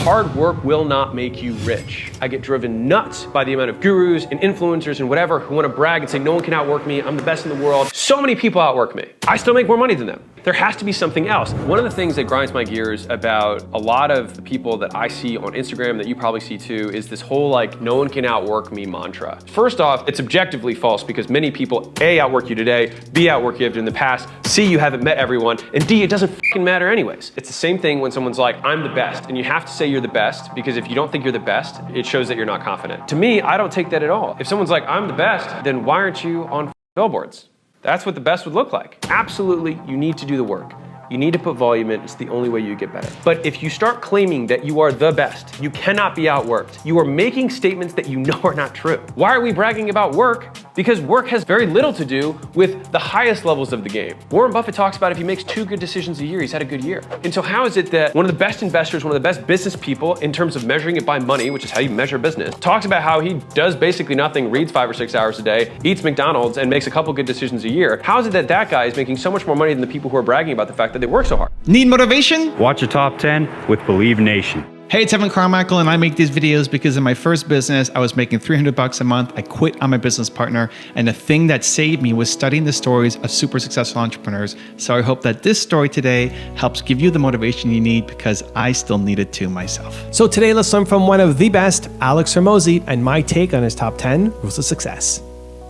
Hard work will not make you rich. I get driven nuts by the amount of gurus and influencers and whatever who want to brag and say, no one can outwork me, I'm the best in the world. So many people outwork me. I still make more money than them. There has to be something else. One of the things that grinds my gears about a lot of the people that I see on Instagram that you probably see too is this whole like, no one can outwork me mantra. First off, it's objectively false because many people A, outwork you today, B, outwork you in the past, C, you haven't met everyone, and D, it doesn't fucking matter anyways. It's the same thing when someone's like, I'm the best, and you have to say you're the best because if you don't think you're the best, it shows that you're not confident. To me, I don't take that at all. If someone's like, I'm the best, then why aren't you on billboards? That's what the best would look like. Absolutely, you need to do the work. You need to put volume in, it's the only way you get better. But if you start claiming that you are the best, you cannot be outworked. You are making statements that you know are not true. Why are we bragging about work? Because work has very little to do with the highest levels of the game. Warren Buffett talks about if he makes 2 good decisions a year, he's had a good year. And so how is it that one of the best investors, one of the best business people in terms of measuring it by money, which is how you measure business, talks about how he does basically nothing, reads 5 or 6 hours a day, eats McDonald's, and makes a couple good decisions a year? How is it that that guy is making so much more money than the people who are bragging about the fact that they work so hard? Need motivation? Watch a top 10 with Believe Nation. Hey, it's Evan Carmichael, and I make these videos because in my first business, I was making $300 a month. I quit on my business partner, and the thing that saved me was studying the stories of super successful entrepreneurs. So I hope that this story today helps give you the motivation you need because I still need it too myself. So today, let's learn from one of the best, Alex Hormozi, and my take on his top 10 rules of success.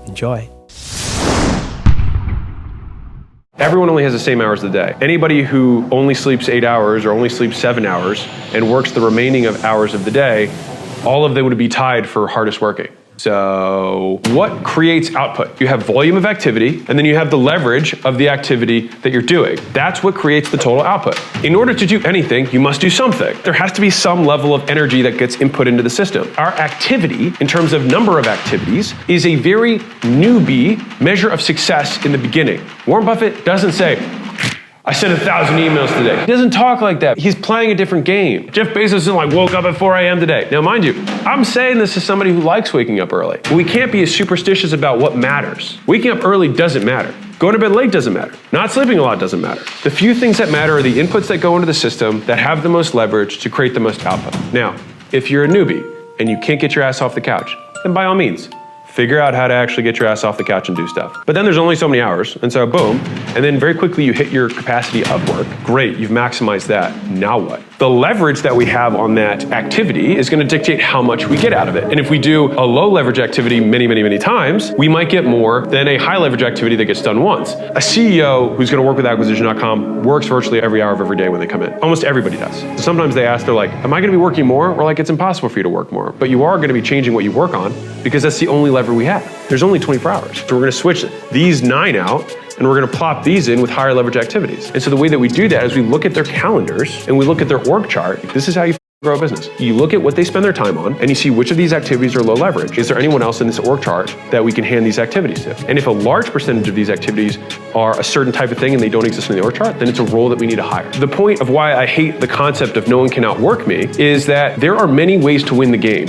Enjoy. Everyone only has the same hours of the day. Anybody who only sleeps 8 hours or only sleeps 7 hours and works the remaining of hours of the day, all of them would be tied for hardest working. So what creates output? You have volume of activity, and then you have the leverage of the activity that you're doing. That's what creates the total output. In order to do anything, you must do something. There has to be some level of energy that gets input into the system. Our activity, in terms of number of activities, is a very newbie measure of success in the beginning. Warren Buffett doesn't say, I sent 1,000 emails today. He doesn't talk like that. He's playing a different game. Jeff Bezos isn't like, woke up at 4 a.m. today. Now, mind you, I'm saying this as somebody who likes waking up early. But we can't be as superstitious about what matters. Waking up early doesn't matter. Going to bed late doesn't matter. Not sleeping a lot doesn't matter. The few things that matter are the inputs that go into the system that have the most leverage to create the most output. Now, if you're a newbie and you can't get your ass off the couch, then by all means, figure out how to actually get your ass off the couch and do stuff. But then there's only so many hours, and so boom, and then very quickly you hit your capacity of work. Great, you've maximized that. Now what? The leverage that we have on that activity is going to dictate how much we get out of it. And if we do a low leverage activity many times, we might get more than a high leverage activity that gets done once. A CEO who's going to work with acquisition.com works virtually every hour of every day when they come in. Almost everybody does. So sometimes they ask, they're like, am I going to be working more? We're like, it's impossible for you to work more. But you are going to be changing what you work on because that's the only lever we have. There's only 24 hours. So we're going to switch these 9 out, and we're going to plop these in with higher leverage activities. And so the way that we do that is we look at their calendars and we look at their org chart. This is how you grow a business. You look at what they spend their time on and you see which of these activities are low leverage. Is there anyone else in this org chart that we can hand these activities to? And if a large percentage of these activities are a certain type of thing and they don't exist in the org chart, then it's a role that we need to hire. The point of why I hate the concept of no one can outwork me is that there are many ways to win the game.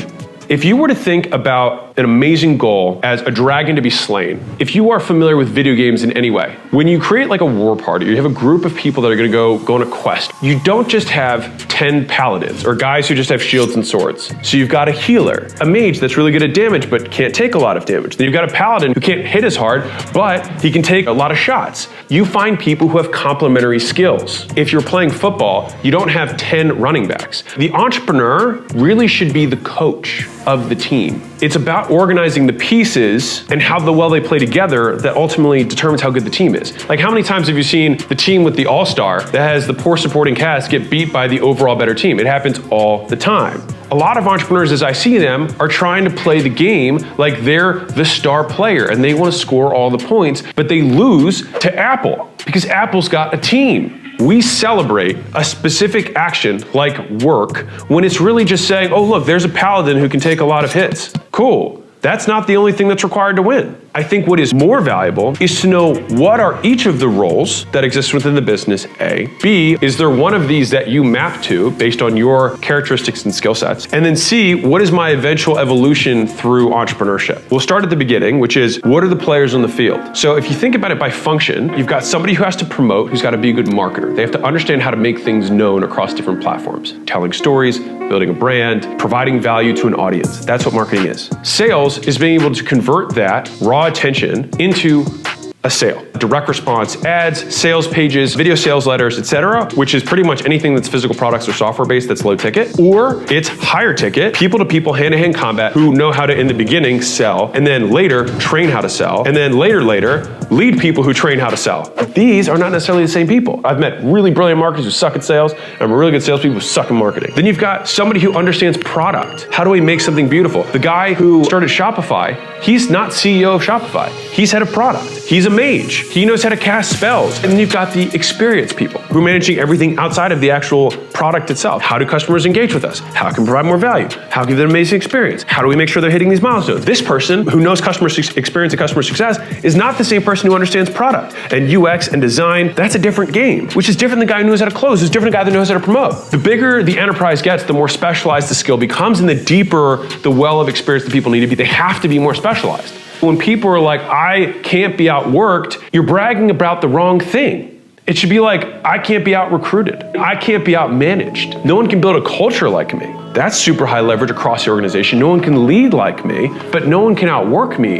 If you were to think about an amazing goal as a dragon to be slain, if you are familiar with video games in any way, when you create like a war party, you have a group of people that are going to go on a quest, you don't just have 10 paladins or guys who just have shields and swords. So you've got a healer, a mage that's really good at damage but can't take a lot of damage. Then you've got a paladin who can't hit as hard, but he can take a lot of shots. You find people who have complementary skills. If you're playing football, you don't have 10 running backs. The entrepreneur really should be the coach of the team. It's about organizing the pieces and how well they play together that ultimately determines how good the team is. Like how many times have you seen the team with the all-star that has the poor supporting cast get beat by the overall better team? It happens all the time. A lot of entrepreneurs, as I see them, are trying to play the game like they're the star player and they want to score all the points, but they lose to Apple because Apple's got a team. We celebrate a specific action like work when it's really just saying, oh look, there's a paladin who can take a lot of hits. Cool. That's not the only thing that's required to win. I think what is more valuable is to know what are each of the roles that exist within the business, A. B, is there one of these that you map to based on your characteristics and skill sets? And then C, what is my eventual evolution through entrepreneurship? We'll start at the beginning, which is what are the players on the field? So if you think about it by function, you've got somebody who has to promote, who's got to be a good marketer. They have to understand how to make things known across different platforms, telling stories, building a brand, providing value to an audience. That's what marketing is. Sales is being able to convert that raw attention into a sale. Direct response ads, sales pages, video sales letters, etc., which is pretty much anything that's physical products or software based that's low ticket, or it's higher ticket, people to people, hand to hand combat who know how to, in the beginning, sell, and then later train how to sell, and then later lead people who train how to sell. These are not necessarily the same people. I've met really brilliant marketers who suck at sales, and I'm really good salespeople who suck at marketing. Then you've got somebody who understands product. How do we make something beautiful? The guy who started Shopify, he's not CEO of Shopify. He's head of product. He's a mage. He knows how to cast spells. And then you've got the experienced people who are managing everything outside of the actual product itself. How do customers engage with us? How can we provide more value? How can we give them an amazing experience? How do we make sure they're hitting these milestones? This person who knows customer experience and customer success is not the same person who understands product and UX and design. That's a different game, which is different than the guy who knows how to close, who's different than the guy that knows how to promote. The bigger the enterprise gets, the more specialized the skill becomes, and the deeper the well of experience that people need to be. They have to be more specialized. When people are like, I can't be outworked, you're bragging about the wrong thing. It should be like, I can't be out recruited. I can't be out managed. No one can build a culture like me. That's super high leverage across the organization. No one can lead like me, but no one can outwork me.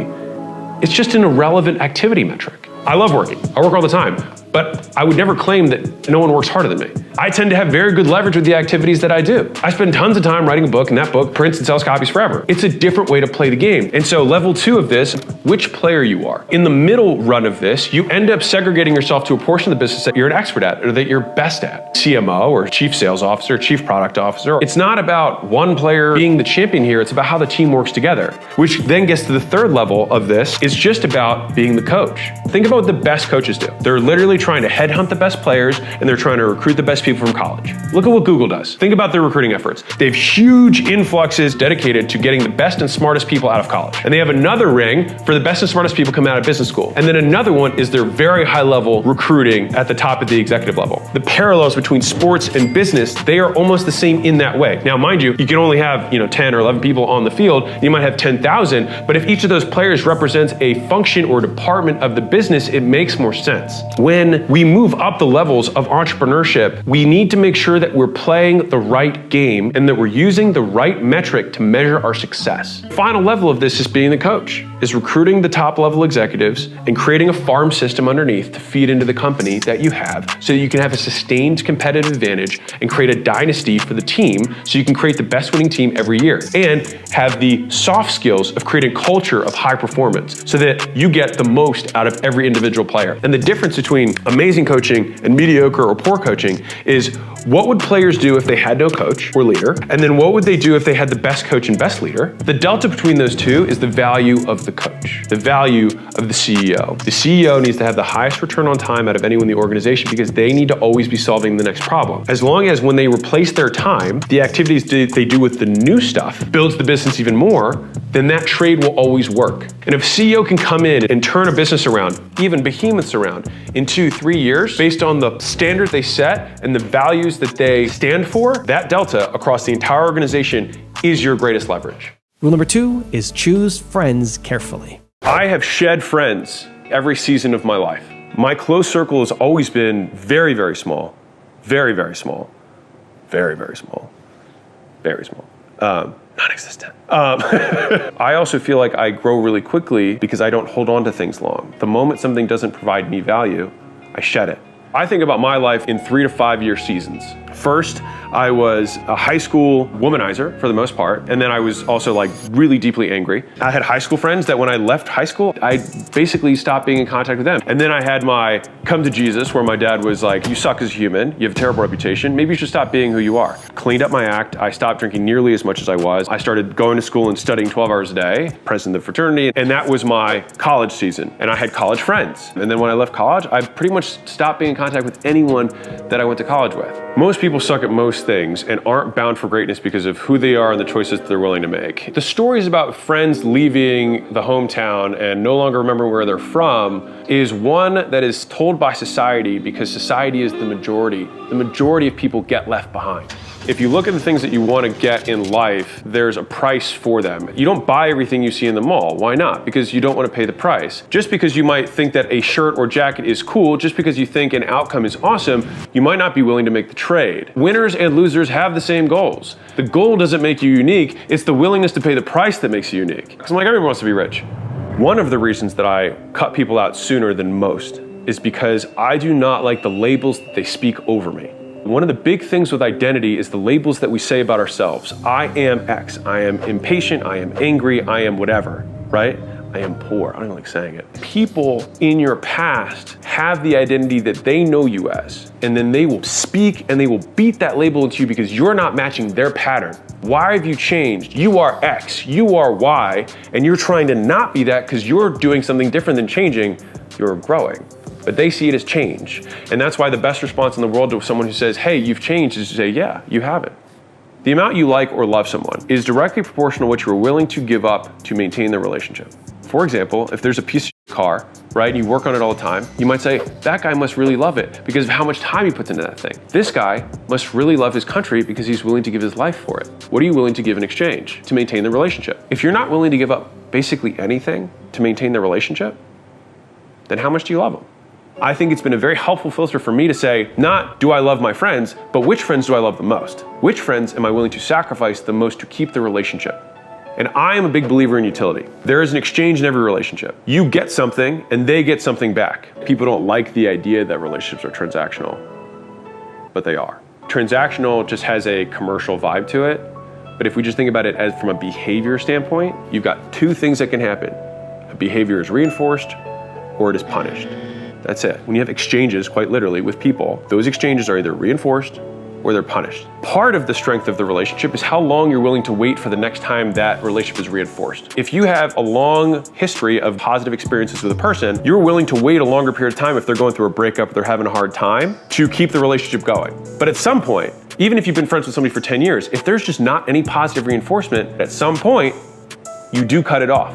It's just an irrelevant activity metric. I love working. I work all the time, but I would never claim that no one works harder than me. I tend to have very good leverage with the activities that I do. I spend tons of time writing a book, and that book prints and sells copies forever. It's a different way to play the game. And so level 2 of this, which player you are. In the middle run of this, you end up segregating yourself to a portion of the business that you're an expert at or that you're best at. CMO or chief sales officer, chief product officer. It's not about one player being the champion here. It's about how the team works together, which then gets to the third level of this. It's just about being the coach. Think about what the best coaches do. They're literally trying to headhunt the best players, and they're trying to recruit the best people from college. Look at what Google does. Think about their recruiting efforts. They have huge influxes dedicated to getting the best and smartest people out of college. And they have another ring for the best and smartest people coming out of business school. And then another one is their very high level recruiting at the top of the executive level. The parallels between sports and business, they are almost the same in that way. Now, mind you, you can only have 10 or 11 people on the field. You might have 10,000, but if each of those players represents a function or department of the business, it makes more sense. When we move up the levels of entrepreneurship, we need to make sure that we're playing the right game and that we're using the right metric to measure our success. The final level of this is being the coach, is recruiting the top level executives and creating a farm system underneath to feed into the company that you have so that you can have a sustained competitive advantage and create a dynasty for the team so you can create the best winning team every year and have the soft skills of creating a culture of high performance so that you get the most out of every individual player. And the difference between amazing coaching and mediocre or poor coaching is what would players do if they had no coach or leader? And then what would they do if they had the best coach and best leader? The delta between those two is the value of the coach, the value of the CEO. The CEO needs to have the highest return on time out of anyone in the organization because they need to always be solving the next problem. As long as when they replace their time, the activities they do with the new stuff builds the business even more, then that trade will always work. And if a CEO can come in and turn a business around, even behemoths around, in 2-3 years, based on the standards they set and the values that they stand for, that delta across the entire organization is your greatest leverage. Rule number 2 is choose friends carefully. I have shed friends every season of my life. My close circle has always been very, very small. Very, very small. Very, very small. Very small. Non-existent. I also feel like I grow really quickly because I don't hold on to things long. The moment something doesn't provide me value, I shed it. I think about my life in 3 to 5 year seasons. First, I was a high school womanizer for the most part, and then I was also like really deeply angry. I had high school friends that when I left high school, I basically stopped being in contact with them. And then I had my come to Jesus where my dad was like, you suck as a human, you have a terrible reputation, maybe you should stop being who you are. Cleaned up my act, I stopped drinking nearly as much as I was. I started going to school and studying 12 hours a day, president of the fraternity, and that was my college season. And I had college friends. And then when I left college, I pretty much stopped being in contact with anyone that I went to college with. Most people suck at most things and aren't bound for greatness because of who they are and the choices that they're willing to make. The stories about friends leaving the hometown and no longer remembering where they're from is one that is told by society because society is the majority. The majority of people get left behind. If you look at the things that you want to get in life, there's a price for them. You don't buy everything you see in the mall. Why not? Because you don't want to pay the price. Just because you might think that a shirt or jacket is cool, just because you think an outcome is awesome, you might not be willing to make the trade. Winners and losers have the same goals. The goal doesn't make you unique, it's the willingness to pay the price that makes you unique. Because I'm like, everyone wants to be rich. One of the reasons that I cut people out sooner than most is because I do not like the labels that they speak over me. One of the big things with identity is the labels that we say about ourselves. I am X, I am impatient, I am angry, I am whatever, right? I am poor, I don't even like saying it. People in your past have the identity that they know you as, and then they will speak and they will beat that label into you because you're not matching their pattern. Why have you changed? You are X, you are Y, and you're trying to not be that because you're doing something different than changing, you're growing. But they see it as change. And that's why the best response in the world to someone who says, hey, you've changed, is to say, yeah, you haven't. The amount you like or love someone is directly proportional to what you're willing to give up to maintain the relationship. For example, if there's a piece of car, right, and you work on it all the time, you might say, that guy must really love it because of how much time he puts into that thing. This guy must really love his country because he's willing to give his life for it. What are you willing to give in exchange to maintain the relationship? If you're not willing to give up basically anything to maintain the relationship, then how much do you love them? I think it's been a very helpful filter for me to say, not do I love my friends, but which friends do I love the most? Which friends am I willing to sacrifice the most to keep the relationship? And I am a big believer in utility. There is an exchange in every relationship. You get something and they get something back. People don't like the idea that relationships are transactional, but they are. Transactional just has a commercial vibe to it. But if we just think about it as from a behavior standpoint, you've got two things that can happen. A behavior is reinforced or it is punished. That's it. When you have exchanges, quite literally, with people, those exchanges are either reinforced or they're punished. Part of the strength of the relationship is how long you're willing to wait for the next time that relationship is reinforced. If you have a long history of positive experiences with a person, you're willing to wait a longer period of time if they're going through a breakup, they're having a hard time, to keep the relationship going. But at some point, even if you've been friends with somebody for 10 years, if there's just not any positive reinforcement, at some point, you do cut it off.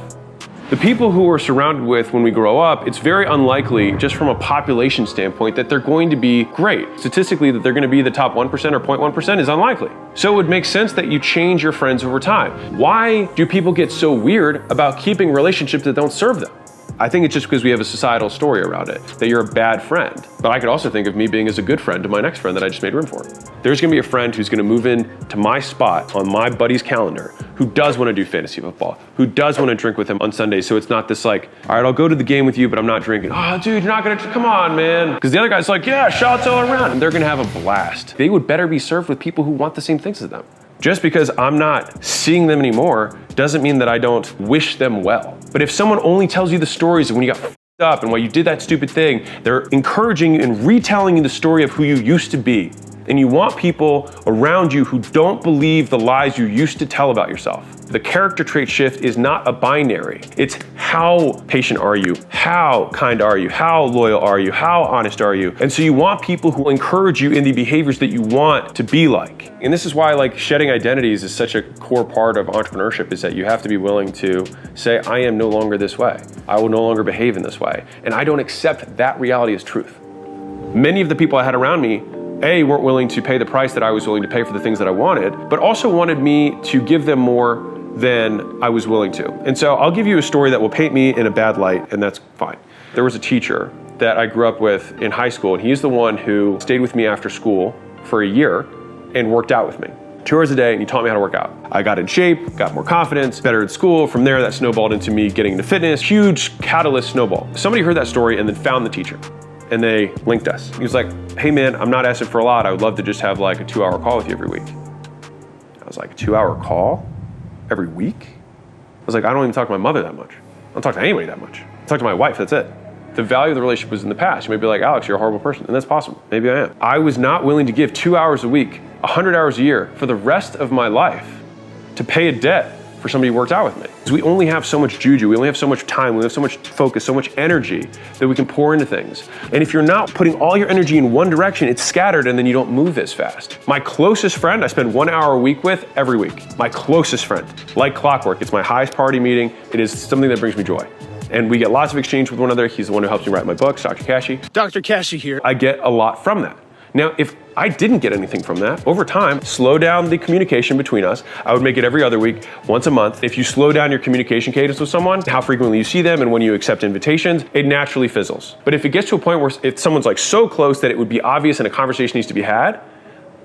The people who we're surrounded with when we grow up, it's very unlikely, just from a population standpoint, that they're going to be great. Statistically, that they're going to be the top 1% or 0.1% is unlikely. So it would make sense that you change your friends over time. Why do people get so weird about keeping relationships that don't serve them? I think it's just because we have a societal story around it, that you're a bad friend. But I could also think of me being as a good friend to my next friend that I just made room for. There's gonna be a friend who's gonna move in to my spot on my buddy's calendar, who does wanna do fantasy football, who does wanna drink with him on Sundays, so it's not this like, all right, I'll go to the game with you, but I'm not drinking. Oh, dude, you're not gonna, come on, man. Because the other guy's like, yeah, shots all around. And they're gonna have a blast. They would better be served with people who want the same things as them. Just because I'm not seeing them anymore doesn't mean that I don't wish them well. But if someone only tells you the stories of when you got f***ed up and why you did that stupid thing, they're encouraging you and retelling you the story of who you used to be. And you want people around you who don't believe the lies you used to tell about yourself. The character trait shift is not a binary. It's how patient are you? How kind are you? How loyal are you? How honest are you? And so you want people who encourage you in the behaviors that you want to be like. And this is why like shedding identities is such a core part of entrepreneurship, is that you have to be willing to say, I am no longer this way. I will no longer behave in this way. And I don't accept that reality as truth. Many of the people I had around me, weren't willing to pay the price that I was willing to pay for the things that I wanted, but also wanted me to give them more than I was willing to. And so I'll give you a story that will paint me in a bad light, and that's fine. There was a teacher that I grew up with in high school, and he's the one who stayed with me after school for a year and worked out with me. 2 hours a day, and he taught me how to work out. I got in shape, got more confidence, better at school. From there, that snowballed into me getting into fitness. Huge catalyst snowball. Somebody heard that story and then found the teacher, and they linked us. He was like, hey man, I'm not asking for a lot. I would love to just have like a 2-hour call with you every week. I was like, a 2-hour call every week? I was like, I don't even talk to my mother that much. I don't talk to anybody that much. I talk to my wife, that's it. The value of the relationship was in the past. You may be like, Alex, you're a horrible person. And that's possible. Maybe I am. I was not willing to give 2 hours a week, 100 hours a year for the rest of my life to pay a debt for somebody who worked out with me. Because we only have so much juju, we only have so much time, we have so much focus, so much energy that we can pour into things. And if you're not putting all your energy in one direction, it's scattered and then you don't move as fast. My closest friend, I spend 1 hour a week with every week. My closest friend, like clockwork. It's my highest priority meeting. It is something that brings me joy. And we get lots of exchange with one another. He's the one who helps me write my books, Dr. Kashi. Dr. Kashi here. I get a lot from that. Now, if I didn't get anything from that, over time, slow down the communication between us. I would make it every other week, once a month. If you slow down your communication cadence with someone, how frequently you see them and when you accept invitations, it naturally fizzles. But if it gets to a point where if someone's like so close that it would be obvious and a conversation needs to be had,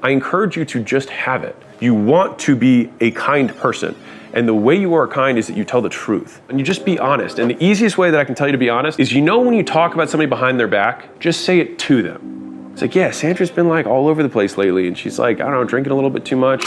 I encourage you to just have it. You want to be a kind person. And the way you are kind is that you tell the truth. And you just be honest. And the easiest way that I can tell you to be honest is, when you talk about somebody behind their back, just say it to them. It's like, yeah, Sandra's been like all over the place lately. And she's like, I don't know, drinking a little bit too much.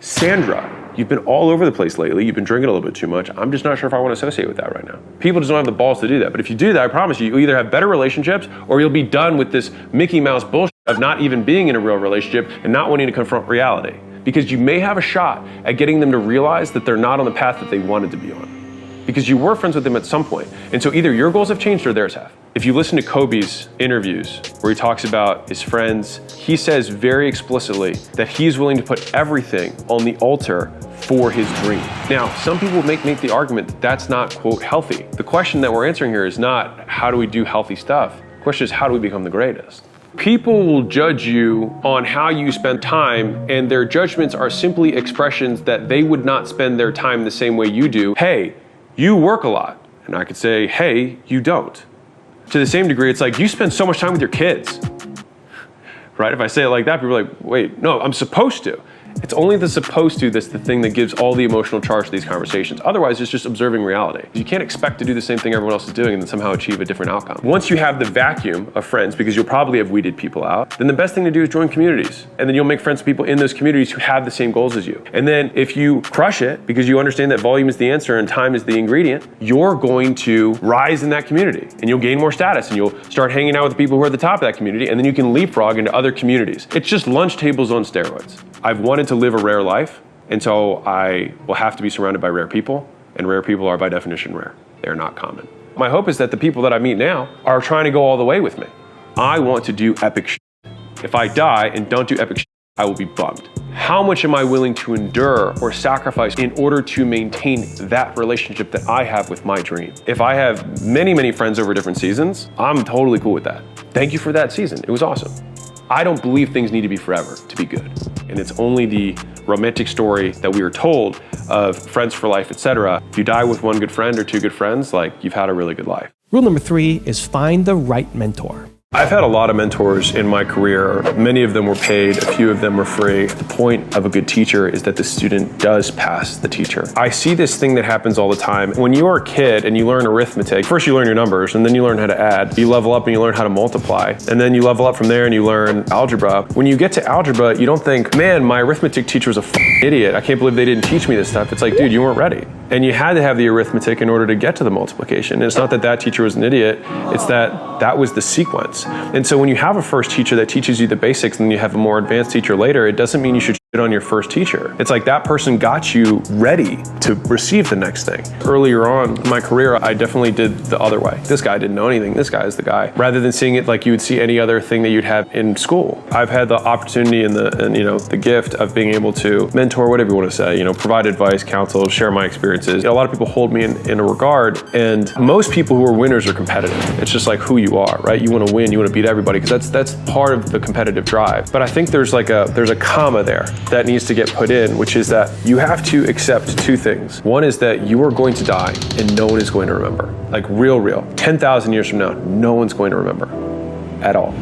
Sandra, you've been all over the place lately. You've been drinking a little bit too much. I'm just not sure if I want to associate with that right now. People just don't have the balls to do that. But if you do that, I promise you, you'll either have better relationships or you'll be done with this Mickey Mouse bullshit of not even being in a real relationship and not wanting to confront reality. Because you may have a shot at getting them to realize that they're not on the path that they wanted to be on. Because you were friends with them at some point. And so either your goals have changed or theirs have. If you listen to Kobe's interviews where he talks about his friends, he says very explicitly that he's willing to put everything on the altar for his dream. Now, some people make the argument that that's not, quote, healthy. The question that we're answering here is not how do we do healthy stuff? The question is how do we become the greatest? People will judge you on how you spend time, and their judgments are simply expressions that they would not spend their time the same way you do. Hey, you work a lot. And I could say, hey, you don't. To the same degree, it's like, you spend so much time with your kids. Right? If I say it like that, people are like, wait, no, I'm supposed to. It's only the supposed to that's the thing that gives all the emotional charge to these conversations. Otherwise, it's just observing reality. You can't expect to do the same thing everyone else is doing and then somehow achieve a different outcome. Once you have the vacuum of friends, because you'll probably have weeded people out, then the best thing to do is join communities. And then you'll make friends with people in those communities who have the same goals as you. And then if you crush it, because you understand that volume is the answer and time is the ingredient, you're going to rise in that community and you'll gain more status and you'll start hanging out with the people who are at the top of that community, and then you can leapfrog into other communities. It's just lunch tables on steroids. I've wanted to live a rare life, and so I will have to be surrounded by rare people, and rare people are by definition rare. They're not common. My hope is that the people that I meet now are trying to go all the way with me. I want to do epic shit. If I die and don't do epic shit, I will be bummed. How much am I willing to endure or sacrifice in order to maintain that relationship that I have with my dream? If I have many, many friends over different seasons, I'm totally cool with that. Thank you for that season. It was awesome. I don't believe things need to be forever to be good. And it's only the romantic story that we are told of friends for life, etc. If you die with one good friend or two good friends, like, you've had a really good life. Rule number 3 is find the right mentor. I've had a lot of mentors in my career. Many of them were paid, a few of them were free. The point of a good teacher is that the student does pass the teacher. I see this thing that happens all the time. When you're a kid and you learn arithmetic, first you learn your numbers and then you learn how to add. You level up and you learn how to multiply. And then you level up from there and you learn algebra. When you get to algebra, you don't think, man, my arithmetic teacher was a idiot. I can't believe they didn't teach me this stuff. It's like, dude, you weren't ready. And you had to have the arithmetic in order to get to the multiplication. And it's not that that teacher was an idiot, it's that that was the sequence. And so when you have a first teacher that teaches you the basics and then you have a more advanced teacher later, it doesn't mean you should shit on your first teacher. It's like that person got you ready to receive the next thing. Earlier on in my career, I definitely did the other way. This guy didn't know anything, this guy is the guy. Rather than seeing it like you would see any other thing that you'd have in school. I've had the opportunity and the gift of being able to mentor, whatever you want to say, provide advice, counsel, share my experiences. A lot of people hold me in a regard, and most people who are winners are competitive. It's just like who you are, right? You want to win, you want to beat everybody, because that's part of the competitive drive. But I think there's a comma there that needs to get put in, which is that you have to accept two things. One is that you are going to die and no one is going to remember. Like real. 10,000 years from now, no one's going to remember at all.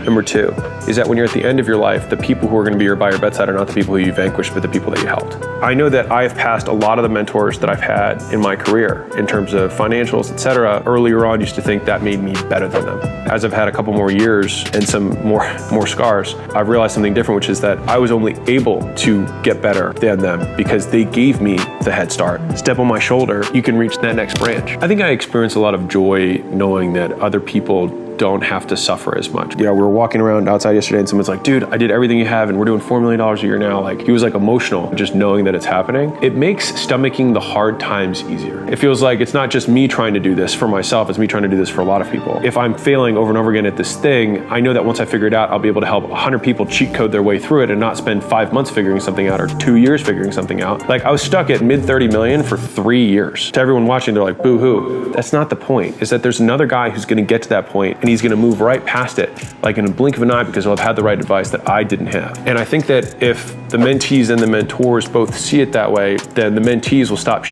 Number two is that when you're at the end of your life, the people who are going to be by your bedside are not the people who you vanquished, but the people that you helped. I know that I've passed a lot of the mentors that I've had in my career in terms of financials, etc. Earlier on, used to think that made me better than them. As I've had a couple more years and some more scars, I've realized something different, which is that I was only able to get better than them because they gave me the head start. Step on my shoulder, you can reach that next branch. I think I experienced a lot of joy knowing that other people don't have to suffer as much. We were walking around outside yesterday and someone's like, dude, I did everything you have and we're doing $4 million a year now. Like, he was like emotional just knowing that it's happening. It makes stomaching the hard times easier. It feels like it's not just me trying to do this for myself, it's me trying to do this for a lot of people. If I'm failing over and over again at this thing, I know that once I figure it out, I'll be able to help 100 people cheat code their way through it and not spend 5 months figuring something out or 2 years figuring something out. Like, I was stuck at mid 30 million for 3 years. To everyone watching, they're like, boo hoo. That's not the point. Is that there's another guy who's gonna get to that point and he's gonna move right past it, like in a blink of an eye, because he'll have had the right advice that I didn't have. And I think that if the mentees and the mentors both see it that way, then the mentees will stop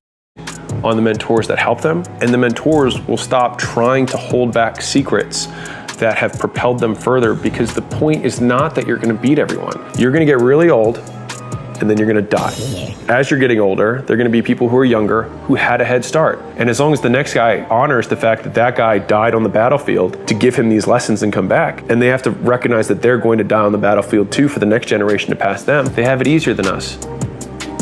on the mentors that help them, and the mentors will stop trying to hold back secrets that have propelled them further, because the point is not that you're going to beat everyone. You're going to get really old, and then you're going to die. As you're getting older, there are going to be people who are younger who had a head start. And as long as the next guy honors the fact that that guy died on the battlefield to give him these lessons and come back, and they have to recognize that they're going to die on the battlefield too for the next generation to pass them, they have it easier than us.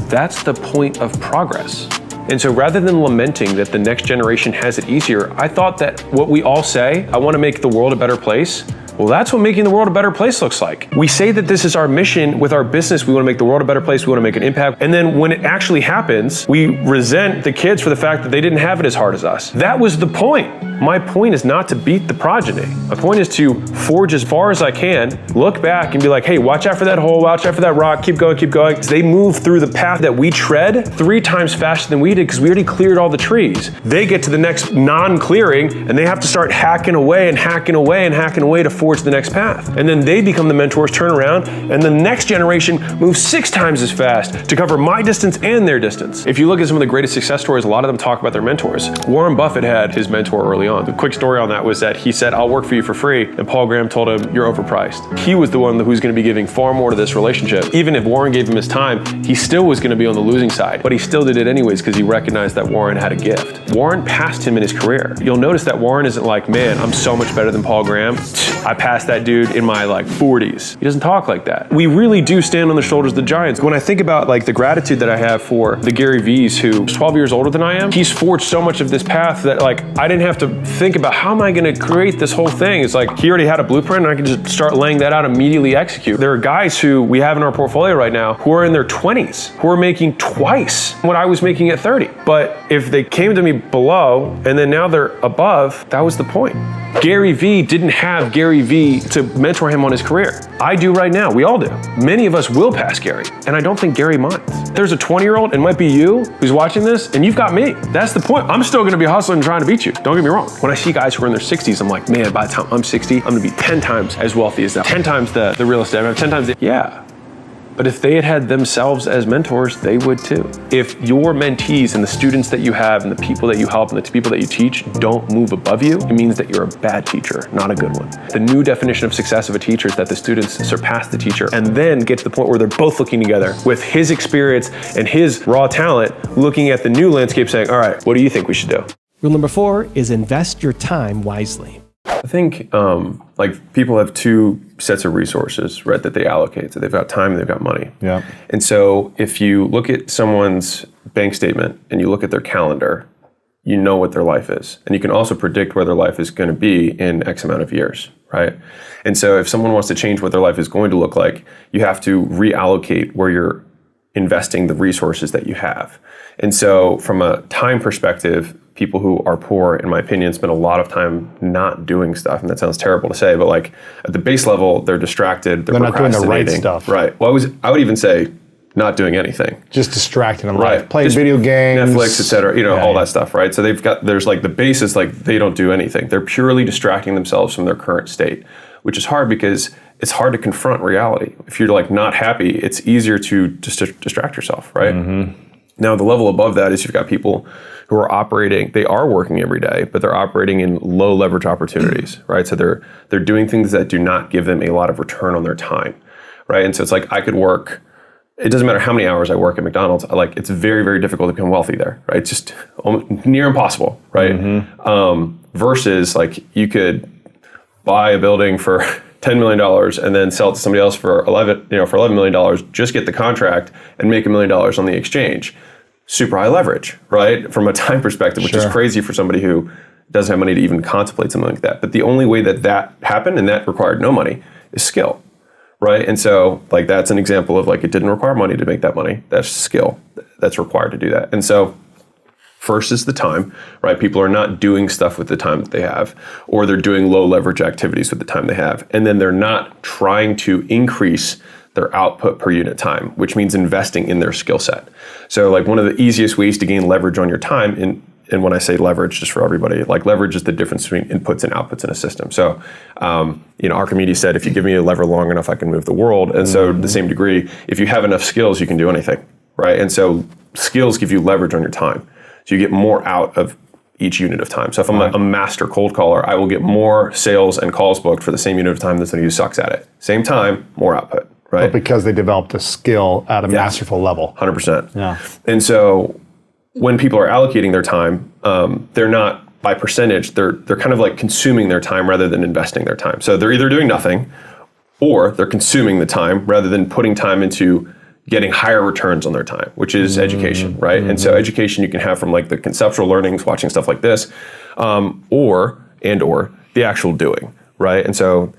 That's the point of progress. And so rather than lamenting that the next generation has it easier, I thought that what we all say, I want to make the world a better place, well, that's what making the world a better place looks like. We say that this is our mission with our business. We want to make the world a better place. We want to make an impact. And then when it actually happens, we resent the kids for the fact that they didn't have it as hard as us. That was the point. My point is not to beat the progeny. My point is to forge as far as I can, look back and be like, hey, watch out for that hole, watch out for that rock, keep going, keep going. They move through the path that we tread 3 times faster than we did because we already cleared all the trees. They get to the next non-clearing and they have to start hacking away and hacking away and hacking away to forge the next path. And then they become the mentors, turn around, and the next generation moves 6 times as fast to cover my distance and their distance. If you look at some of the greatest success stories, a lot of them talk about their mentors. Warren Buffett had his mentor early on. The quick story on that was that he said, I'll work for you for free. And Paul Graham told him, you're overpriced. He was the one who's going to be giving far more to this relationship. Even if Warren gave him his time, he still was going to be on the losing side. But he still did it anyways because he recognized that Warren had a gift. Warren passed him in his career. You'll notice that Warren isn't like, man, I'm so much better than Paul Graham. I passed that dude in my 40s. He doesn't talk like that. We really do stand on the shoulders of the giants. When I think about the gratitude that I have for the Gary V's who's 12 years older than I am, he's forged so much of this path that I didn't have to think about how am I going to create this whole thing. It's like he already had a blueprint and I can just start laying that out, immediately execute. There are guys who we have in our portfolio right now who are in their 20s, who are making twice what I was making at 30. But if they came to me below and then now they're above, that was the point. Gary Vee didn't have Gary Vee to mentor him on his career. I do right now. We all do. Many of us will pass Gary, and I don't think Gary minds. There's a 20-year-old, and it might be you, who's watching this, and you've got me. That's the point. I'm still going to be hustling and trying to beat you. Don't get me wrong. When I see guys who are in their 60s, I'm like, man, by the time I'm 60, I'm going to be 10 times as wealthy as them. 10 times the real estate. I have 10 times yeah. But if they had themselves as mentors, they would too. If your mentees and the students that you have and the people that you help and the people that you teach don't move above you, it means that you're a bad teacher, not a good one. The new definition of success of a teacher is that the students surpass the teacher and then get to the point where they're both looking together with his experience and his raw talent, looking at the new landscape saying, all right, what do you think we should do? Rule number 4 is invest your time wisely. I think people have 2 sets of resources, right, that they allocate. So they've got time and they've got money. Yeah. And so if you look at someone's bank statement and you look at their calendar, you know what their life is. And you can also predict where their life is going to be in X amount of years, right? And so if someone wants to change what their life is going to look like, you have to reallocate where you're investing the resources that you have. And so from a time perspective, people who are poor, in my opinion, spend a lot of time not doing stuff. And that sounds terrible to say, but at the base level, they're distracted, they're not doing the right procrastinating. stuff. Right. Well, I would even say not doing anything. Just distracted in Right. life. Playing Just video games. Netflix, et cetera, all that stuff, right? So there's the basis, they don't do anything. They're purely distracting themselves from their current state, which is hard because it's hard to confront reality. If you're not happy, it's easier to just distract yourself, right? Mm-hmm. Now, the level above that is you've got people who are operating, they are working every day, but they're operating in low leverage opportunities, right? So they're doing things that do not give them a lot of return on their time, right? And so it's I could work, it doesn't matter how many hours I work at McDonald's, it's very, very difficult to become wealthy there, right? It's just near impossible, right? Mm-hmm. Versus you could buy a building for $10 million and then sell it to somebody else for $11 million, just get the contract and make $1 million on the exchange. Super high leverage, right? From a time perspective, which is crazy for somebody who doesn't have money to even contemplate something like that. But the only way that happened, and that required no money, is skill, right? And so that's an example of it didn't require money to make that money. That's skill that's required to do that. And so first is the time, right? People are not doing stuff with the time that they have, or they're doing low leverage activities with the time they have. And then they're not trying to increase their output per unit time, which means investing in their skill set. So one of the easiest ways to gain leverage on your time, and when I say leverage, just for everybody, leverage is the difference between inputs and outputs in a system. So, Archimedes said, if you give me a lever long enough, I can move the world. And so to the same degree, if you have enough skills, you can do anything, right? And so skills give you leverage on your time. So you get more out of each unit of time. So if I'm a master cold caller, I will get more sales and calls booked for the same unit of time than somebody who sucks at it. Same time, more output, right? But because they developed a skill at a masterful level. 100%. Yeah. And so when people are allocating their time, they're not by percentage, they're kind of like consuming their time rather than investing their time. So they're either doing nothing or they're consuming the time rather than putting time into getting higher returns on their time, which is education, right? And so education you can have from like the conceptual learnings, watching stuff like this, or the actual doing, right? And so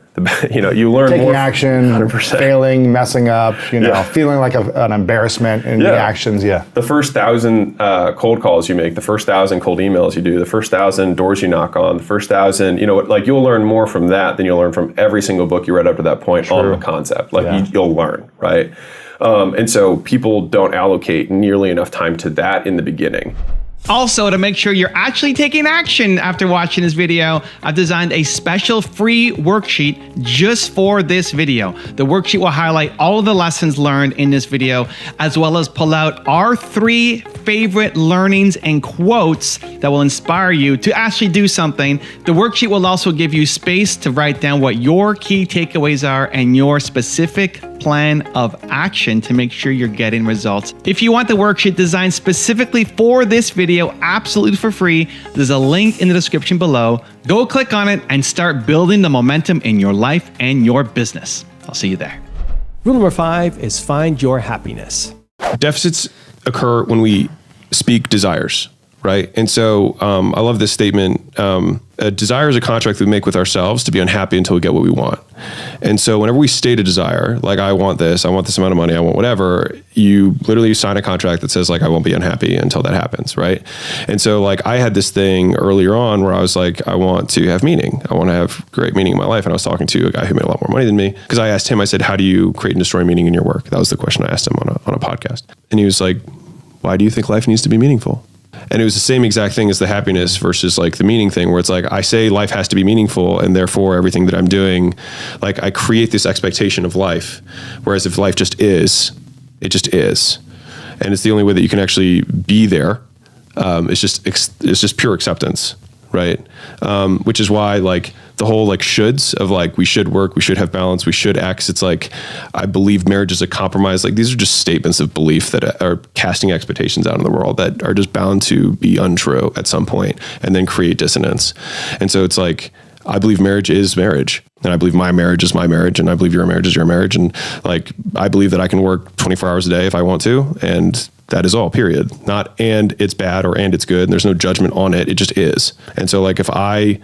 you learn taking more action, 100%. Failing, messing up, feeling like an embarrassment in the actions. Yeah. The first 1,000 cold calls you make, the first 1,000 cold emails you do, the first 1,000 doors you knock on, the first 1,000, like you'll learn more from that than you'll learn from every single book you read up to that point on the concept. Like you'll learn, right? And so people don't allocate nearly enough time to that in the beginning. Also, to make sure you're actually taking action after watching this video, I've designed a special free worksheet just for this video. The worksheet will highlight all of the lessons learned in this video, as well as pull out our 3 favorite learnings and quotes that will inspire you to actually do something. The worksheet will also give you space to write down what your key takeaways are and your specific plan of action to make sure you're getting results. If you want the worksheet designed specifically for this video, absolutely for free, there's a link in the description below. Go click on it and start building the momentum in your life and your business. I'll see you there. Rule number 5 is find your happiness. Deficits occur when we speak desires, right? And so I love this statement. A desire is a contract we make with ourselves to be unhappy until we get what we want. And so whenever we state a desire, like I want this amount of money, I want whatever, you literally sign a contract that says like, I won't be unhappy until that happens, right? And so like I had this thing earlier on where I was like, I want to have meaning. I want to have great meaning in my life. And I was talking to a guy who made a lot more money than me because I asked him, I said, how do you create and destroy meaning in your work? That was the question I asked him on a podcast. And he was like, why do you think life needs to be meaningful? And it was the same exact thing as the happiness versus like the meaning thing, where it's like, I say life has to be meaningful and therefore everything that I'm doing, like I create this expectation of life. Whereas if life just is, it just is. And it's the only way that you can actually be there. It's just pure acceptance, right? Which is why like the whole like shoulds of like, we should work, we should have balance, we should X. It's like, I believe marriage is a compromise. Like these are just statements of belief that are casting expectations out in the world that are just bound to be untrue at some point and then create dissonance. And so it's like, I believe marriage is marriage. And I believe my marriage is my marriage. And I believe your marriage is your marriage. And like, I believe that I can work 24 hours a day if I want to. And that is all, period. Not, and it's bad or, and it's good. And there's no judgment on it. It just is. And so like, if I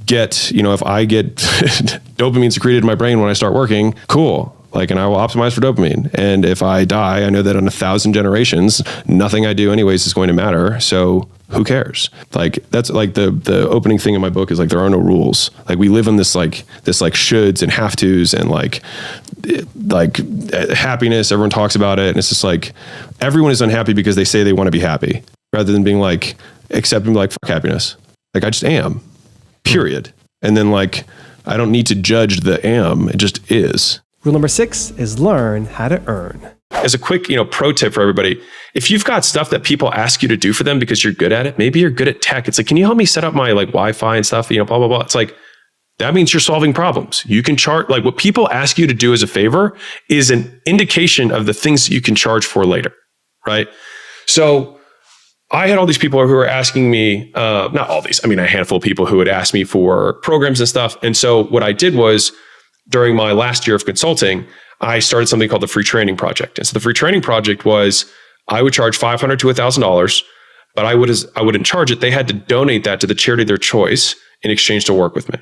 get dopamine secreted in my brain when I start working, cool. Like, and I will optimize for dopamine. And if I die, I know that in 1,000 generations, nothing I do anyways is going to matter. So who cares? Like, that's like the opening thing in my book is like, there are no rules. Like we live in this shoulds and have tos and like happiness. Everyone talks about it. And it's just like, everyone is unhappy because they say they want to be happy rather than being like, accepting like, fuck happiness. Like I just am, period. And then like, I don't need to judge the am, it just is. Rule number 6 is learn how to earn. As a quick, pro tip for everybody, if you've got stuff that people ask you to do for them because you're good at it, maybe you're good at tech. It's like, can you help me set up my like Wi-Fi and stuff, blah, blah, blah. It's like, that means you're solving problems. You can charge, like what people ask you to do as a favor is an indication of the things that you can charge for later, right? So I had all these people who were asking me, not all these, a handful of people who would ask me for programs and stuff. And so what I did was, during my last year of consulting, I started something called the Free Training Project. And so the Free Training Project was, I would charge $500 to $1,000, but I wouldn't charge it. They had to donate that to the charity of their choice in exchange to work with me,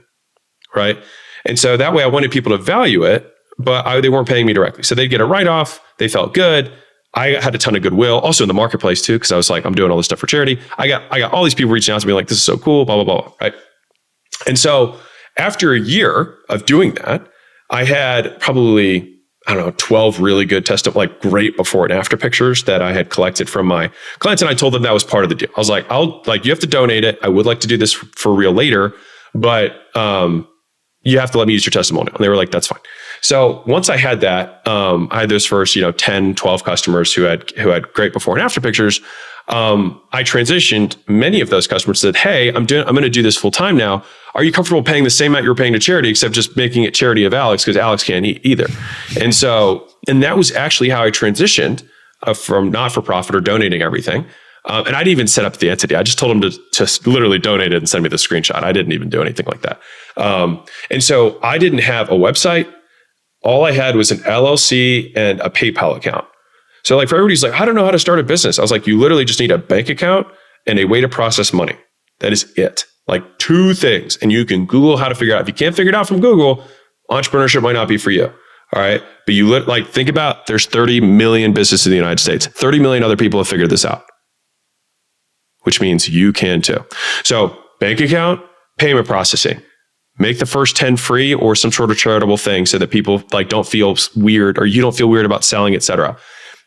right? And so that way I wanted people to value it, but they weren't paying me directly. So they'd get a write-off. They felt good. I had a ton of goodwill, also in the marketplace too, because I was like, I'm doing all this stuff for charity. I got all these people reaching out to me like, this is so cool, blah, blah, blah, right? And so after a year of doing that, I had probably, 12 really good like great before and after pictures that I had collected from my clients. And I told them that was part of the deal. I was like, you have to donate it. I would like to do this for real later, but you have to let me use your testimonial. And they were like, that's fine. So once I had that, I had those first, 10, 12 customers who had great before and after pictures. I transitioned many of those customers, said, hey, I'm going to do this full time now. Are you comfortable paying the same amount you were paying to charity, except just making it charity of Alex, because Alex can't eat either. And that was actually how I transitioned from not for profit or donating everything. And I didn't even set up the entity. I just told them to literally donate it and send me the screenshot. I didn't even do anything like that. And so I didn't have a website. All I had was an LLC and a PayPal account. So like for everybody's like, I don't know how to start a business. I was like, you literally just need a bank account and a way to process money. That is it. Like 2 things. And you can Google how to figure it out. If you can't figure it out from Google, entrepreneurship might not be for you. All right. But think about, there's 30 million businesses in the United States. 30 million other people have figured this out, which means you can too. So bank account, payment processing. Make the first 10 free or some sort of charitable thing so that people don't feel weird, or you don't feel weird about selling, et cetera.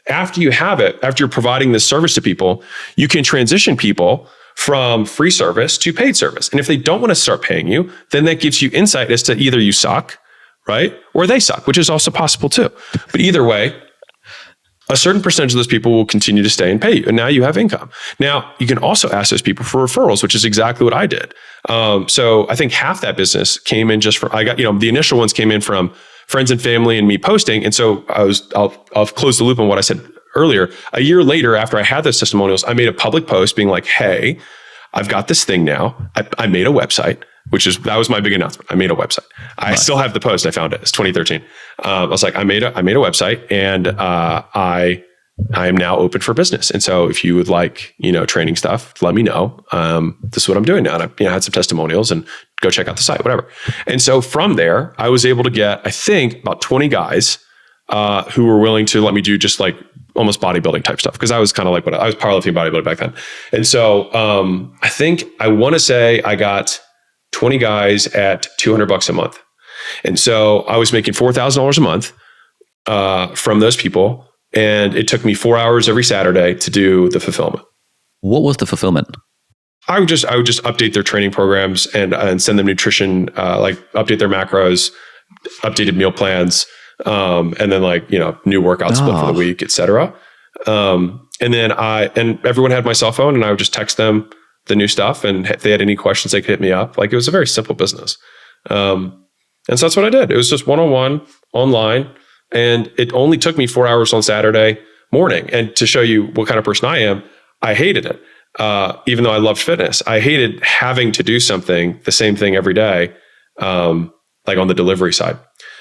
After you have it, after you're providing this service to people, you can transition people from free service to paid service. And if they don't want to start paying you, then that gives you insight as to either you suck, right? Or they suck, which is also possible too. But either way, a certain percentage of those people will continue to stay and pay you. And now you have income. Now, you can also ask those people for referrals, which is exactly what I did. So I think half that business came in just from, the initial ones came in from friends and family and me posting. And so I'll close the loop on what I said earlier. A year later, after I had those testimonials, I made a public post being like, hey, I've got this thing now. I made a website, that was my big announcement. I made a website. I still have the post. I found it. It's 2013. I was like, I made a website, and I am now open for business. And so if you would like, training stuff, let me know. This is what I'm doing now. And I had some testimonials, and go check out the site, whatever. And so from there, I was able to get, I think, about 20 guys who were willing to let me do just like almost bodybuilding type stuff. Cause I was kind of like I was powerlifting bodybuilder back then. And so I want to say I got 20 guys at $200 a month. And so I was making $4,000 a month from those people. And it took me 4 hours every Saturday to do the fulfillment. What was the fulfillment? I would just update their training programs and send them nutrition, update their macros, updated meal plans, and then new workout split for the week, et cetera. And then everyone had my cell phone, and I would just text them the new stuff. And if they had any questions, they could hit me up. It was a very simple business. And so that's what I did. It was just one-on-one online. And it only took me 4 hours on Saturday morning. And to show you what kind of person I am, I hated it. Even though I loved fitness, I hated having to do something, the same thing every day, on the delivery side.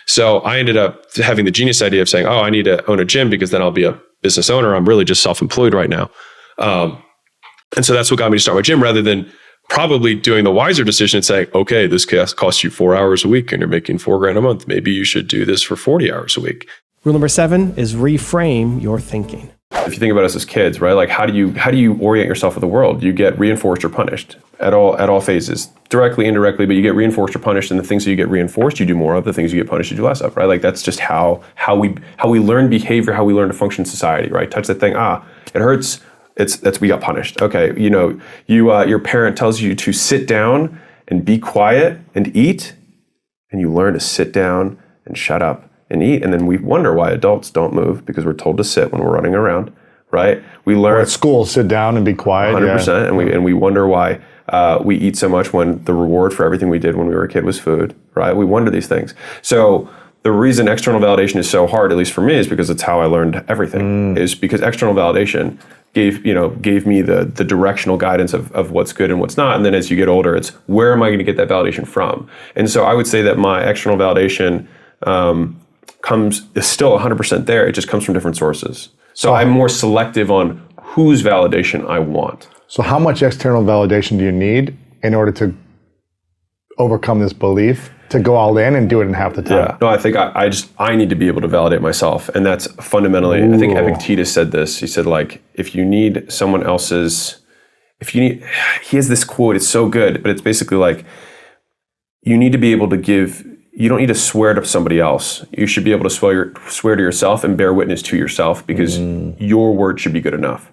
So I ended up having the genius idea of saying, I need to own a gym, because then I'll be a business owner. I'm really just self-employed right now. And so that's what got me to start my gym, rather than probably doing the wiser decision and saying, okay, this costs you 4 hours a week and you're making $4,000 a month. Maybe you should do this for 40 hours a week. Rule number 7 is reframe your thinking. If you think about us as kids, right? Like how do you orient yourself with the world? You get reinforced or punished at all phases, directly, indirectly, but you get reinforced or punished, and the things that you get reinforced, you do more of. The things you get punished, you do less of, right? Like that's just how we learn behavior, how we learn to function in society, right? Touch that thing, it hurts. That's we got punished. Okay, your parent tells you to sit down and be quiet and eat, and you learn to sit down and shut up and eat. And then we wonder why adults don't move, because we're told to sit when we're running around, right? We learn or at school, sit down and be quiet. 100%. Yeah. And we wonder why we eat so much when the reward for everything we did when we were a kid was food, right? We wonder these things. So the reason external validation is so hard, at least for me, is because it's how I learned everything. Is because external validation gave me the directional guidance of what's good and what's not. And then as you get older, it's where am I going to get that validation from? And so I would say that my external validation is still 100% there. It just comes from different sources. So I'm more selective on whose validation I want. So how much external validation do you need in order to overcome this belief to go all in and do it in half the time? Yeah. No, I think I need to be able to validate myself. And that's fundamentally, I think Epictetus said this. He said, if you need someone else's, he has this quote, it's so good, but it's basically you need to be able to give, you don't need to swear to somebody else. You should be able to swear to yourself and bear witness to yourself, because your word should be good enough.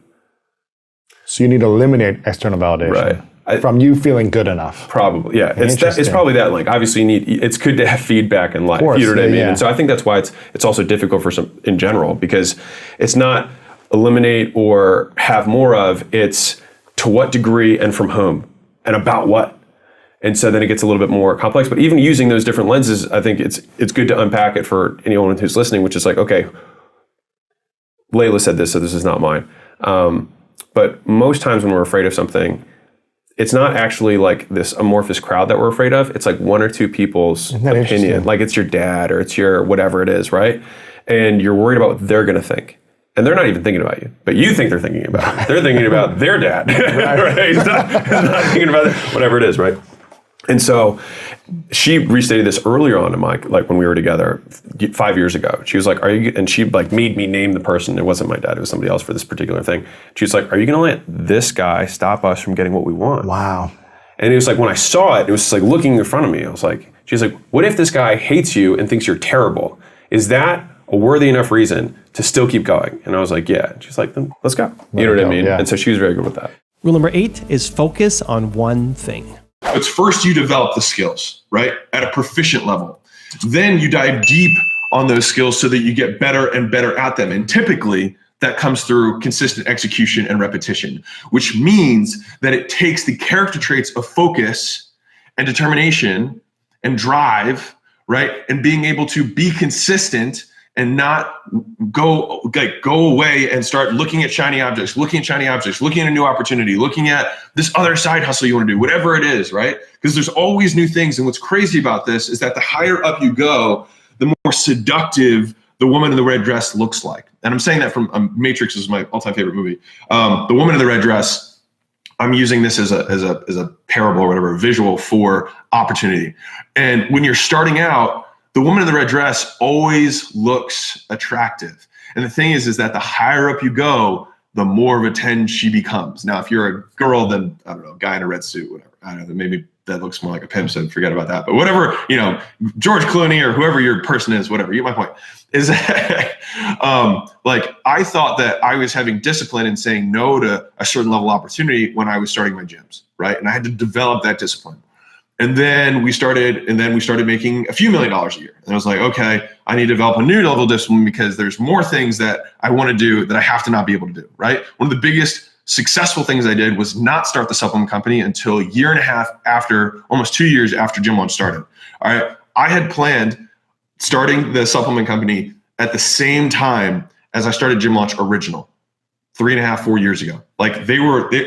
So you need to eliminate external validation from you feeling good enough. Probably, yeah. It's probably that link. Obviously, it's good to have feedback in life. You know what I mean? Yeah. And so I think that's why it's also difficult for some in general, because it's not eliminate or have more of. It's to what degree and from whom and about what. And so then it gets a little bit more complex. But even using those different lenses, I think it's good to unpack it for anyone who's listening, which is like, okay, Leila said this, so this is not mine. But most times when we're afraid of something, it's not actually like this amorphous crowd that we're afraid of. It's like one or two people's opinion. Like it's your dad or it's your whatever it is, right? And you're worried about what they're going to think. And they're not even thinking about you, but you think they're thinking about it. They're thinking about their dad, right? He's not thinking about it, whatever it is, right? And so she restated this earlier on in like when we were together 5 years ago. She was like, and she like made me name the person. It wasn't my dad, it was somebody else for this particular thing. She was like, are you going to let this guy stop us from getting what we want? Wow. And it was like, when I saw it was just like looking in front of me. I was like, she's like, what if this guy hates you and thinks you're terrible? Is that a worthy enough reason to still keep going? And I was like, yeah. And she's like, then let's go. You know what I mean? Yeah. And so she was very good with that. Rule number 8 is focus on one thing. It's first you develop the skills, right? At a proficient level. Then you dive deep on those skills so that you get better and better at them. And typically that comes through consistent execution and repetition, which means that it takes the character traits of focus and determination and drive, right? And being able to be consistent and not go away and start looking at shiny objects, looking at a new opportunity, looking at this other side hustle you want to do, whatever it is, right? Because there's always new things. And what's crazy about this is that the higher up you go, the more seductive the woman in the red dress looks like. And I'm saying that from Matrix is my all-time favorite movie. The woman in the red dress, I'm using this as a parable or whatever, a visual for opportunity. And when you're starting out, the woman in the red dress always looks attractive. And the thing is that the higher up you go, the more of a 10 she becomes. Now, if you're a girl, then I don't know, guy in a red suit, whatever. I don't know, maybe that looks more like a pimp, so forget about that. But whatever, George Clooney or whoever your person is, whatever, you get my point. Is that like I thought that I was having discipline and saying no to a certain level of opportunity when I was starting my gyms, right? And I had to develop that discipline. And then we started making a few $1 million a year. And I was like, okay, I need to develop a new level of discipline because there's more things that I want to do that I have to not be able to do, right? One of the biggest successful things I did was not start the supplement company until a year and a half after, almost 2 years after Gym Launch started. All right. I had planned starting the supplement company at the same time as I started Gym Launch Original 3.5, 4 years ago. Like they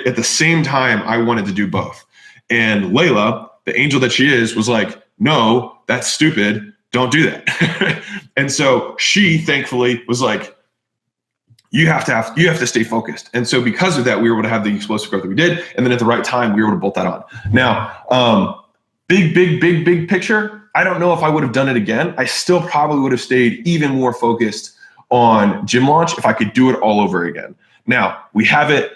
at the same time I wanted to do both. And Leila, the angel that she is, was like, no, that's stupid. Don't do that. And so she thankfully was like, you have to stay focused. And so because of that, we were able to have the explosive growth that we did. And then at the right time, we were able to bolt that on. Now, big picture, I don't know if I would have done it again. I still probably would have stayed even more focused on Gym Launch if I could do it all over again. Now, we have it.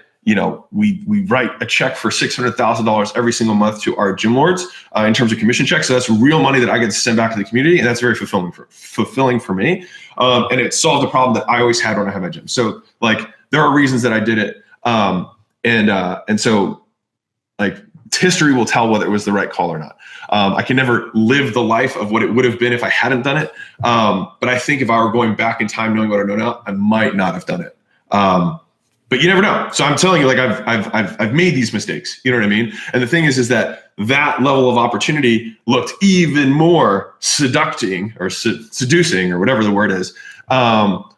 We write a check for $600,000 every single month to our gym lords in terms of commission checks. So that's real money that I get to send back to the community, and that's very fulfilling for me. And it solved the problem that I always had when I had my gym. So like there are reasons that I did it, and so like history will tell whether it was the right call or not. I can never live the life of what it would have been if I hadn't done it. But I think if I were going back in time, knowing what I know now, I might not have done it. But you never know. So I'm telling you, like I've made these mistakes. You know what I mean? And the thing is that level of opportunity looked even more seducing or whatever the word is,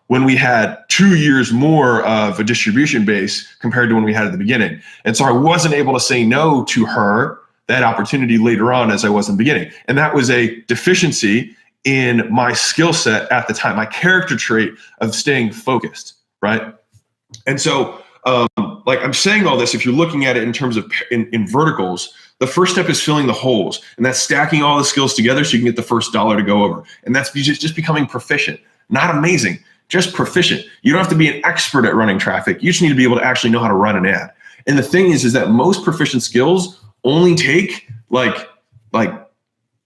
when we had 2 years more of a distribution base compared to when we had at the beginning. And so I wasn't able to say no to her that opportunity later on as I was in the beginning. And that was a deficiency in my skill set at the time, my character trait of staying focused, right? And so, like I'm saying all this, if you're looking at it in terms of in verticals, the first step is filling the holes, and that's stacking all the skills together so you can get the first dollar to go over. And that's just becoming proficient, not amazing, just proficient. You don't have to be an expert at running traffic. You just need to be able to actually know how to run an ad. And the thing is that most proficient skills only take like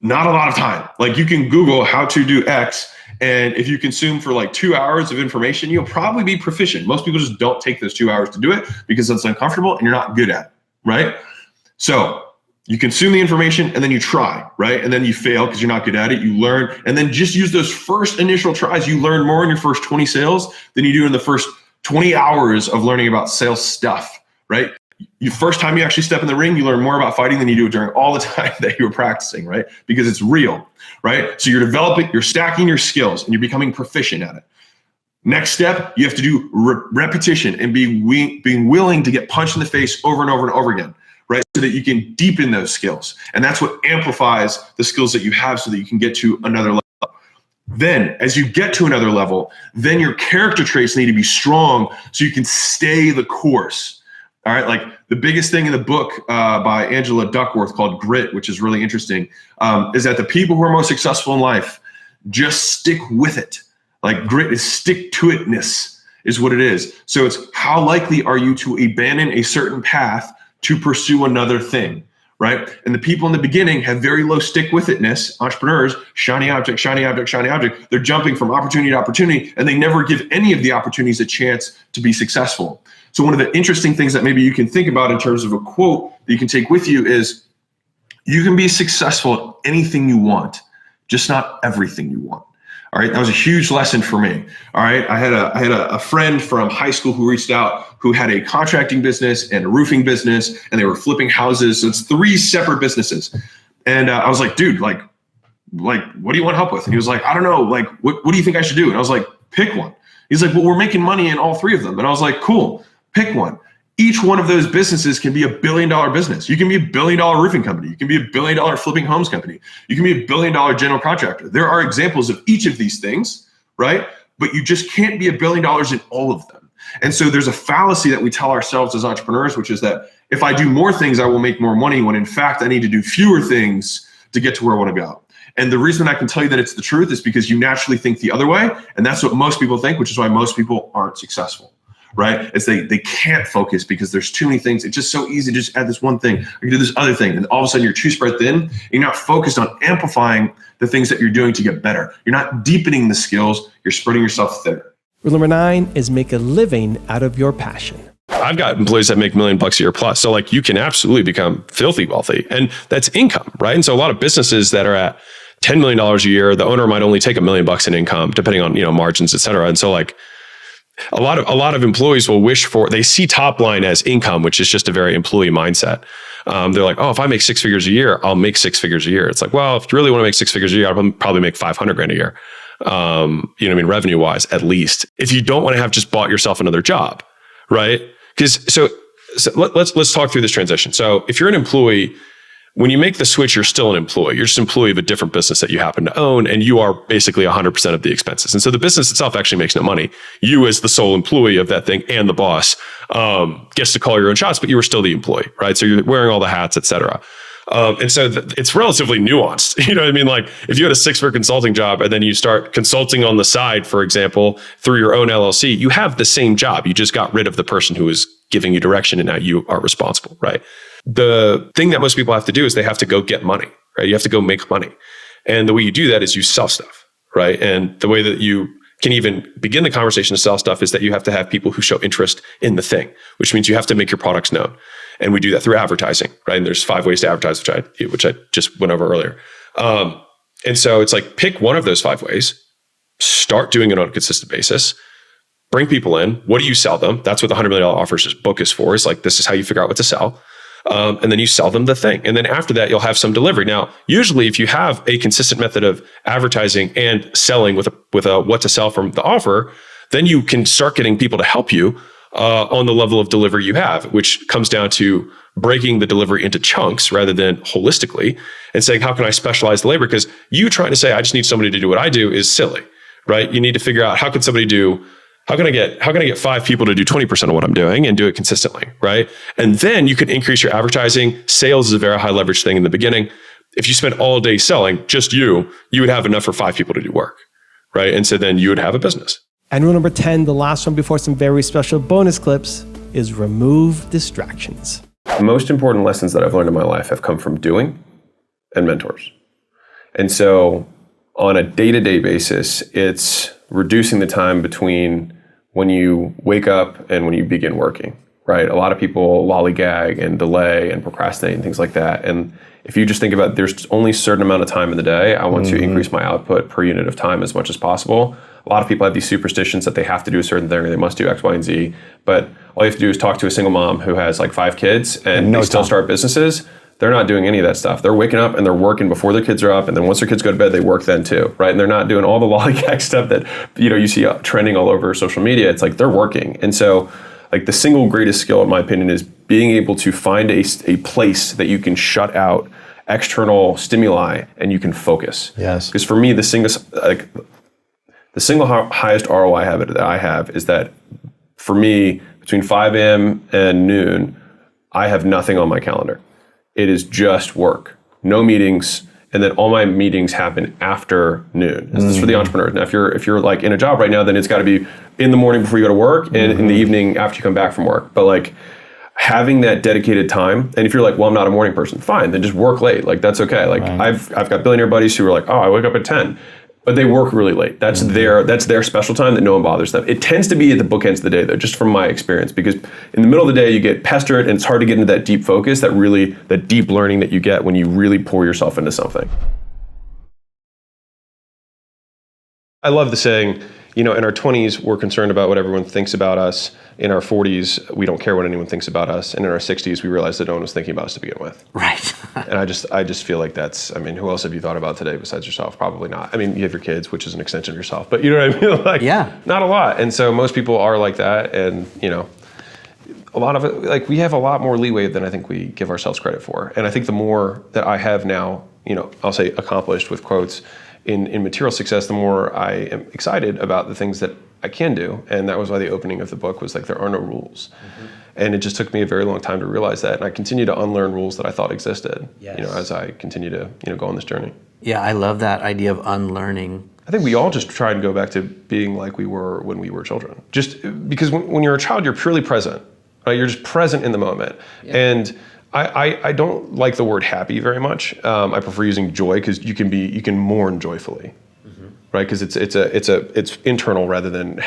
not a lot of time. Like you can Google how to do X And if you consume for like 2 hours of information, you'll probably be proficient. Most people just don't take those 2 hours to do it because it's uncomfortable and you're not good at it, right? So you consume the information and then you try, right? And then you fail because you're not good at it. You learn, and then just use those first initial tries. You learn more in your first 20 sales than you do in the first 20 hours of learning about sales stuff, right? First time you actually step in the ring, you learn more about fighting than you do during all the time that you were practicing, right? Because it's real, right? So you're developing, you're stacking your skills and you're becoming proficient at it. Next step, you have to do repetition and being willing to get punched in the face over and over and over again, right? So that you can deepen those skills. And that's what amplifies the skills that you have so that you can get to another level. Then as you get to another level, then your character traits need to be strong so you can stay the course. All right, like the biggest thing in the book by Angela Duckworth called Grit, which is really interesting, is that the people who are most successful in life just stick with it. Like grit is stick-to-itness is what it is. So it's how likely are you to abandon a certain path to pursue another thing, right? And the people in the beginning have very low stick-with-itness, entrepreneurs, shiny object, shiny object, shiny object. They're jumping from opportunity to opportunity, and they never give any of the opportunities a chance to be successful. So one of the interesting things that maybe you can think about in terms of a quote that you can take with you is you can be successful at anything you want, just not everything you want. All right, that was a huge lesson for me. All right, I had a friend from high school who reached out who had a contracting business and a roofing business, and they were flipping houses. So it's 3 separate businesses. And I was like, dude, like, what do you want help with? And he was like, I don't know, like, what do you think I should do? And I was like, pick one. He's like, well, we're making money in all 3 of them. And I was like, cool, pick one. Each one of those businesses can be $1 billion business. You can be $1 billion roofing company. You can be $1 billion flipping homes company. You can be $1 billion general contractor. There are examples of each of these things, right? But you just can't be $1 billion in all of them. And so there's a fallacy that we tell ourselves as entrepreneurs, which is that if I do more things, I will make more money, when in fact I need to do fewer things to get to where I want to go. And the reason I can tell you that it's the truth is because you naturally think the other way. And that's what most people think, which is why most people aren't successful. Right? It's they can't focus because there's too many things. It's just so easy to just add this one thing or do this other thing. And all of a sudden you're too spread thin. You're not focused on amplifying the things that you're doing to get better. You're not deepening the skills. You're spreading yourself thinner. Rule number 9 is make a living out of your passion. I've got employees that make $1 million a year plus. So like you can absolutely become filthy wealthy, and that's income, right? And so a lot of businesses that are at $10 million a year, the owner might only take $1 million in income, depending on, margins, et cetera. And so like, a lot of employees will they see top line as income, which is just a very employee mindset. They're like, oh, if I make 6 figures a year, I'll make 6 figures a year. It's like, well, if you really want to make 6 figures a year, I'll probably make $500,000 a year. Revenue wise, at least. If you don't want to have just bought yourself another job, right? Because so let's talk through this transition. So if you're an employee, when you make the switch, you're still an employee. You're just an employee of a different business that you happen to own, and you are basically 100% of the expenses. And so the business itself actually makes no money. You, as the sole employee of that thing and the boss, gets to call your own shots, but you were still the employee, right? So you're wearing all the hats, et cetera. And so it's relatively nuanced. You know what I mean? Like if you had a 6-figure consulting job and then you start consulting on the side, for example, through your own LLC, you have the same job. You just got rid of the person who was giving you direction, and now you are responsible, right? The thing that most people have to do is they have to go get money, right? You have to go make money. And the way you do that is you sell stuff, right? And the way that you can even begin the conversation to sell stuff is that you have to have people who show interest in the thing, which means you have to make your products known. And we do that through advertising, right? And there's 5 ways to advertise, which I just went over earlier. And so it's like, pick one of those 5 ways, start doing it on a consistent basis, bring people in. What do you sell them? That's what the $100 million offers book is for. It's like, this is how you figure out what to sell. And then you sell them the thing. And then after that, you'll have some delivery. Now, usually if you have a consistent method of advertising and selling with a what to sell from the offer, then you can start getting people to help you on the level of delivery you have, which comes down to breaking the delivery into chunks rather than holistically, and saying, how can I specialize the labor? Because you trying to say, I just need somebody to do what I do is silly, right? You need to figure out how can I get 5 people to do 20% of what I'm doing and do it consistently, right? And then you can increase your advertising. Sales is a very high leverage thing in the beginning. If you spend all day selling, just you would have enough for 5 people to do work, right? And so then you would have a business. And rule number 10, the last one before some very special bonus clips, is remove distractions. The most important lessons that I've learned in my life have come from doing and mentors. And so on a day-to-day basis, it's reducing the time between when you wake up and when you begin working, right? A lot of people lollygag and delay and procrastinate and things like that. And if you just think about there's only a certain amount of time in the day, I want to increase my output per unit of time as much as possible. A lot of people have these superstitions that they have to do a certain thing or they must do X, Y, and Z. But all you have to do is talk to a single mom who has like 5 kids and they still start businesses. They're not doing any of that stuff. They're waking up and they're working before their kids are up, and then once their kids go to bed, they work then too, right? And they're not doing all the lollygag stuff that you see trending all over social media. It's like they're working. And so like the single greatest skill, in my opinion, is being able to find a place that you can shut out external stimuli and you can focus. Yes. Because for me, the single highest ROI habit that I have is that for me, between 5 a.m. and noon, I have nothing on my calendar. It is just work, no meetings, and then all my meetings happen after noon. This is for the entrepreneur. Now, if you're like in a job right now, then it's got to be in the morning before you go to work and in the evening after you come back from work. But like having that dedicated time, and if you're like, well, I'm not a morning person, fine, then just work late. Like that's okay. Like I've got billionaire buddies who are like, oh, I wake up at 10. But they work really late. That's their special time that no one bothers them. It tends to be at the bookends of the day though, just from my experience, because in the middle of the day you get pestered and it's hard to get into that deep focus, that deep learning that you get when you really pour yourself into something. I love the saying, in our 20s, we're concerned about what everyone thinks about us. In our 40s, we don't care what anyone thinks about us. And in our 60s, we realize that no one was thinking about us to begin with. Right. And I just feel like who else have you thought about today besides yourself? Probably not. I mean, you have your kids, which is an extension of yourself, but you know what I mean? Like, yeah. Not a lot. And so most people are like that. And, a lot of it, like we have a lot more leeway than I think we give ourselves credit for. And I think the more that I have now, I'll say accomplished with quotes, in material success, the more I am excited about the things that I can do. And that was why the opening of the book was like, there are no rules. And it just took me a very long time to realize that. And I continue to unlearn rules that I thought existed, as I continue to, go on this journey. Yeah, I love that idea of unlearning. I think we all just try and go back to being like we were when we were children. Just because when you're a child, you're purely present, right? You're just present in the moment. Yeah. And I don't like the word happy very much. I prefer using joy because you can mourn joyfully, right? Because it's internal rather than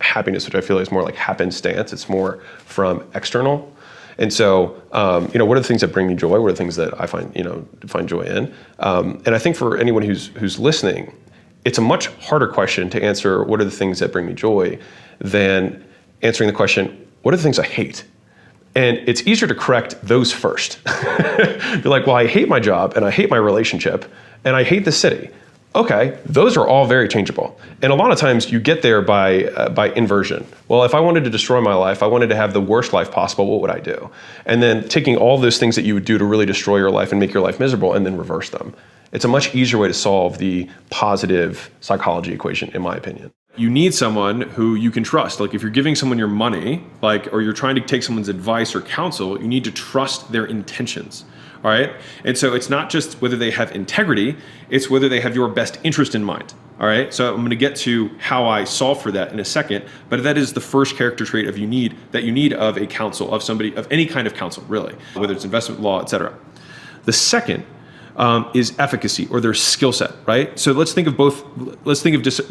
happiness, which I feel is more like happenstance. It's more from external. And so, what are the things that bring me joy? What are the things that I find joy in? And I think for anyone who's listening, it's a much harder question to answer. What are the things that bring me joy, than answering the question, what are the things I hate? And it's easier to correct those first. You're like, well, I hate my job and I hate my relationship and I hate the city. Okay, those are all very changeable. And a lot of times you get there by inversion. Well, if I wanted to destroy my life, I wanted to have the worst life possible, what would I do? And then taking all those things that you would do to really destroy your life and make your life miserable and then reverse them. It's a much easier way to solve the positive psychology equation, in my opinion. You need someone who you can trust. Like if you're giving someone your money, or you're trying to take someone's advice or counsel, you need to trust their intentions. All right. And so it's not just whether they have integrity, it's whether they have your best interest in mind. All right. So I'm going to get to how I solve for that in a second, but that is the first character trait that you need of a counsel, of somebody, of any kind of counsel, really, whether it's investment law, et cetera. The second is efficacy, or their skill set, right? So let's think of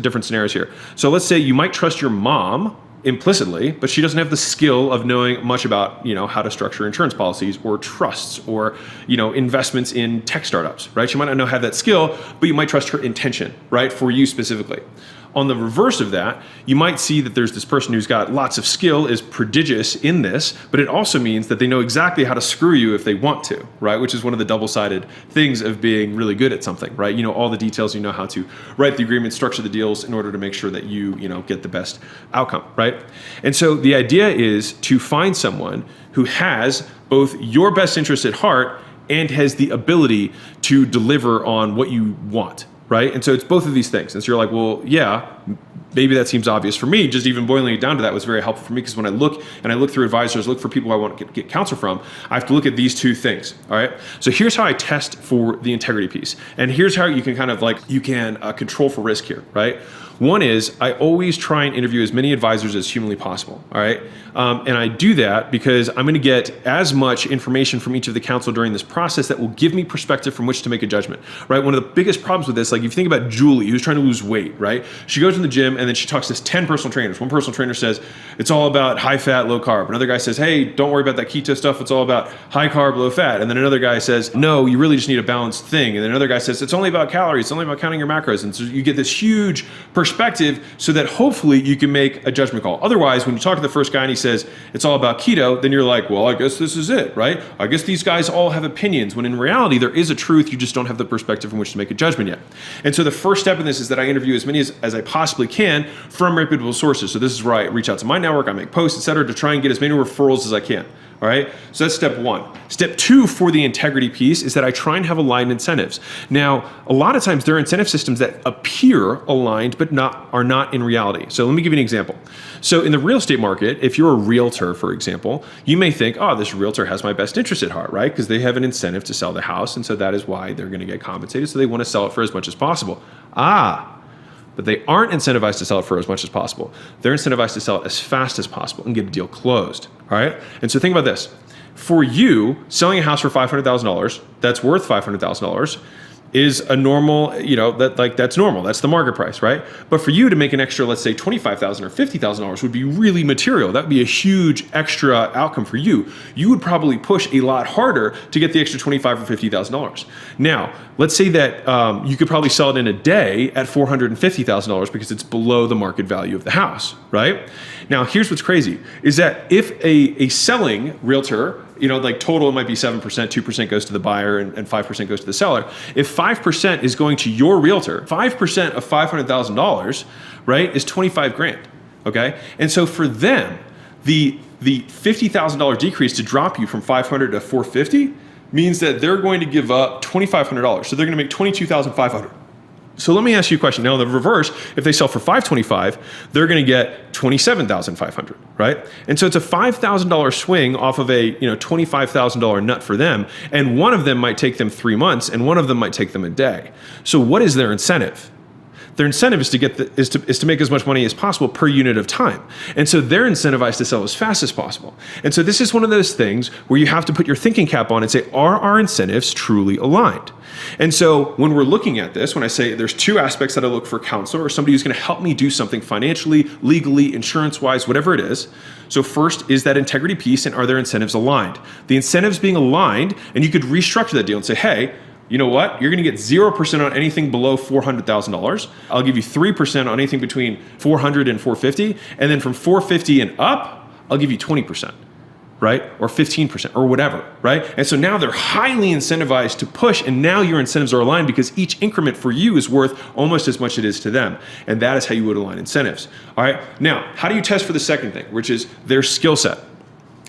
different scenarios here. So let's say you might trust your mom implicitly, but she doesn't have the skill of knowing much about, how to structure insurance policies or trusts or, investments in tech startups, right? She might not have that skill, but you might trust her intention, right? For you specifically. On the reverse of that, you might see that there's this person who's got lots of skill, is prodigious in this, but it also means that they know exactly how to screw you if they want to, right? Which is one of the double-sided things of being really good at something, right? You know all the details, you know how to write the agreement, structure the deals in order to make sure that you get the best outcome, right? And so the idea is to find someone who has both your best interest at heart and has the ability to deliver on what you want. Right? And so it's both of these things. And so you're like, well, yeah, Maybe that seems obvious for me. Just even boiling it down to that was very helpful for me, because when I look through advisors, look for people I want to get counsel from, I have to look at these two things. All right. So here's how I test for the integrity piece, and here's how you can kind of control for risk here. Right. One is I always try and interview as many advisors as humanly possible. All right. And I do that because I'm going to get as much information from each of the counsel during this process that will give me perspective from which to make a judgment. Right. One of the biggest problems with this, like if you think about Julie, who's trying to lose weight, right? She goes in the gym and then she talks to 10 personal trainers. One personal trainer says it's all about high fat, low carb. Another guy says, hey, don't worry about that keto stuff. It's all about high carb, low fat. And then another guy says, no, you really just need a balanced thing. And then another guy says, it's only about calories. It's only about counting your macros. And so you get this huge perspective so that hopefully you can make a judgment call. Otherwise, when you talk to the first guy and he says it's all about keto, then you're like, well, I guess this is it, right? I guess these guys all have opinions, when in reality, there is a truth. You just don't have the perspective from which to make a judgment yet. And so the first step in this is that I interview as many as I possibly can from reputable sources. So this is where I reach out to my network, I make posts, et cetera, to try and get as many referrals as I can. All right. So that's step one. Step two for the integrity piece is that I try and have aligned incentives. Now, a lot of times there are incentive systems that appear aligned, but are not in reality. So let me give you an example. So in the real estate market, if you're a realtor, for example, you may think, oh, this realtor has my best interest at heart, right? Because they have an incentive to sell the house. And so that is why they're going to get compensated. So they want to sell it for as much as possible. But they aren't incentivized to sell it for as much as possible. They're incentivized to sell it as fast as possible and get a deal closed. All right. And so think about this. For you, selling a house for $500,000 that's worth $500,000 is a normal, that's normal. That's the market price, right? But for you to make an extra, let's say $25,000 or $50,000 would be really material. That would be a huge extra outcome for you. You would probably push a lot harder to get the extra $25,000 or $50,000. Now, let's say that you could probably sell it in a day at $450,000 because it's below the market value of the house, right? Now, here's what's crazy is that if a selling realtor, total, it might be 7%, 2% goes to the buyer and 5% goes to the seller. If 5% is going to your realtor, 5% of $500,000, right, is $25,000. Okay. And so for them, the $50,000 decrease to drop you from 500 to 450 means that they're going to give up $2,500. So they're going to make $22,500. So let me ask you a question. Now, in the reverse, if they sell for $525, they're going to get $27,500, right? And so it's a $5,000 swing off of a $25,000 nut for them, and one of them might take them 3 months, and one of them might take them a day. So what is their incentive? Their incentive is to make as much money as possible per unit of time. And so they're incentivized to sell as fast as possible. And so this is one of those things where you have to put your thinking cap on and say, are our incentives truly aligned? And so when we're looking at this, when I say there's two aspects that I look for counsel or somebody who's going to help me do something financially, legally, insurance-wise, whatever it is. So first is that integrity piece, and are their incentives aligned? The incentives being aligned, and you could restructure that deal and say, hey, you know what? You're going to get 0% on anything below $400,000. I'll give you 3% on anything between $400 and $450. And then from $450 and up, I'll give you 20%, right? Or 15% or whatever, right? And so now they're highly incentivized to push, and now your incentives are aligned because each increment for you is worth almost as much as it is to them. And that is how you would align incentives. All right. Now, how do you test for the second thing, which is their skill set?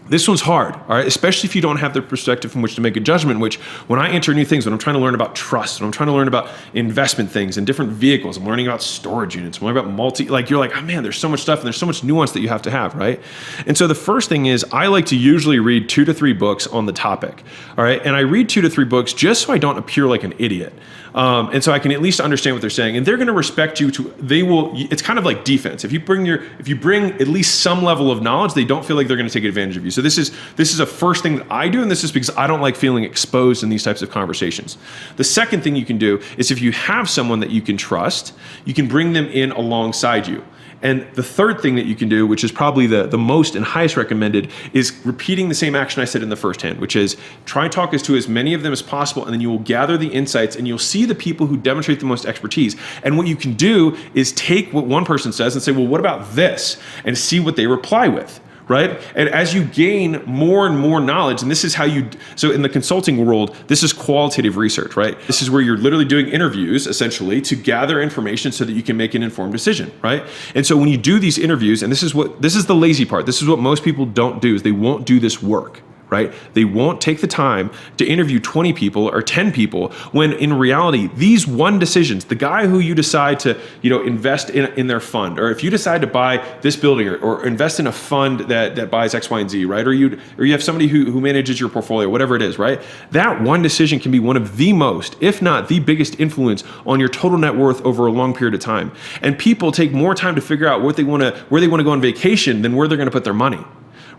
This one's hard, all right, especially if you don't have the perspective from which to make a judgment, which when I enter new things, when I'm trying to learn about trust, when I'm trying to learn about investment things and different vehicles, I'm learning about storage units, I'm learning about you're like, oh man, there's so much stuff and there's so much nuance that you have to have, right? And so the first thing is I like to usually read 2 to 3 books on the topic, all right? And I read 2 to 3 books just so I don't appear like an idiot. And so I can at least understand what they're saying, and they're going to respect you. It's kind of like defense. If you bring at least some level of knowledge, they don't feel like they're going to take advantage of you. So this is a first thing that I do, and this is because I don't like feeling exposed in these types of conversations. The second thing you can do is if you have someone that you can trust, you can bring them in alongside you. And the third thing that you can do, which is probably the most and highest recommended, is repeating the same action I said in the first hand, which is try and talk to as many of them as possible, and then you will gather the insights and you'll see the people who demonstrate the most expertise. And what you can do is take what one person says and say, well, what about this? And see what they reply with. Right? And as you gain more and more knowledge, and this is how so in the consulting world, this is qualitative research, right? This is where you're literally doing interviews essentially to gather information so that you can make an informed decision, right? And so when you do these interviews, and this is the lazy part, this is what most people don't do, is they won't do this work, right? They won't take the time to interview 20 people or 10 people when in reality, these one decisions, the guy who you decide to, invest in their fund, or if you decide to buy this building or invest in a fund that buys X, Y, and Z, right? Or you have somebody who manages your portfolio, whatever it is, right? That one decision can be one of the most, if not the biggest influence on your total net worth over a long period of time. And people take more time to figure out where they want to go on vacation than where they're going to put their money.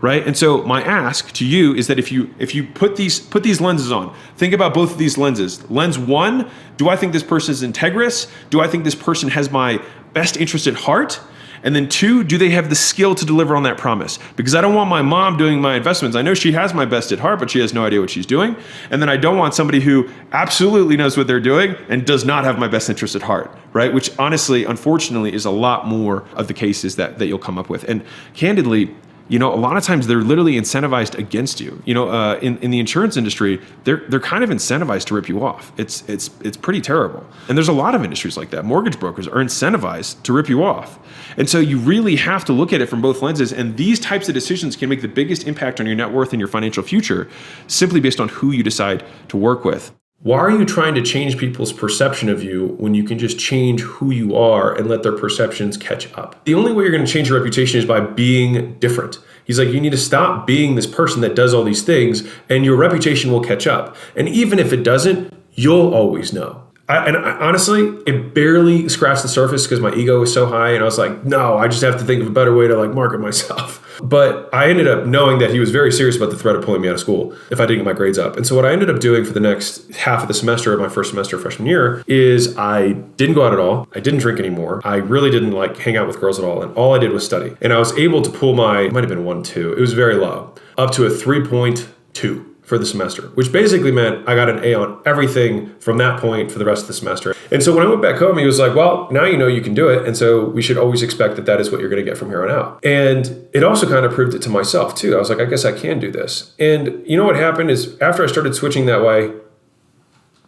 Right? And so my ask to you is that if you put these lenses on, think about both of these lenses. Lens one, do I think this person is integrous? Do I think this person has my best interest at heart? And then two, do they have the skill to deliver on that promise? Because I don't want my mom doing my investments. I know she has my best at heart, but she has no idea what she's doing. And then I don't want somebody who absolutely knows what they're doing and does not have my best interest at heart, right? Which honestly, unfortunately, is a lot more of the cases that you'll come up with. And candidly, a lot of times they're literally incentivized against you. In the insurance industry, they're kind of incentivized to rip you off. It's pretty terrible. And there's a lot of industries like that. Mortgage brokers are incentivized to rip you off. And so you really have to look at it from both lenses. And these types of decisions can make the biggest impact on your net worth and your financial future simply based on who you decide to work with. Why are you trying to change people's perception of you when you can just change who you are and let their perceptions catch up? The only way you're going to change your reputation is by being different. He's like, you need to stop being this person that does all these things and your reputation will catch up. And even if it doesn't, you'll always know. Honestly, it barely scratched the surface because my ego was so high. And I was like, no, I just have to think of a better way to market myself. But I ended up knowing that he was very serious about the threat of pulling me out of school if I didn't get my grades up. And so what I ended up doing for the next half of the semester of my first semester of freshman year is I didn't go out at all. I didn't drink anymore. I really didn't hang out with girls at all. And all I did was study. And I was able to pull might have been 1.2. It was very low, up to a 3.2. for the semester, which basically meant I got an A on everything from that point for the rest of the semester. And so when I went back home, he was like, well, now you know you can do it. And so we should always expect that is what you're going to get from here on out. And it also kind of proved it to myself too. I was like, I guess I can do this. And you know what happened is after I started switching that way,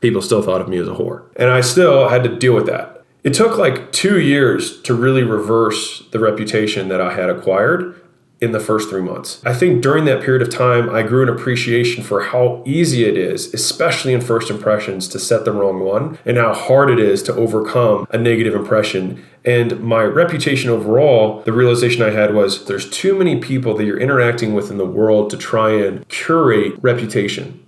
people still thought of me as a whore. And I still had to deal with that. It took 2 years to really reverse the reputation that I had acquired in the first 3 months. I think during that period of time, I grew an appreciation for how easy it is, especially in first impressions, to set the wrong one and how hard it is to overcome a negative impression. And my reputation overall, the realization I had was there's too many people that you're interacting with in the world to try and curate reputation.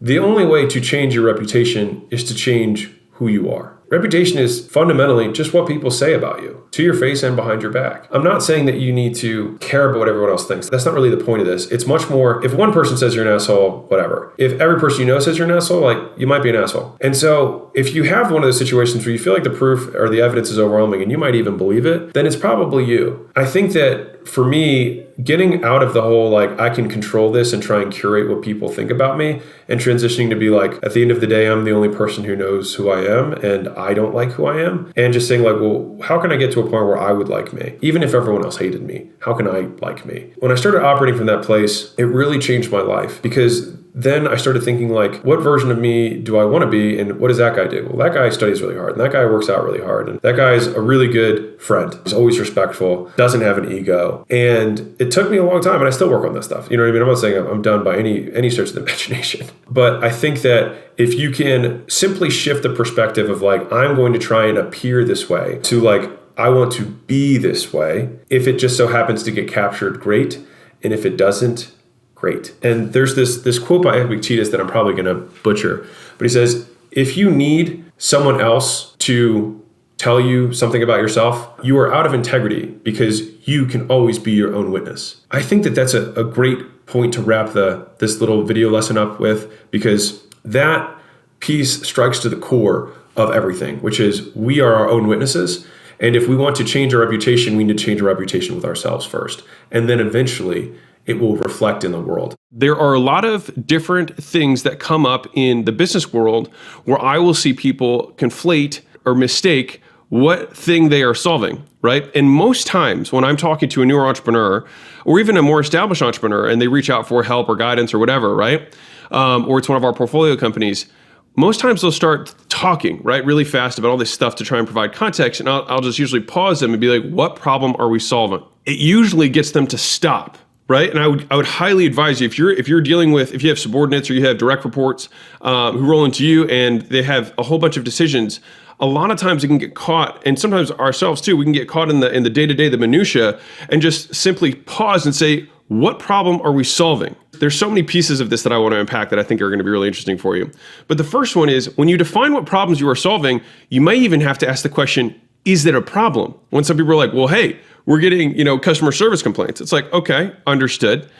The only way to change your reputation is to change who you are. Reputation is fundamentally just what people say about you, to your face and behind your back. I'm not saying that you need to care about what everyone else thinks. That's not really the point of this. It's much more, if one person says you're an asshole, whatever. If every person you know says you're an asshole, you might be an asshole. And so if you have one of those situations where you feel like the proof or the evidence is overwhelming and you might even believe it, then it's probably you. I think that for me, getting out of the whole I can control this and try and curate what people think about me and transitioning to be at the end of the day, I'm the only person who knows who I am and I don't like who I am. And just saying well, how can I get to a point where I would like me? Even if everyone else hated me, how can I like me? When I started operating from that place, it really changed my life because then I started thinking what version of me do I want to be and what does that guy do? Well, that guy studies really hard and that guy works out really hard and that guy's a really good friend. He's always respectful, doesn't have an ego. And it took me a long time and I still work on this stuff. You know what I mean? I'm not saying I'm done by any stretch of the imagination. But I think that if you can simply shift the perspective of I'm going to try and appear this way to I want to be this way. If it just so happens to get captured, great. And if it doesn't, great. And there's this quote by Epictetus that I'm probably going to butcher, but he says, if you need someone else to tell you something about yourself, you are out of integrity because you can always be your own witness. I think that that's a great point to wrap this little video lesson up with, because that piece strikes to the core of everything, which is we are our own witnesses. And if we want to change our reputation, we need to change our reputation with ourselves first. And then eventually it will reflect in the world. There are a lot of different things that come up in the business world where I will see people conflate or mistake what thing they are solving, right? And most times when I'm talking to a newer entrepreneur or even a more established entrepreneur and they reach out for help or guidance or whatever, right? Or it's one of our portfolio companies, most times they'll start talking, right, really fast about all this stuff to try and provide context. And I'll just usually pause them and be like, what problem are we solving? It usually gets them to stop, right? And I would highly advise you, if you have subordinates or you have direct reports who roll into you and they have a whole bunch of decisions, a lot of times you can get caught, and sometimes ourselves too, we can get caught in the day-to-day, the minutia, and just simply pause and say, what problem are we solving? There's so many pieces of this that I want to unpack that I think are going to be really interesting for you. But the first one is, when you define what problems you are solving, you might even have to ask the question, is it a problem? When some people are like, well, hey, we're getting, customer service complaints. It's like, okay, understood.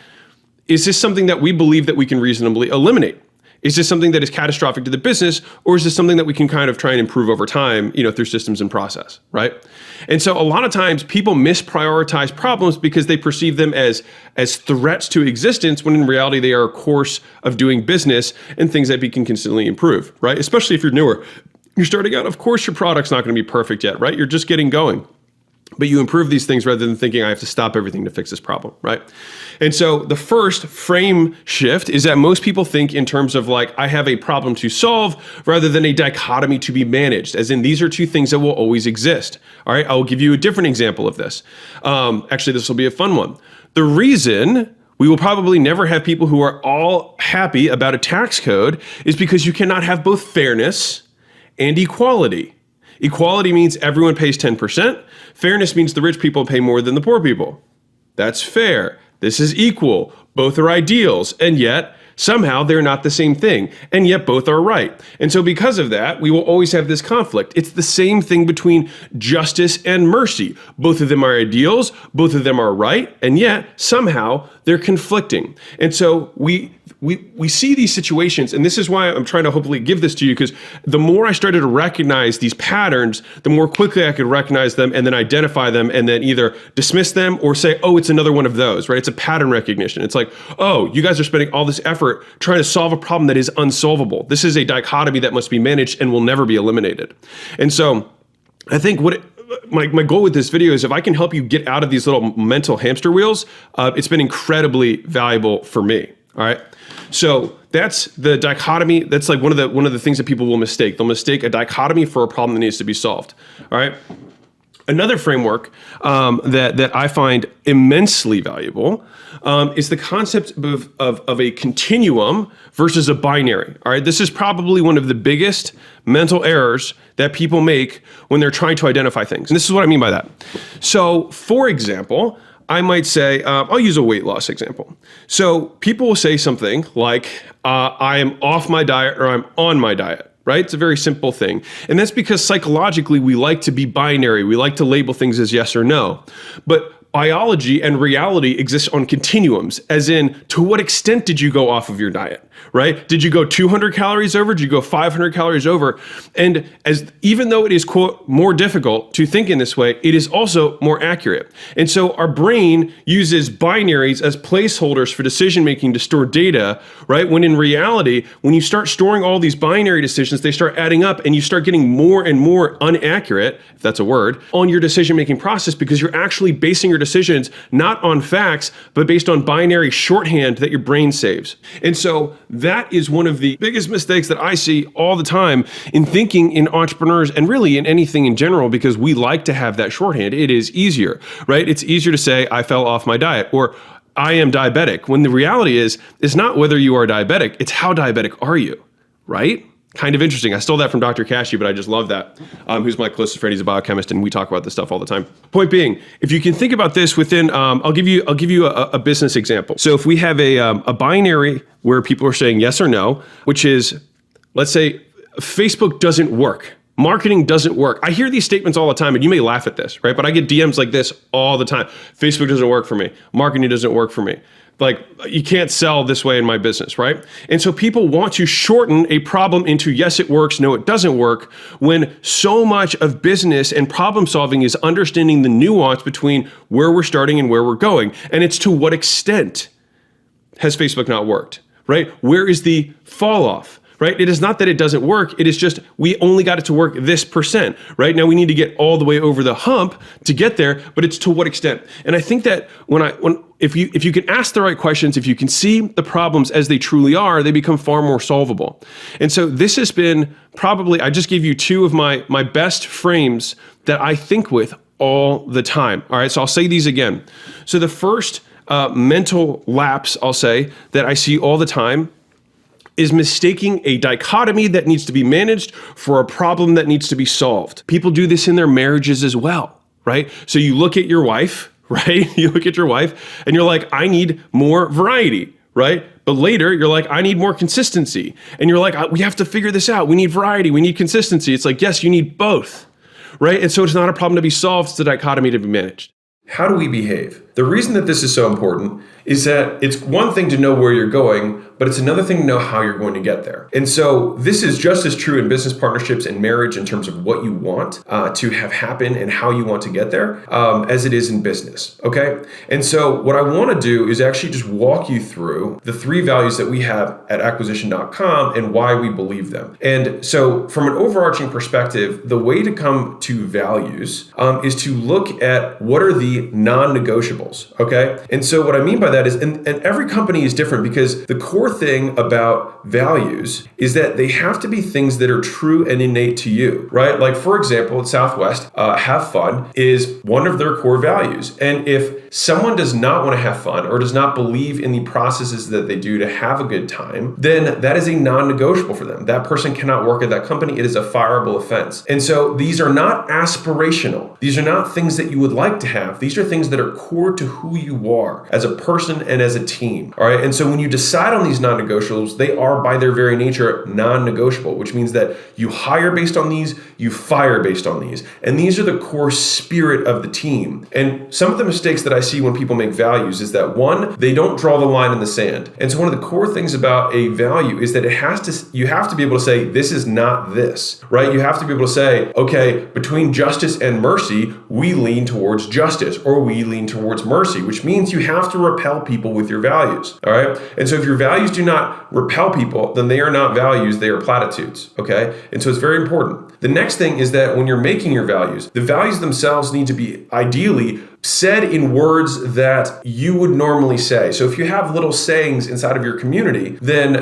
Is this something that we believe that we can reasonably eliminate? Is this something that is catastrophic to the business, or is this something that we can kind of try and improve over time, through systems and process, right? And so a lot of times people misprioritize problems because they perceive them as threats to existence, when in reality they are a course of doing business and things that we can consistently improve, right? Especially if you're newer. You're starting out, of course your product's not going to be perfect yet, right? You're just getting going. But you improve these things rather than thinking, I have to stop everything to fix this problem, right? And so the first frame shift is that most people think in terms of like, I have a problem to solve rather than a dichotomy to be managed, as in these are two things that will always exist. All right, I will give you a different example of this. Actually, this will be a fun one. The reason we will probably never have people who are all happy about a tax code is because you cannot have both fairness and equality. Equality means everyone pays 10%. Fairness means the rich people pay more than the poor people. That's fair. This is equal. Both are ideals. And yet, somehow they're not the same thing. And yet both are right. And so because of that, we will always have this conflict. It's the same thing between justice and mercy. Both of them are ideals. Both of them are right. And yet somehow they're conflicting. And so we see these situations, and this is why I'm trying to hopefully give this to you, because the more I started to recognize these patterns, the more quickly I could recognize them and then identify them and then either dismiss them or say, oh, it's another one of those, right? It's a pattern recognition. It's like, oh, you guys are spending all this effort trying to solve a problem that is unsolvable. This is a dichotomy that must be managed and will never be eliminated. And so I think my goal with this video is, if I can help you get out of these little mental hamster wheels, it's been incredibly valuable for me. All right. So that's the dichotomy. That's like one of the things that people will mistake. They'll mistake a dichotomy for a problem that needs to be solved. All right. Another framework that I find immensely valuable is the concept of a continuum versus a binary. All right. This is probably one of the biggest mental errors that people make when they're trying to identify things. And this is what I mean by that. So, for example, I might say, I'll use a weight loss example. So people will say something like, I am off my diet or I'm on my diet, right? It's a very simple thing. And that's because psychologically we like to be binary. We like to label things as yes or no. But biology and reality exists on continuums, as in, to what extent did you go off of your diet, right? Did you go 200 calories over? Did you go 500 calories over? And even though it is, quote, more difficult to think in this way, it is also more accurate. And so our brain uses binaries as placeholders for decision-making to store data, right? When in reality, when you start storing all these binary decisions, they start adding up and you start getting more and more inaccurate, if that's a word, on your decision-making process, because you're actually basing your decisions not on facts, but based on binary shorthand that your brain saves. And so that is one of the biggest mistakes that I see all the time in thinking in entrepreneurs and really in anything in general, because we like to have that shorthand. It is easier, right? It's easier to say, I fell off my diet, or I am diabetic, when the reality is, it's not whether you are diabetic, it's how diabetic are you, right? Kind of interesting. I stole that from Dr. Cashy, but I just love that. Who's my closest friend? He's a biochemist, and we talk about this stuff all the time. Point being, if you can think about this within, I'll give you a business example. So if we have a binary where people are saying yes or no, which is, let's say, Facebook doesn't work. Marketing doesn't work. I hear these statements all the time, and you may laugh at this, right? But I get DMs like this all the time. Facebook doesn't work for me. Marketing doesn't work for me. Like, you can't sell this way in my business, right? And so people want to shorten a problem into yes, it works, no, it doesn't work, when so much of business and problem solving is understanding the nuance between where we're starting and where we're going. And it's to what extent has Facebook not worked, right? Where is the fall off? Right? It is not that it doesn't work. It is just, we only got it to work this %, right? Now we need to get all the way over the hump to get there, but it's to what extent? And I think that if you can ask the right questions, if you can see the problems as they truly are, they become far more solvable. And so this has been probably, I just gave you two of my best frames that I think with all the time. All right, so I'll say these again. So the first mental lapse, I'll say, that I see all the time is mistaking a dichotomy that needs to be managed for a problem that needs to be solved. People do this in their marriages as well, right? So you look at your wife, right? You look at your wife and you're like, I need more variety, right? But later you're like, I need more consistency. And you're like, we have to figure this out. We need variety, we need consistency. It's like, yes, you need both, right? And so it's not a problem to be solved, it's a dichotomy to be managed. How do we behave? The reason that this is so important is that it's one thing to know where you're going, but it's another thing to know how you're going to get there. And so this is just as true in business partnerships and marriage in terms of what you want to have happen and how you want to get there as it is in business, okay? And so what I want to do is actually just walk you through the 3 values that we have at acquisition.com and why we believe them. And so from an overarching perspective, the way to come to values is to look at what are the non-negotiables, okay? And so what I mean by that is, and every company is different, because the core thing about values is that they have to be things that are true and innate to you, right? Like for example, at Southwest, have fun is one of their core values. And if someone does not want to have fun or does not believe in the processes that they do to have a good time, then that is a non-negotiable for them. That person cannot work at that company. It is a fireable offense. And so these are not aspirational. These are not things that you would like to have. These are things that are core to who you are as a person and as a team. All right. And so when you decide on these non-negotiables, they are by their very nature non-negotiable, which means that you hire based on these, you fire based on these. And these are the core spirit of the team. And some of the mistakes that I see when people make values is that, one, they don't draw the line in the sand. And so one of the core things about a value is that you have to be able to say, this is not this, right? You have to be able to say, okay, between justice and mercy, we lean towards justice, or we lean towards mercy, which means you have to repel people with your values, all right? And so if your values do not repel people, then they are not values, they are platitudes, okay? And so it's very important. The next thing is that when you're making your values, the values themselves need to be ideally said in words that you would normally say. So if you have little sayings inside of your community, then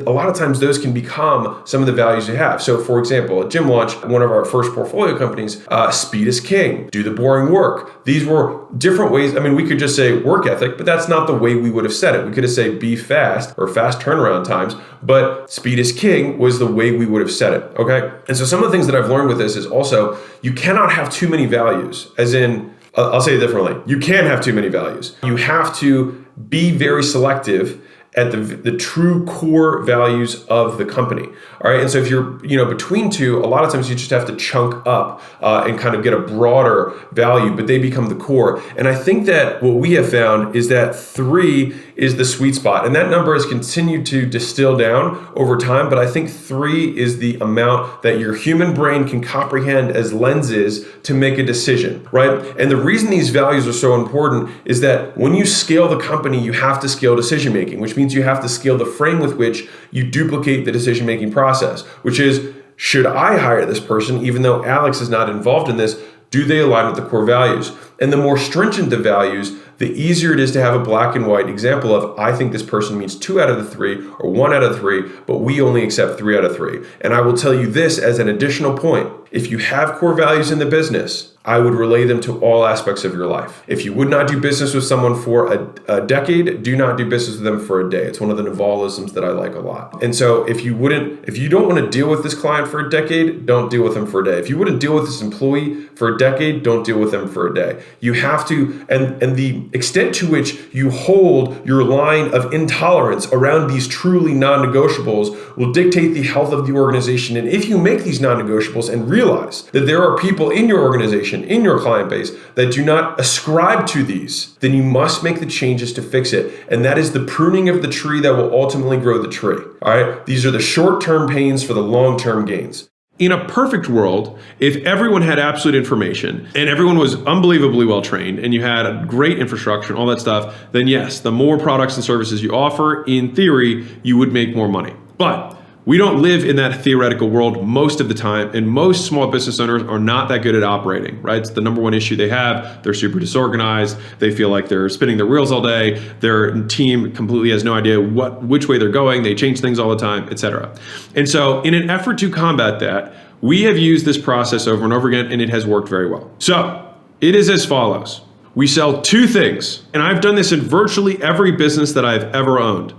a lot of times those can become some of the values you have. So for example, at Gym Launch, one of our first portfolio companies, speed is king, do the boring work. These were different ways. I mean, we could just say work ethic, but that's not the way we would have said it. We could have said be fast or fast turnaround times, but speed is king was the way we would have said it, okay? And so some of the things that I've learned with this is also, you cannot have too many values, as in, I'll say it differently. You can have too many values. You have to be very selective at the true core values of the company. All right. And so if you're, between two, a lot of times you just have to chunk up and kind of get a broader value, but they become the core. And I think that what we have found is that 3 is the sweet spot. And that number has continued to distill down over time. But I think 3 is the amount that your human brain can comprehend as lenses to make a decision, right? And the reason these values are so important is that when you scale the company, you have to scale decision making, which means you have to scale the frame with which you duplicate the decision making process, which is, should I hire this person even though Alex is not involved in this? Do they align with the core values? And the more stringent the values, the easier it is to have a black and white example of, I think this person meets 2 out of the 3 or 1 out of 3, but we only accept 3 out of 3. And I will tell you this as an additional point. If you have core values in the business, I would relay them to all aspects of your life. If you would not do business with someone for a decade, do not do business with them for a day. It's one of the Navalisms that I like a lot. And so if you don't want to deal with this client for a decade, don't deal with them for a day. If you wouldn't deal with this employee for a decade, don't deal with them for a day. You have to, and the extent to which you hold your line of intolerance around these truly non-negotiables will dictate the health of the organization. And if you make these non-negotiables and realize that there are people in your organization, in your client base, that do not ascribe to these, then you must make the changes to fix it. And that is the pruning of the tree that will ultimately grow the tree. All right. These are the short-term pains for the long-term gains. In a perfect world, if everyone had absolute information and everyone was unbelievably well trained and you had a great infrastructure and all that stuff, then yes, the more products and services you offer, in theory, you would make more money. But we don't live in that theoretical world most of the time, and most small business owners are not that good at operating, right? It's the number one issue they have. They're super disorganized. They feel like they're spinning their wheels all day. Their team completely has no idea which way they're going. They change things all the time, etc. And so in an effort to combat that, we have used this process over and over again, and it has worked very well. So it is as follows. We sell two things, and I've done this in virtually every business that I've ever owned.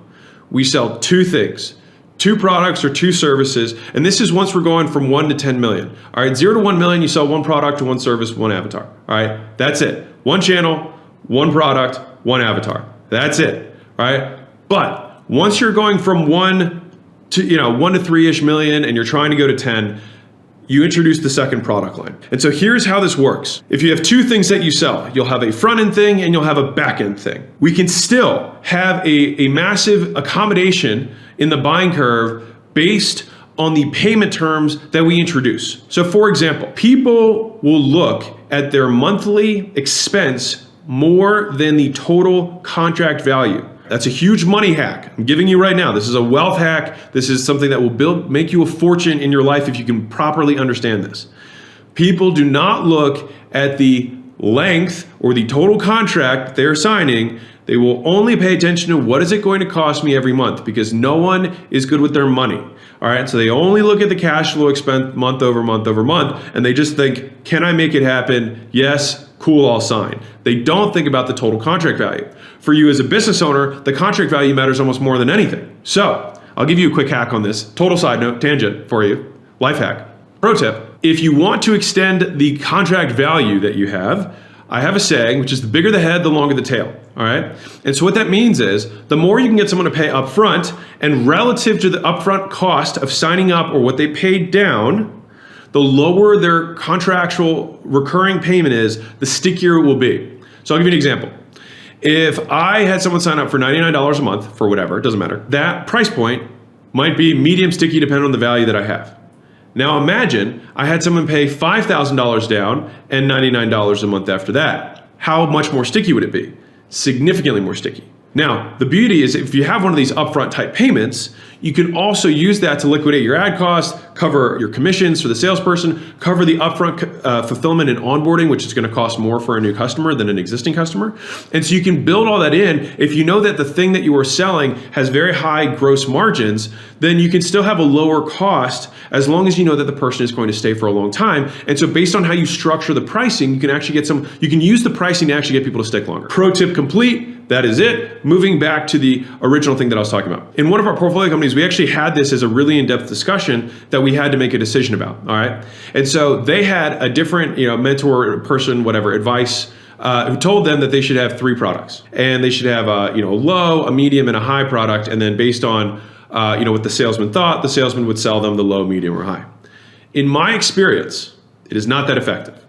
We sell two things, two products or two services, and this is once we're going from 1 to 10 million. All right, 0 to 1 million, you sell one product, one service, one avatar. All right, that's it. One channel, one product, one avatar. That's it. All right, but once you're going from 1 to 3-ish million, and you're trying to go to 10. You introduce the second product line. And so here's how this works. If you have two things that you sell, you'll have a front end thing and you'll have a back end thing. We can still have a massive accommodation in the buying curve based on the payment terms that we introduce. So for example, people will look at their monthly expense more than the total contract value. That's a huge money hack. I'm giving you right now. This is a wealth hack. This is something that will make you a fortune in your life if you can properly understand this. People do not look at the length or the total contract they're signing. They will only pay attention to what is it going to cost me every month, because no one is good with their money. All right, so they only look at the cash flow expense month over month over month, and they just think, can I make it happen? Yes, cool, I'll sign. They don't think about the total contract value. For you as a business owner, the contract value matters almost more than anything. So I'll give you a quick hack on this. Total side note, tangent for you, life hack. Pro tip, if you want to extend the contract value that you have, I have a saying, which is the bigger the head, the longer the tail, all right? And so what that means is the more you can get someone to pay up front, and relative to the upfront cost of signing up or what they paid down, the lower their contractual recurring payment is, the stickier it will be. So I'll give you an example. If I had someone sign up for $99 a month for whatever, it doesn't matter, that price point might be medium sticky depending on the value that I have. Now imagine I had someone pay $5,000 down and $99 a month after that. How much more sticky would it be? Significantly more sticky. Now, the beauty is if you have one of these upfront type payments, you can also use that to liquidate your ad costs, cover your commissions for the salesperson, cover the upfront fulfillment and onboarding, which is going to cost more for a new customer than an existing customer. And so you can build all that in. If you know that the thing that you are selling has very high gross margins, then you can still have a lower cost as long as you know that the person is going to stay for a long time. And so based on how you structure the pricing, you can actually you can use the pricing to actually get people to stick longer. Pro tip complete. That is it. Moving back to the original thing that I was talking about. In one of our portfolio companies, we actually had this as a really in-depth discussion that we had to make a decision about, all right? And so they had a different, mentor, person, whatever, advice, who told them that they should have 3 products. And they should have a low, a medium, and a high product. And then based on what the salesman thought, the salesman would sell them the low, medium, or high. In my experience, it is not that effective.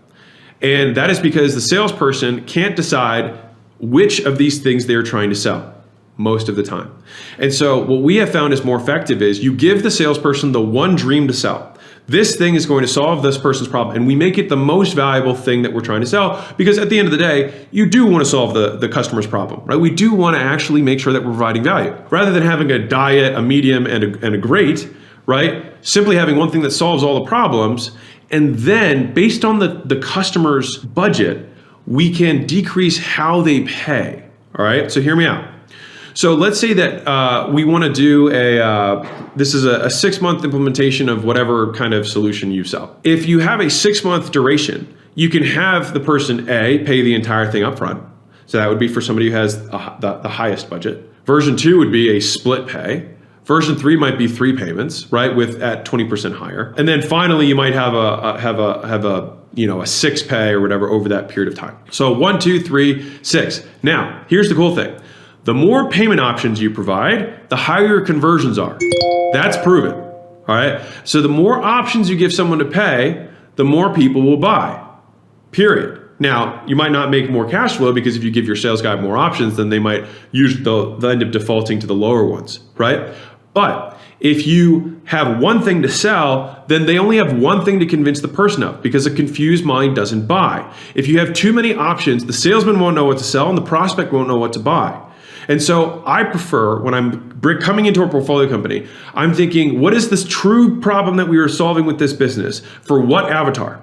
And that is because the salesperson can't decide which of these things they're trying to sell most of the time. And so what we have found is more effective is you give the salesperson the one dream to sell. This thing is going to solve this person's problem, and we make it the most valuable thing that we're trying to sell, because at the end of the day, you do want to solve the customer's problem, right? We do want to actually make sure that we're providing value. Rather than having a diet, a medium, and a great, right? Simply having one thing that solves all the problems, and then based on the customer's budget, we can decrease how they pay, all right? So hear me out. So let's say that we want to do this is a 6-month implementation of whatever kind of solution you sell. If you have a 6-month duration, you can have the person pay the entire thing up front. So that would be for somebody who has the highest budget. Version 2 would be a split pay. Version 3 might be 3 payments, right, at 20% higher. And then finally, you might have a 6 pay or whatever over that period of time. So 1, 2, 3, 6. Now, here's the cool thing. The more payment options you provide, the higher your conversions are. That's proven, all right? So the more options you give someone to pay, the more people will buy, period. Now, you might not make more cash flow, because if you give your sales guy more options, then they might they'll end up defaulting to the lower ones, right? But if you have one thing to sell, then they only have one thing to convince the person of, because a confused mind doesn't buy. If you have too many options, the salesman won't know what to sell and the prospect won't know what to buy. And so I prefer, when I'm coming into a portfolio company, I'm thinking, what is this true problem that we are solving with this business? For what avatar?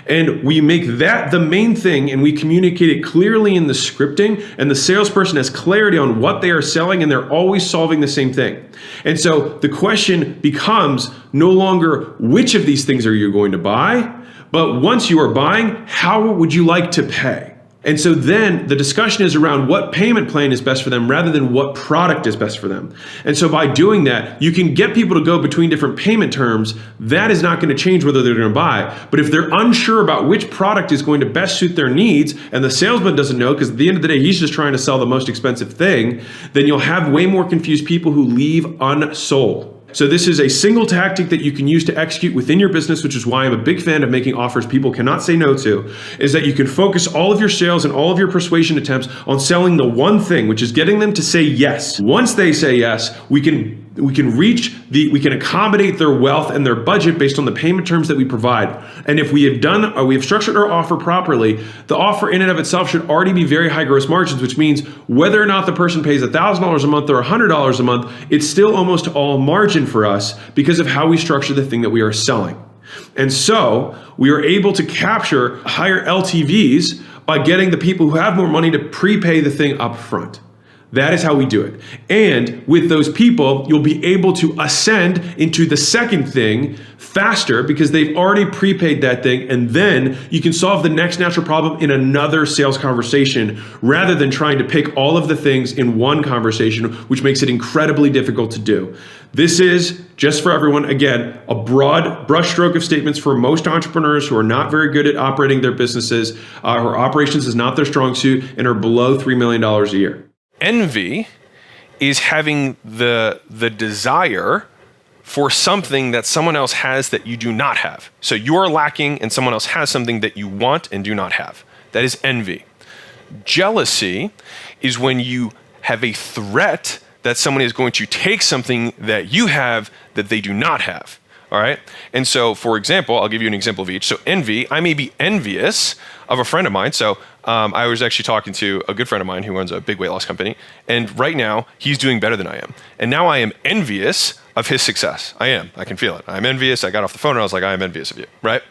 And we make that the main thing, and we communicate it clearly in the scripting, and the salesperson has clarity on what they are selling, and they're always solving the same thing. And so the question becomes no longer which of these things are you going to buy, but once you are buying, how would you like to pay? And so then the discussion is around what payment plan is best for them rather than what product is best for them. And so by doing that, you can get people to go between different payment terms. That is not going to change whether they're going to buy. But if they're unsure about which product is going to best suit their needs, and the salesman doesn't know because at the end of the day, he's just trying to sell the most expensive thing, then you'll have way more confused people who leave unsold. So this is a single tactic that you can use to execute within your business, which is why I'm a big fan of making offers people cannot say no to, is that you can focus all of your sales and all of your persuasion attempts on selling the one thing, which is getting them to say yes. Once they say yes, we can accommodate their wealth and their budget based on the payment terms that we provide. And if we have structured our offer properly, the offer in and of itself should already be very high gross margins, which means whether or not the person pays $1,000 a month or $100 a month, it's still almost all margin for us because of how we structure the thing that we are selling. And so we are able to capture higher LTVs by getting the people who have more money to prepay the thing up front. That is how we do it. And with those people, you'll be able to ascend into the second thing faster because they've already prepaid that thing. And then you can solve the next natural problem in another sales conversation rather than trying to pick all of the things in one conversation, which makes it incredibly difficult to do. This is, just for everyone, again, a broad brushstroke of statements for most entrepreneurs who are not very good at operating their businesses, or operations is not their strong suit, and are below $3 million a year. Envy is having the desire for something that someone else has that you do not have. So you're lacking and someone else has something that you want and do not have. That is envy. Jealousy is when you have a threat that someone is going to take something that you have that they do not have. All right. And so, for example, I'll give you an example of each. So envy, I may be envious of a friend of mine. So I was actually talking to a good friend of mine who runs a big weight loss company. And right now he's doing better than I am. And now I am envious of his success. I am. I can feel it. I'm envious. I got off the phone and I was like, I am envious of you. Right.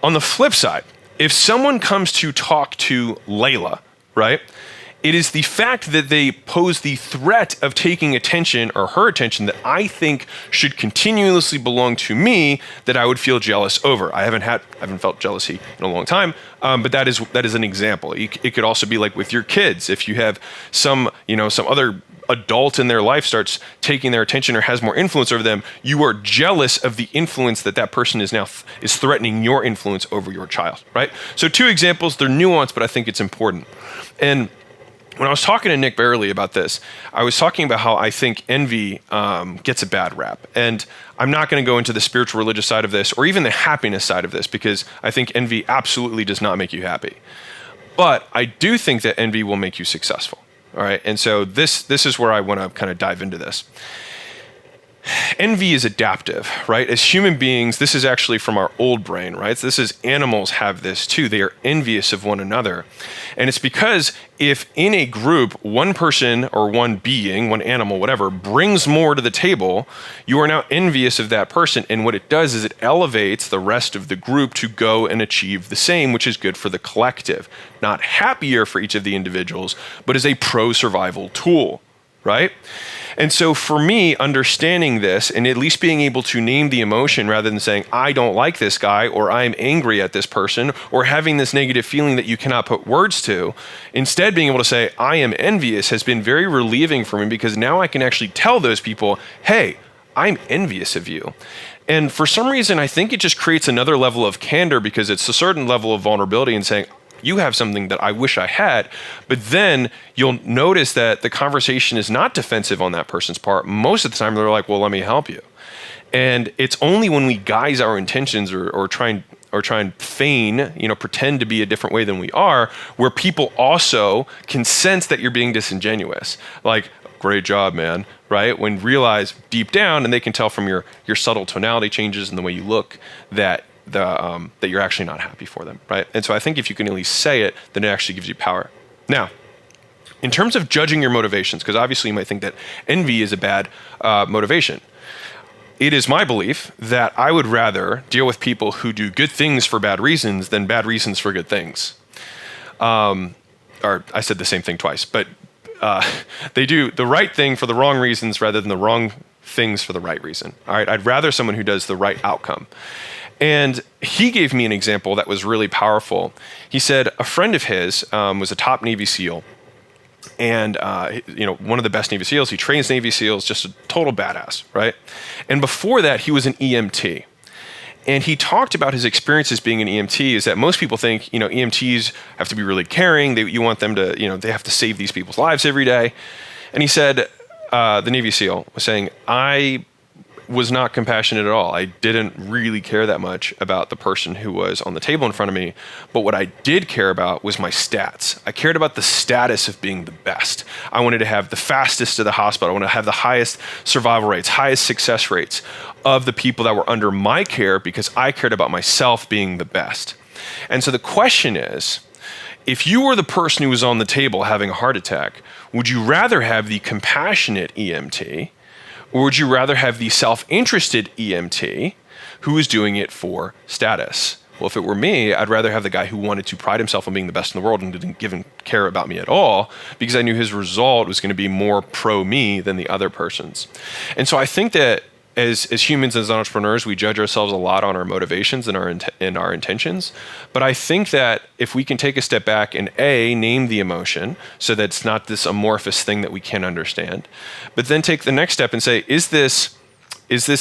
On the flip side, if someone comes to talk to Leila, right, it is the fact that they pose the threat of taking attention or her attention that I think should continuously belong to me that I would feel jealous over. I haven't felt jealousy in a long time, but that is an example. It could also be like with your kids. If you have some other adult in their life starts taking their attention or has more influence over them, you are jealous of the influence that person is threatening your influence over your child, right? So 2 examples, they're nuanced, but I think it's important. And when I was talking to Nick Barely about this, I was talking about how I think envy gets a bad rap. And I'm not going to go into the spiritual religious side of this or even the happiness side of this because I think envy absolutely does not make you happy. But I do think that envy will make you successful. All right. And so this is where I want to kind of dive into this. Envy is adaptive, right? As human beings, this is actually from our old brain, right? So this is animals have this too. They are envious of one another. And it's because if in a group, one person or one being, one animal, whatever, brings more to the table, you are now envious of that person. And what it does is it elevates the rest of the group to go and achieve the same, which is good for the collective. Not happier for each of the individuals, but is a pro-survival tool, right? And so for me, understanding this and at least being able to name the emotion rather than saying, I don't like this guy, or I'm angry at this person, or having this negative feeling that you cannot put words to, instead being able to say, I am envious has been very relieving for me because now I can actually tell those people, hey, I'm envious of you. And for some reason, I think it just creates another level of candor because it's a certain level of vulnerability and saying, you have something that I wish I had, but then you'll notice that the conversation is not defensive on that person's part. Most of the time they're like, well, let me help you. And it's only when we guise our intentions or try and feign, pretend to be a different way than we are, where people also can sense that you're being disingenuous. Like, great job, man, right? When realize deep down, and they can tell from your subtle tonality changes and the way you look that you're actually not happy for them, right? And so I think if you can at least say it, then it actually gives you power. Now, in terms of judging your motivations, because obviously you might think that envy is a bad motivation. It is my belief that I would rather deal with people who do good things for bad reasons than bad reasons for good things. Or I said the same thing twice, but they do the right thing for the wrong reasons rather than the wrong things for the right reason. All right, I'd rather someone who does the right outcome. And he gave me an example that was really powerful. He said a friend of his was a top Navy SEAL. And, one of the best Navy SEALs. He trains Navy SEALs, just a total badass, right? And before that, he was an EMT. And he talked about his experiences being an EMT is that most people think, EMTs have to be really caring. You want them to, they have to save these people's lives every day. And he said, the Navy SEAL was saying, I was not compassionate at all. I didn't really care that much about the person who was on the table in front of me. But what I did care about was my stats. I cared about the status of being the best. I wanted to have the fastest to the hospital. I wanted to have the highest survival rates, highest success rates of the people that were under my care because I cared about myself being the best. And so the question is, if you were the person who was on the table having a heart attack, would you rather have the compassionate EMT, or would you rather have the self-interested EMT who is doing it for status? Well, if it were me, I'd rather have the guy who wanted to pride himself on being the best in the world and didn't care about me at all, because I knew his result was going to be more pro me than the other person's. And so I think that as humans, as entrepreneurs, we judge ourselves a lot on our motivations and our intentions. But I think that if we can take a step back and name the emotion so that it's not this amorphous thing that we can't understand, but then take the next step and say, is this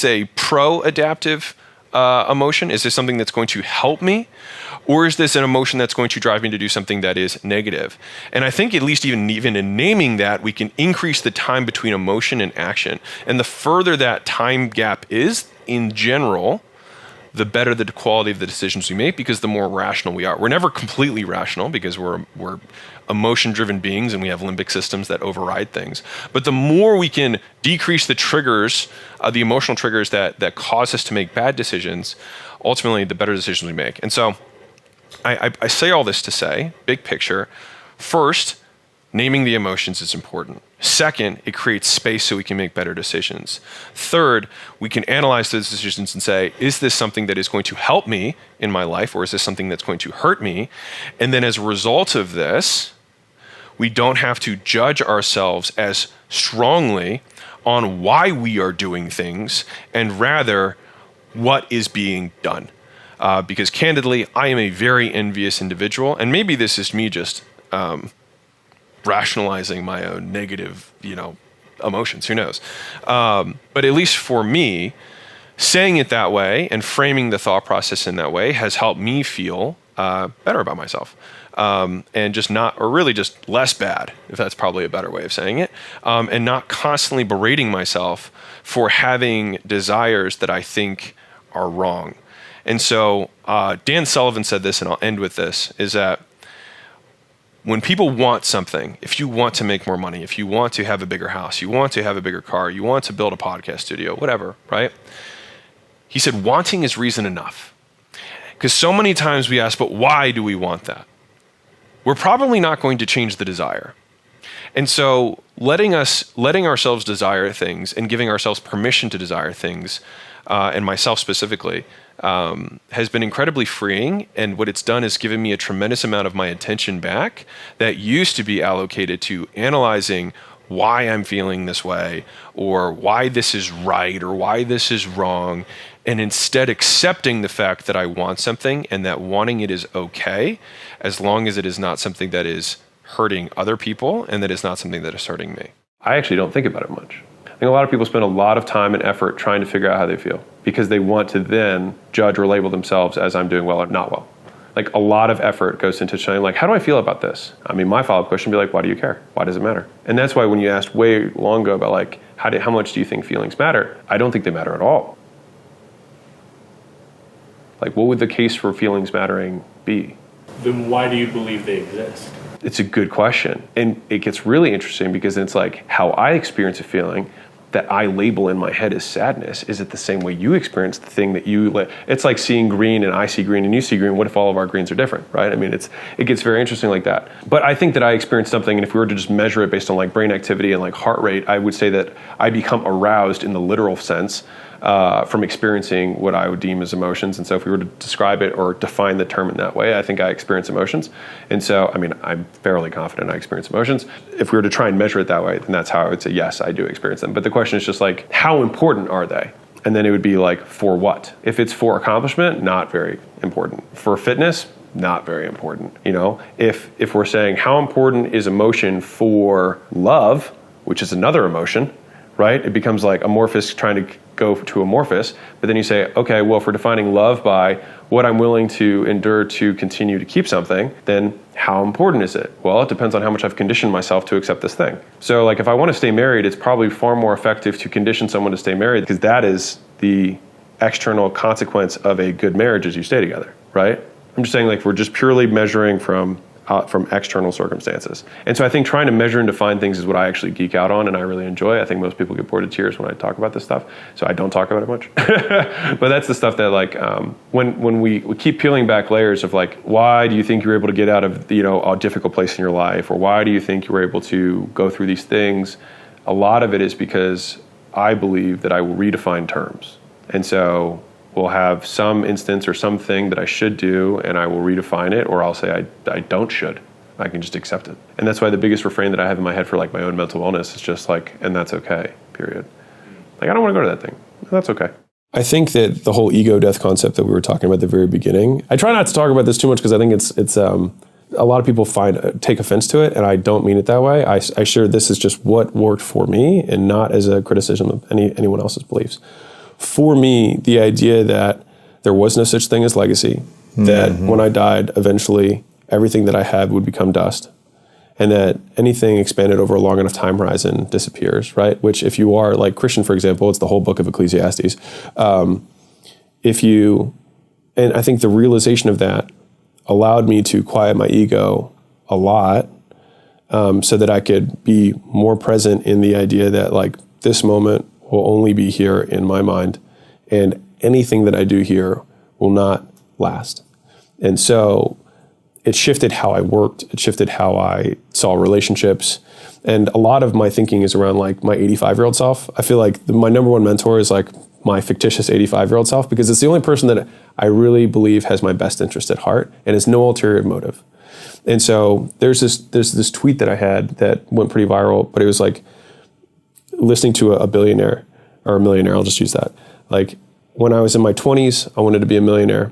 a pro-adaptive emotion? Is this something that's going to help me? Or is this an emotion that's going to drive me to do something that is negative? And I think at least even in naming that, we can increase the time between emotion and action. And the further that time gap is, in general, the better the quality of the decisions we make, because the more rational we are. We're never completely rational because we're emotion-driven beings and we have limbic systems that override things. But the more we can decrease the triggers, the emotional triggers that cause us to make bad decisions, ultimately the better decisions we make. And so I say all this to say, big picture, first, naming the emotions is important. Second, it creates space so we can make better decisions. Third, we can analyze those decisions and say, is this something that is going to help me in my life, or is this something that's going to hurt me? And then as a result of this, we don't have to judge ourselves as strongly on why we are doing things, and rather what is being done. Because candidly, I am a very envious individual, and maybe this is me just rationalizing my own negative, emotions. Who knows? But at least for me, saying it that way and framing the thought process in that way has helped me feel better about myself, and just less bad, if that's probably a better way of saying it, and not constantly berating myself for having desires that I think are wrong. And so Dan Sullivan said this, and I'll end with this, is that when people want something, if you want to make more money, if you want to have a bigger house, you want to have a bigger car, you want to build a podcast studio, whatever, right? He said, wanting is reason enough. Because so many times we ask, but why do we want that? We're probably not going to change the desire. And so letting ourselves desire things and giving ourselves permission to desire things, and myself specifically, has been incredibly freeing. And what it's done is given me a tremendous amount of my attention back that used to be allocated to analyzing why I'm feeling this way, or why this is right, or why this is wrong, and instead accepting the fact that I want something and that wanting it is okay, as long as it is not something that is hurting other people and that is not something that is hurting me. I actually don't think about it much. I think a lot of people spend a lot of time and effort trying to figure out how they feel because they want to then judge or label themselves as I'm doing well or not well. Like a lot of effort goes into showing like, how do I feel about this? I mean, my follow-up question would be like, why do you care? Why does it matter? And that's why when you asked way long ago about like, how much do you think feelings matter? I don't think they matter at all. Like, what would the case for feelings mattering be? Then why do you believe they exist? It's a good question. And it gets really interesting because it's like how I experience a feeling that I label in my head as sadness. Is it the same way you experience the thing that you it's like seeing green and I see green and you see green. What if all of our greens are different, right? I mean, it gets very interesting like that. But I think that I experience something, and if we were to just measure it based on like brain activity and like heart rate, I would say that I become aroused in the literal sense from experiencing what I would deem as emotions. And so if we were to describe it or define the term in that way, I think I experience emotions. And so, I mean, I'm fairly confident I experience emotions. If we were to try and measure it that way, then that's how I would say, yes, I do experience them. But the question is just like, how important are they? And then it would be like, for what? If it's for accomplishment, not very important. For fitness, not very important. You know, if we're saying how important is emotion for love, which is another emotion, right? It becomes like amorphous trying to go to amorphous. But then you say, okay, well, if we're defining love by what I'm willing to endure to continue to keep something, then how important is it? Well, it depends on how much I've conditioned myself to accept this thing. So like if I want to stay married, it's probably far more effective to condition someone to stay married, because that is the external consequence of a good marriage as you stay together, right? I'm just saying, like, we're just purely measuring from external circumstances. And so I think trying to measure and define things is what I actually geek out on and I really enjoy. I think most people get bored to tears when I talk about this stuff, so I don't talk about it much. But that's the stuff that, like, when we keep peeling back layers of, like, why do you think you're able to get out of, you know, a difficult place in your life, or why do you think you were able to go through these things? A lot of it is because I believe that I will redefine terms. And so we'll have some instance or something that I should do, and I will redefine it, or I'll say I don't should. I can just accept it. And that's why the biggest refrain that I have in my head for, like, my own mental wellness is just like, and that's okay, period. Like, I don't want to go to that thing. That's okay. I think that the whole ego death concept that we were talking about at the very beginning, I try not to talk about this too much because I think it's a lot of people take offense to it, and I don't mean it that way. I share this is just what worked for me and not as a criticism of anyone else's beliefs. For me, the idea that there was no such thing as legacy, that when I died, eventually everything that I had would become dust, and that anything expanded over a long enough time horizon disappears, right? Which, if you are like Christian, for example, it's the whole book of Ecclesiastes. And I think the realization of that allowed me to quiet my ego a lot, so that I could be more present in the idea that, like, this moment will only be here in my mind, and anything that I do here will not last. And so it shifted how I worked, it shifted how I saw relationships, and a lot of my thinking is around, like, my 85-year-old self. I feel like my number one mentor is, like, my fictitious 85-year-old self, because it's the only person that I really believe has my best interest at heart and has no ulterior motive. And so there's this tweet that I had that went pretty viral, but it was like, listening to a billionaire or a millionaire, I'll just use that. Like, when I was in my 20s, I wanted to be a millionaire.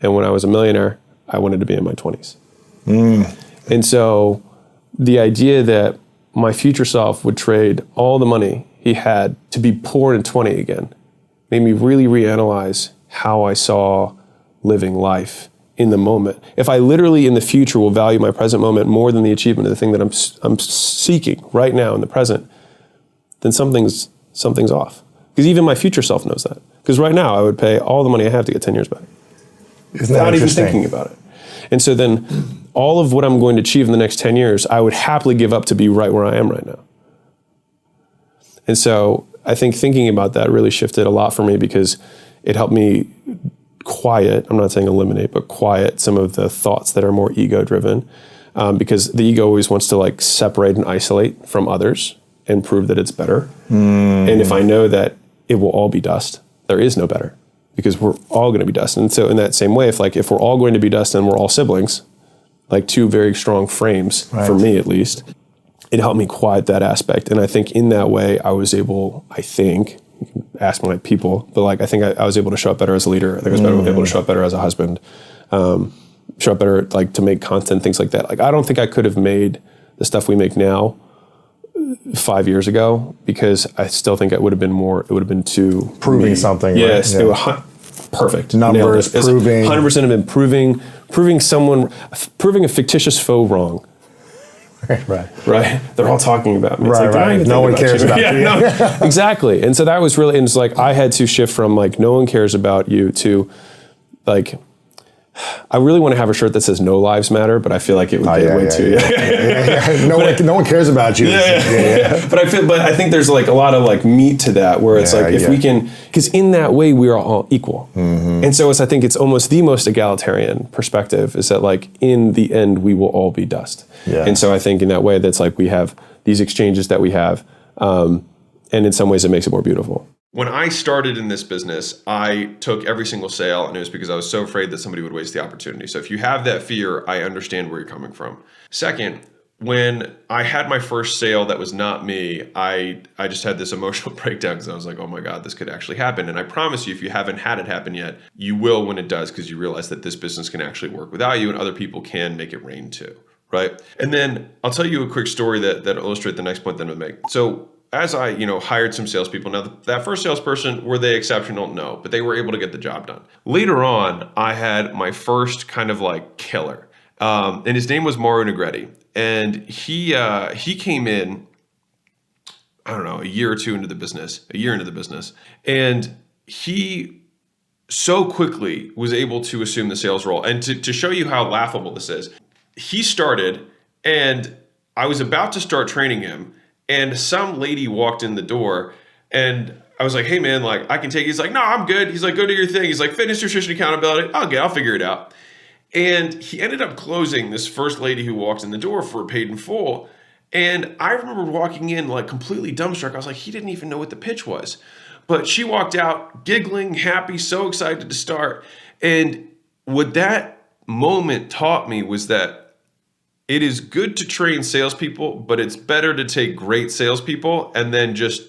And when I was a millionaire, I wanted to be in my 20s. And so the idea that my future self would trade all the money he had to be poor in 20 again made me really reanalyze how I saw living life in the moment. If I literally in the future will value my present moment more than the achievement of the thing that I'm seeking right now in the present, then something's off. Because even my future self knows that. Because right now I would pay all the money I have to get 10 years back. Isn't that without even interesting? thinking about it. And so then all of what I'm going to achieve in the next 10 years, I would happily give up to be right where I am right now. And so I think thinking about that really shifted a lot for me, because it helped me quiet, I'm not saying eliminate, but quiet some of the thoughts that are more ego driven. Because the ego always wants to, like, separate and isolate from others and prove that it's better. And if I know that it will all be dust, there is no better, because we're all going to be dust. And so in that same way, if we're all going to be dust and we're all siblings, like two very strong frames, for me at least, it helped me quiet that aspect. And I think in that way, I was able, you can ask my people, but, like, I think I was able to show up better as a leader. I think I was able to show up better as a husband, show up better, like, to make content, things like that. Like, I don't think I could have made the stuff we make now 5 years ago, because I still think it would have been too Proving something. Yes, right? it was perfect. Numbers, proving. 100% have been proving a fictitious foe wrong. Right? They're all talking about me. It's like, Right. No one cares about you. No, exactly. And so that was really, and it's like, I had to shift from, like, no one cares about you to, like, I really want to have a shirt that says "No Lives Matter," but I feel like it would get way too. No one cares about you. But I think there's, like, a lot of, like, meat to that, where it's like, if we can, because in that way we are all equal, and so I think it's almost the most egalitarian perspective, is that, like, in the end we will all be dust. And so I think in that way, that's like, we have these exchanges that we have, and in some ways it makes it more beautiful. When I started in this business, I took every single sale, and it was because I was so afraid that somebody would waste the opportunity. So if you have that fear, I understand where you're coming from. Second, when I had my first sale that was not me, I just had this emotional breakdown because I was like, oh my God, this could actually happen. And I promise you, if you haven't had it happen yet, you will when it does, because you realize that this business can actually work without you and other people can make it rain too, right? And then I'll tell you a quick story that illustrates the next point that I'm gonna make. So as I, hired some salespeople, now that first salesperson, were they exceptional? No, but they were able to get the job done. Later on, I had my first kind of like killer. And his name was Mario Negretti. And he came in, I don't know, a year into the business. And he so quickly was able to assume the sales role. And to show you how laughable this is, he started and I was about to start training him and some lady walked in the door and I was like, hey man, like I can take it. He's like, no, I'm good. He's like, go do your thing. He's like, fitness, nutrition, accountability. I'll figure it out. And he ended up closing this first lady who walked in the door for paid in full. And I remember walking in like completely dumbstruck. I was like, he didn't even know what the pitch was. But she walked out giggling, happy, so excited to start. And what that moment taught me was that it is good to train salespeople, but it's better to take great salespeople and then just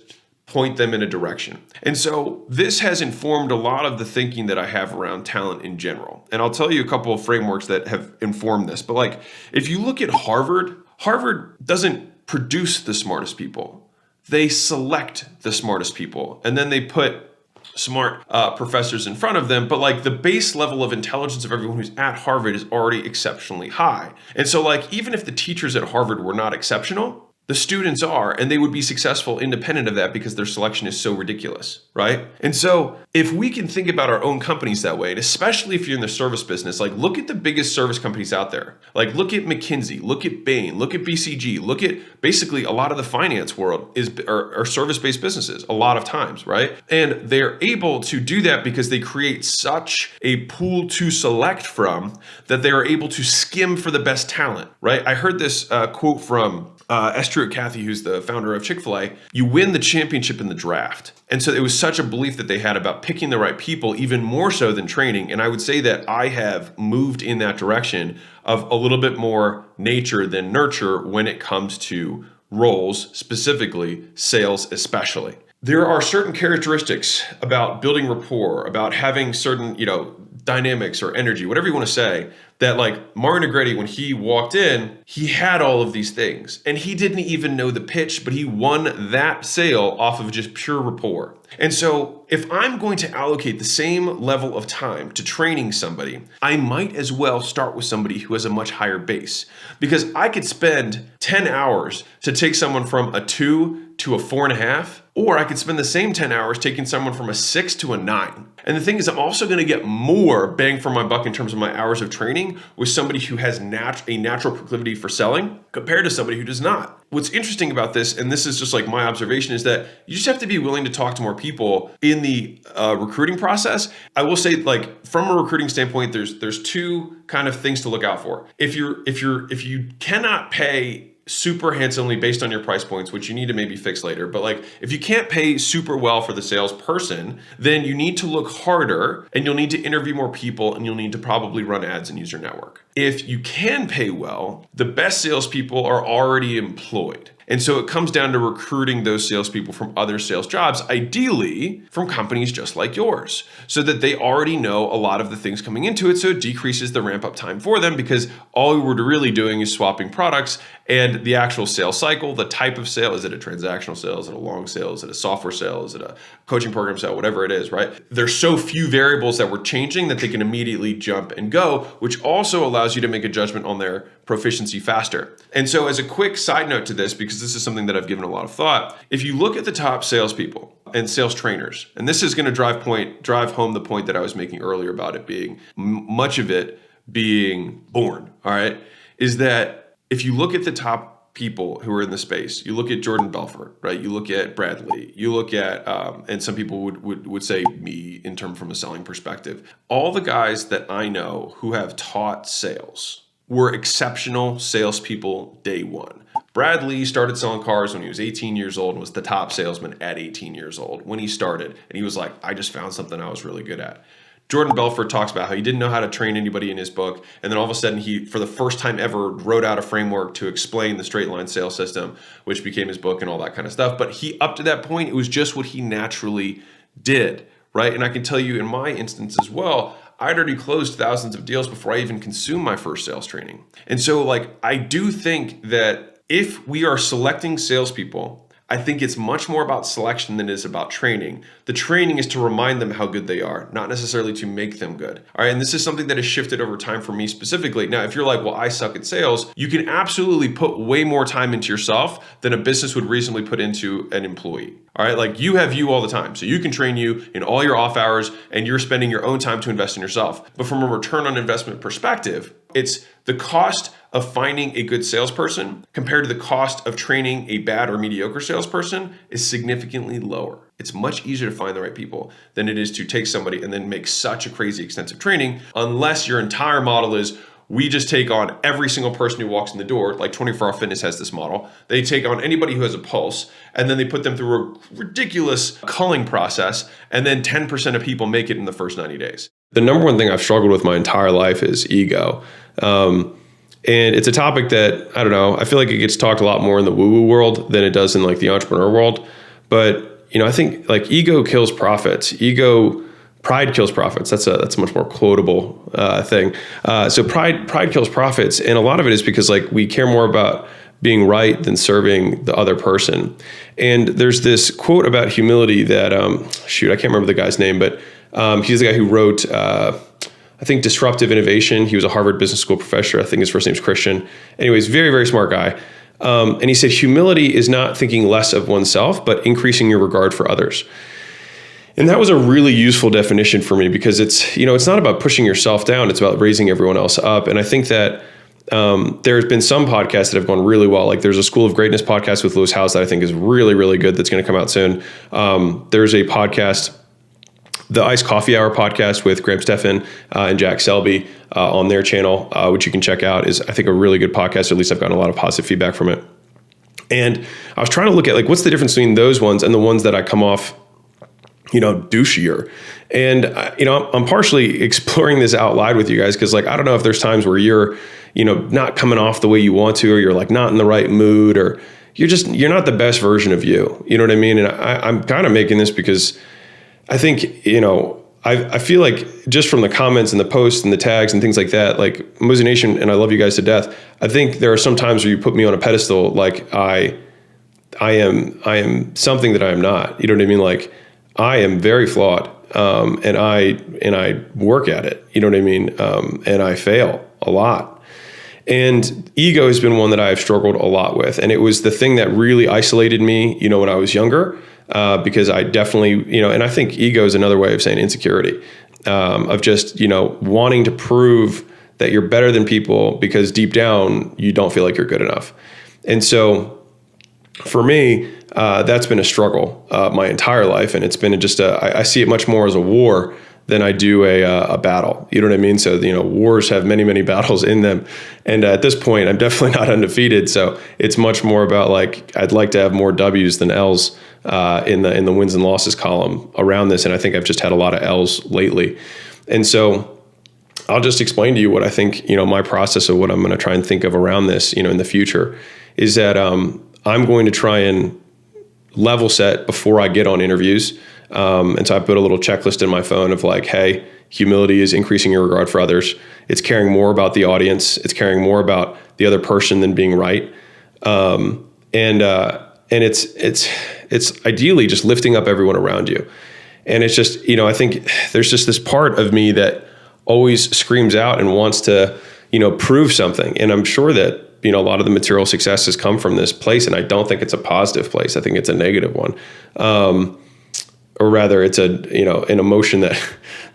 point them in a direction. And so this has informed a lot of the thinking that I have around talent in general. And I'll tell you a couple of frameworks that have informed this. But like, if you look at Harvard doesn't produce the smartest people. They select the smartest people. And then they put smart professors in front of them. But like the base level of intelligence of everyone who's at Harvard is already exceptionally high. And so like, even if the teachers at Harvard were not exceptional, the students are, and they would be successful independent of that because their selection is so ridiculous, right? And so if we can think about our own companies that way, and especially if you're in the service business, like look at the biggest service companies out there. Like look at McKinsey, look at Bain, look at BCG, look at basically a lot of the finance world are service-based businesses a lot of times, right? And they're able to do that because they create such a pool to select from that they are able to skim for the best talent, right? I heard this quote from Esther Cathy, who's the founder of Chick-fil-A, you win the championship in the draft. And so it was such a belief that they had about picking the right people, even more so than training. And I would say that I have moved in that direction of a little bit more nature than nurture when it comes to roles, specifically sales especially. There are certain characteristics about building rapport, about having certain, dynamics or energy, whatever you want to say, that like Mario Negretti, when he walked in, he had all of these things and he didn't even know the pitch, but he won that sale off of just pure rapport. And so if I'm going to allocate the same level of time to training somebody, I might as well start with somebody who has a much higher base, because I could spend 10 hours to take someone from a 2 to a 4.5, or I could spend the same 10 hours taking someone from a 6 to a 9. And the thing is, I'm also going to get more bang for my buck in terms of my hours of training with somebody who has a natural proclivity for selling compared to somebody who does not. What's interesting about this, and this is just like my observation, is that you just have to be willing to talk to more people in the recruiting process. I will say, like from a recruiting standpoint, there's two kind of things to look out for. If you cannot pay super handsomely based on your price points, which you need to maybe fix later. But like, if you can't pay super well for the salesperson, then you need to look harder and you'll need to interview more people and you'll need to probably run ads and use your network. If you can pay well, the best salespeople are already employed. And so it comes down to recruiting those salespeople from other sales jobs, ideally from companies just like yours, so that they already know a lot of the things coming into it. So it decreases the ramp up time for them, because all we're really doing is swapping products, and the actual sales cycle, the type of sale, is it a transactional sale? Is it a long sale? Is it a software sale? Is it a coaching program sale? Whatever it is, right? There's so few variables that we're changing that they can immediately jump and go, which also allows you to make a judgment on their proficiency faster. And so as a quick side note to this, because this is something that I've given a lot of thought, if you look at the top salespeople and sales trainers, and this is going to drive home the point that I was making earlier about it being, much of it being born, all right, is that if you look at the top people who are in the space, you look at Jordan Belfort, right? You look at Bradley, you look at, and some people would say me in terms from a selling perspective. All the guys that I know who have taught sales were exceptional salespeople day one. Bradley started selling cars when he was 18 years old and was the top salesman at 18 years old when he started. And he was like, I just found something I was really good at. Jordan Belfort talks about how he didn't know how to train anybody in his book. And then all of a sudden he, for the first time ever, wrote out a framework to explain the straight line sales system, which became his book and all that kind of stuff. But he, up to that point, it was just what he naturally did, right? And I can tell you in my instance as well, I'd already closed thousands of deals before I even consumed my first sales training. And so like, I do think that if we are selecting salespeople, I think it's much more about selection than it is about training. The training is to remind them how good they are, not necessarily to make them good. All right, and this is something that has shifted over time for me specifically. Now, if you're like, well, I suck at sales, you can absolutely put way more time into yourself than a business would reasonably put into an employee. All right, like you have you all the time. So you can train you in all your off hours and you're spending your own time to invest in yourself. But from a return on investment perspective, it's the cost of finding a good salesperson compared to the cost of training a bad or mediocre salesperson is significantly lower. It's much easier to find the right people than it is to take somebody and then make such a crazy extensive training, unless your entire model is, we just take on every single person who walks in the door, like 24 Hour Fitness has this model. They take on anybody who has a pulse, and then they put them through a ridiculous culling process, and then 10% of people make it in the first 90 days. The number one thing I've struggled with my entire life is ego. And it's a topic that, I don't know, I feel like it gets talked a lot more in the woo-woo world than it does in like the entrepreneur world. But, you know, I think like ego kills profits. Pride kills profits. That's a much more quotable thing. So pride kills profits. And a lot of it is because like we care more about being right than serving the other person. And there's this quote about humility that, I can't remember the guy's name, but he's the guy who wrote, I think, Disruptive Innovation. He was a Harvard Business School professor. I think his first name's Christian. Anyways, very, very smart guy. And he said, humility is not thinking less of oneself, but increasing your regard for others. And that was a really useful definition for me because it's not about pushing yourself down. It's about raising everyone else up. And I think that there's been some podcasts that have gone really well. Like there's a School of Greatness podcast with Lewis Howes that I think is really, really good. That's going to come out soon. There's a podcast, the Iced Coffee Hour podcast with Graham Stephan and Jack Selby on their channel, which you can check out, is I think a really good podcast. Or at least I've gotten a lot of positive feedback from it. And I was trying to look at like, what's the difference between those ones and the ones that I come off, douchier. And, I'm partially exploring this out loud with you guys because like, I don't know if there's times where you're, not coming off the way you want to, or you're like not in the right mood, or you're not the best version of you. You know what I mean? And I'm kind of making this because I think, I feel like just from the comments and the posts and the tags and things like that, like Hormozi Nation, and I love you guys to death. I think there are some times where you put me on a pedestal, like I am something that I am not. You know what I mean? Like I am very flawed, and I work at it. You know what I mean? And I fail a lot. And ego has been one that I've struggled a lot with, and it was the thing that really isolated me. When I was younger. Because I definitely, and I think ego is another way of saying insecurity, of just, wanting to prove that you're better than people because deep down you don't feel like you're good enough. And so for me, that's been a struggle my entire life. And it's been just I see it much more as a war than I do a battle. You know what I mean? So, wars have many, many battles in them. And at this point, I'm definitely not undefeated. So it's much more about like, I'd like to have more W's than L's in the wins and losses column around this. And I think I've just had a lot of L's lately. And so I'll just explain to you what I think, my process of what I'm going to try and think of around this, in the future is that I'm going to try and level set before I get on interviews. And so I put a little checklist in my phone of like, hey, humility is increasing your regard for others. It's caring more about the audience. It's caring more about the other person than being right. And it's ideally just lifting up everyone around you. And it's just, I think there's just this part of me that always screams out and wants to, prove something. And I'm sure that, a lot of the material success has come from this place. And I don't think it's a positive place. I think it's a negative one. Or rather it's an emotion that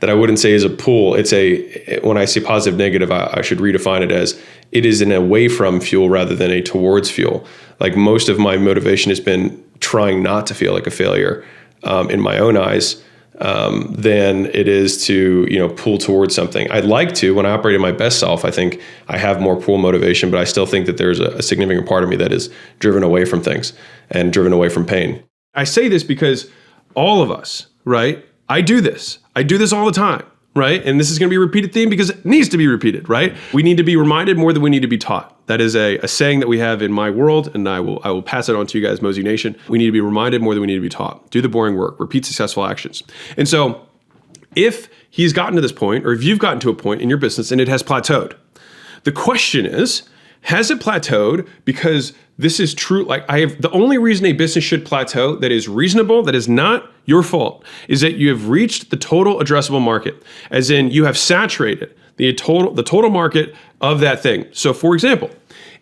I wouldn't say is a pull. When I say positive, negative, I should redefine it as it is an away from fuel rather than a towards fuel. Like most of my motivation has been trying not to feel like a failure in my own eyes than it is to, pull towards something. I'd like to, when I operate in my best self, I think I have more pull motivation, but I still think that there's a significant part of me that is driven away from things and driven away from pain. I say this because all of us, right? I do this all the time. right? And this is going to be a repeated theme because it needs to be repeated, right? We need to be reminded more than we need to be taught. That is a saying that we have in my world, and I will pass it on to you guys, Mozi Nation. We need to be reminded more than we need to be taught. Do the boring work, repeat successful actions. And so if he's gotten to this point, or if you've gotten to a point in your business and it has plateaued, the question is, has it plateaued because this is true? Like the only reason a business should plateau that is reasonable, that is not your fault, is that you have reached the total addressable market, as in you have saturated the total market of that thing. So for example,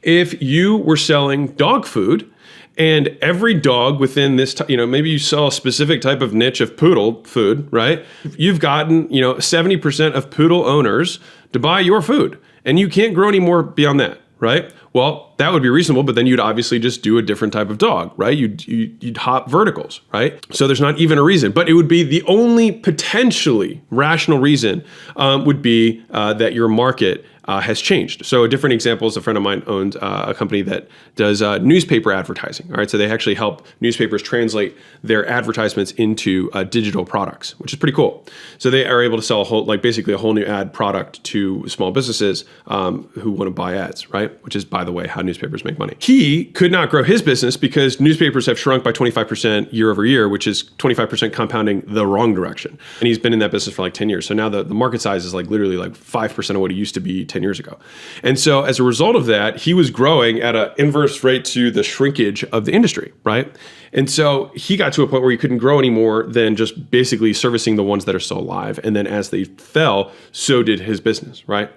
if you were selling dog food and every dog within this, maybe you sell a specific type of niche of poodle food, right? You've gotten, 70% of poodle owners to buy your food, and you can't grow any more beyond that, right? Well, that would be reasonable, but then you'd obviously just do a different type of dog, right? You'd hop verticals, right? So there's not even a reason, but it would be the only potentially rational reason would be that your market has changed. So a different example is a friend of mine owns a company that does newspaper advertising. All right, so they actually help newspapers translate their advertisements into digital products, which is pretty cool. So they are able to sell basically a whole new ad product to small businesses who want to buy ads, right? Which is, by the way, how newspapers make money. He could not grow his business because newspapers have shrunk by 25% year over year, which is 25% compounding the wrong direction. And he's been in that business for like 10 years. So now the market size is literally 5% of what it used to be 10 years ago. And so as a result of that, he was growing at an inverse rate to the shrinkage of the industry, right? And so he got to a point where he couldn't grow any more than just basically servicing the ones that are still alive. And then as they fell, so did his business, right?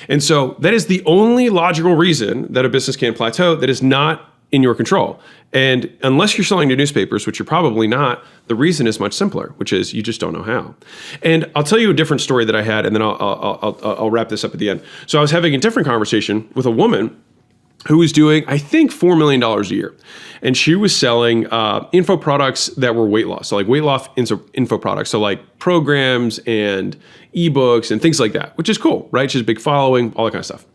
And so that is the only logical reason that a business can plateau that is not in your control. And unless you're selling to newspapers, which you're probably not, the reason is much simpler, which is you just don't know how. And I'll tell you a different story that I had, and then I'll wrap this up at the end. So I was having a different conversation with a woman who was doing, I think, $4 million a year. And she was selling info products that were weight loss. So like weight loss info products. So like programs and ebooks and things like that, which is cool, right? She has a big following, all that kind of stuff.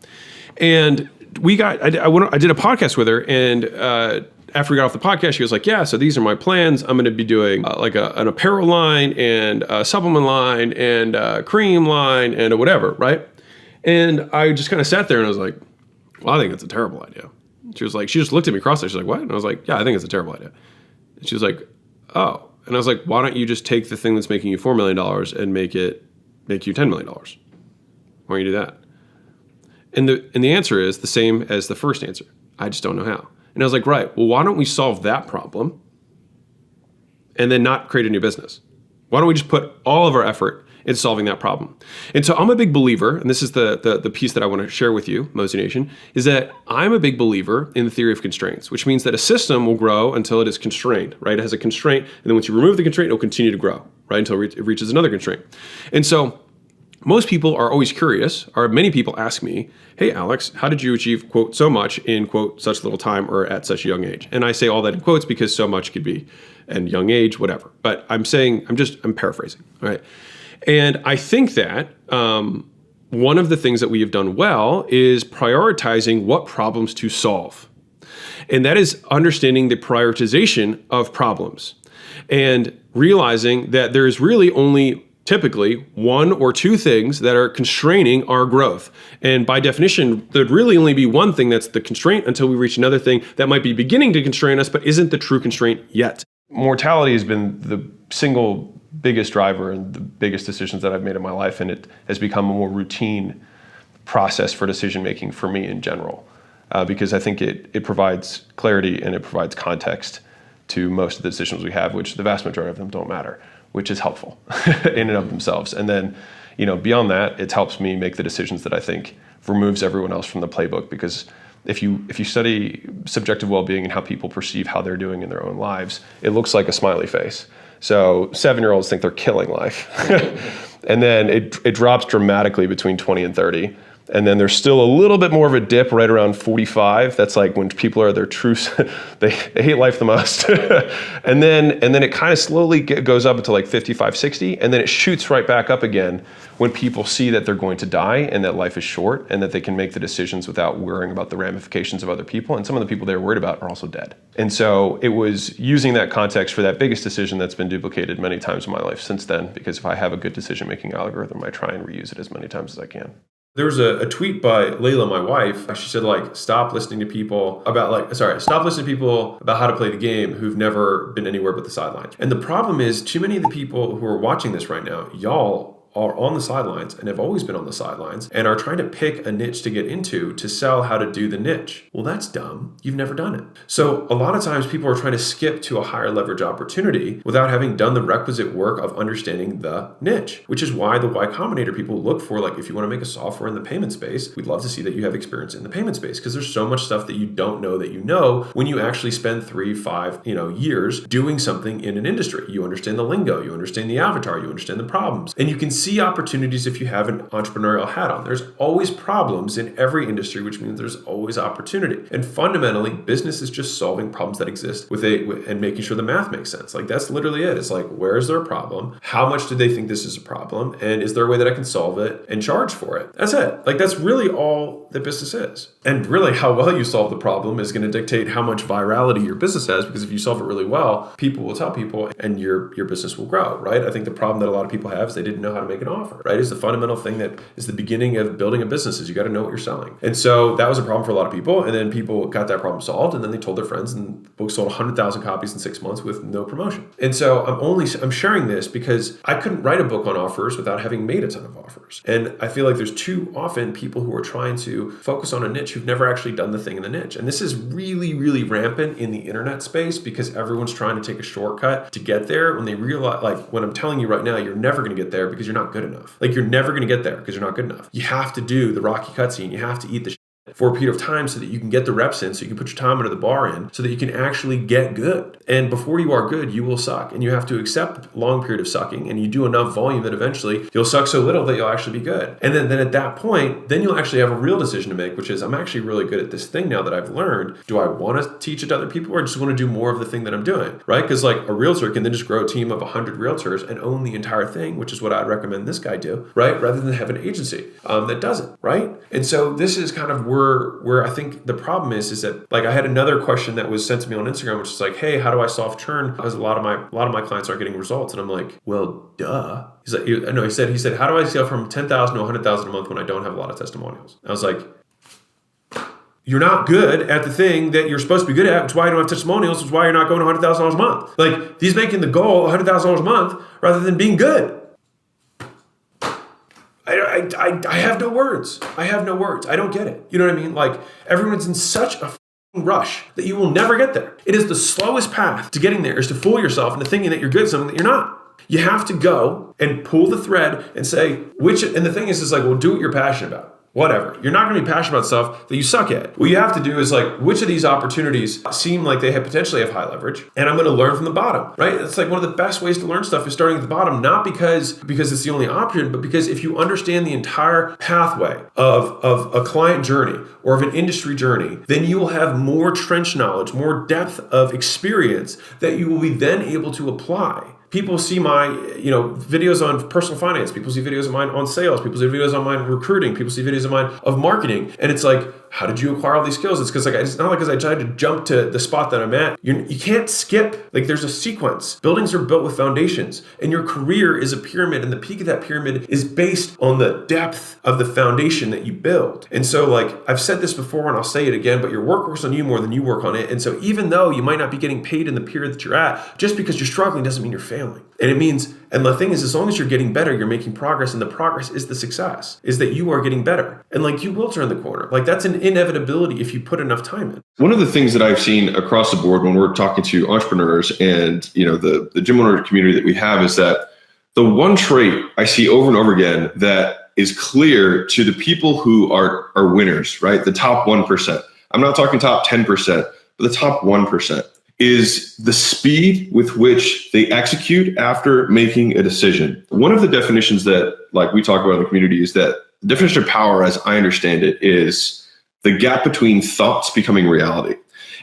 And I did a podcast with her, and after we got off the podcast, she was like, yeah, so these are my plans. I'm going to be doing an apparel line and a supplement line and a cream line and a whatever, right? And I just kind of sat there and I was like, well, I think it's a terrible idea. She was like, she just looked at me across there. She's like, what? And I was like, yeah, I think it's a terrible idea. And she was like, oh. And I was like, why don't you just take the thing that's making you $4 million and make you $10 million? Why don't you do that? And the answer is the same as the first answer. I just don't know how. And I was like, right, well, why don't we solve that problem and then not create a new business? Why don't we just put all of our effort into solving that problem? And so I'm a big believer, and this is the piece that I want to share with you, Mozi Nation, is that I'm a big believer in the theory of constraints, which means that a system will grow until it is constrained, right? It has a constraint, and then once you remove the constraint, it will continue to grow, right? Until it reaches another constraint. And so most people are always curious, or many people ask me, hey, Alex, how did you achieve, quote, so much in, quote, such little time or at such a young age? And I say all that in quotes because so much could be and young age, whatever. But I'm paraphrasing, all right? And I think that one of the things that we have done well is prioritizing what problems to solve. And that is understanding the prioritization of problems and realizing that there is really only typically one or two things that are constraining our growth. And by definition, there'd really only be one thing that's the constraint until we reach another thing that might be beginning to constrain us, but isn't the true constraint yet. Mortality has been the single biggest driver and the biggest decisions that I've made in my life, and it has become a more routine process for decision making for me in general, because I think it provides clarity and it provides context to most of the decisions we have, which the vast majority of them don't matter, which is helpful in and of themselves. And then, beyond that, it helps me make the decisions that I think removes everyone else from the playbook, because if you study subjective well-being and how people perceive how they're doing in their own lives, it looks like a smiley face. So 7-year-olds think they're killing life. And then it drops dramatically between 20 and 30. And then there's still a little bit more of a dip right around 45. That's like when people are their true, they hate life the most. and then it kind of slowly goes up until like 55, 60, and then it shoots right back up again when people see that they're going to die and that life is short and that they can make the decisions without worrying about the ramifications of other people. And some of the people they were worried about are also dead. And so it was using that context for that biggest decision that's been duplicated many times in my life since then, because if I have a good decision-making algorithm, I try and reuse it as many times as I can. There was a tweet by Leila, my wife. She said, like, stop listening to people about how to play the game who've never been anywhere but the sidelines. And the problem is, too many of the people who are watching this right now, y'all are on the sidelines and have always been on the sidelines and are trying to pick a niche to get into to sell how to do the niche. Well, that's dumb. You've never done it. So a lot of times people are trying to skip to a higher leverage opportunity without having done the requisite work of understanding the niche, which is why the Y Combinator people look for, like, if you want to make a software in the payment space, we'd love to see that you have experience in the payment space, because there's so much stuff that you don't know that you know when you actually spend 3-5 years doing something in an industry. You understand the lingo, you understand the avatar, you understand the problems, and you can see opportunities if you have an entrepreneurial hat on. There's always problems in every industry, which means there's always opportunity. And fundamentally, business is just solving problems that exist and making sure the math makes sense. Like, that's literally it. It's like, where is there a problem? How much do they think this is a problem? And is there a way that I can solve it and charge for it? That's it. Like, that's really all that business is. And really, how well you solve the problem is going to dictate how much virality your business has, because if you solve it really well, people will tell people and your business will grow, right? I think the problem that a lot of people have is they didn't know how to make an offer, right? Is the fundamental thing that is the beginning of building a business, is you got to know what you're selling. And so that was a problem for a lot of people. And then people got that problem solved, and then they told their friends, and the book sold 100,000 copies in 6 months with no promotion. And so I'm sharing this because I couldn't write a book on offers without having made a ton of offers. And I feel like there's too often people who are trying to focus on a niche who've never actually done the thing in the niche. And this is really, really rampant in the internet space, because everyone's trying to take a shortcut to get there when they realize, like, when I'm telling you right now, you're never going to get there because you're not good enough. Like, you're never going to get there because you're not good enough. You have to do the Rocky cutscene. You have to eat the for a period of time so that you can get the reps in, so you can put your time into the bar in, so that you can actually get good. And before you are good, you will suck. And you have to accept a long period of sucking, and you do enough volume that eventually you'll suck so little that you'll actually be good. And then at that point, then you'll actually have a real decision to make, which is, I'm actually really good at this thing now that I've learned. Do I want to teach it to other people, or just want to do more of the thing that I'm doing, right? Because like a realtor can then just grow a team of 100 realtors and own the entire thing, which is what I'd recommend this guy do, right? Rather than have an agency that doesn't, right? And so this is kind of where I think the problem is that, like, I had another question that was sent to me on Instagram, which is like, hey, how do I solve churn? Because a lot of my clients aren't getting results. And I'm like, well, duh. He's like, no, he said, how do I scale from 10,000 to 100,000 a month when I don't have a lot of testimonials? I was like, you're not good at the thing that you're supposed to be good at. It's why you don't have testimonials. It's why you're not going to $100,000 a month. Like, he's making the goal $100,000 a month rather than being good. I have no words. I don't get it. You know what I mean? Like, everyone's in such a rush that you will never get there. It is the slowest path to getting there, is to fool yourself into thinking that you're good at something that you're not. You have to go and pull the thread and say, and the thing is like, well, do what you're passionate about. Whatever. You're not going to be passionate about stuff that you suck at. What you have to do is like, which of these opportunities seem like they potentially have high leverage, and I'm going to learn from the bottom, right? It's like one of the best ways to learn stuff is starting at the bottom, not because it's the only option, but because if you understand the entire pathway of a client journey or of an industry journey, then you will have more trench knowledge, more depth of experience that you will be then able to apply. People see my, videos on personal finance. People see videos of mine on sales. People see videos on mine recruiting. People see videos of mine of marketing. And it's like, how did you acquire all these skills? It's because it's not like because I tried to jump to the spot that I'm at. You can't skip. Like, there's a sequence. Buildings are built with foundations, and your career is a pyramid, and the peak of that pyramid is based on the depth of the foundation that you build. And so, like, I've said this before, and I'll say it again, but your work works on you more than you work on it. And so even though you might not be getting paid in the period that you're at, just because you're struggling doesn't mean you're failing. And it means, and the thing is, as long as you're getting better, you're making progress, and the progress is the success, is that you are getting better. And like, you will turn the corner. Like, that's an inevitability if you put enough time in. One of the things that I've seen across the board when we're talking to entrepreneurs and, the gym owner community that we have is that the one trait I see over and over again that is clear to the people who are winners, right? The top 1%. I'm not talking top 10%, but the top 1%. Is the speed with which they execute after making a decision. One of the definitions that, like, we talk about in the community is that The definition of power, as I understand it, is the gap between thoughts becoming reality.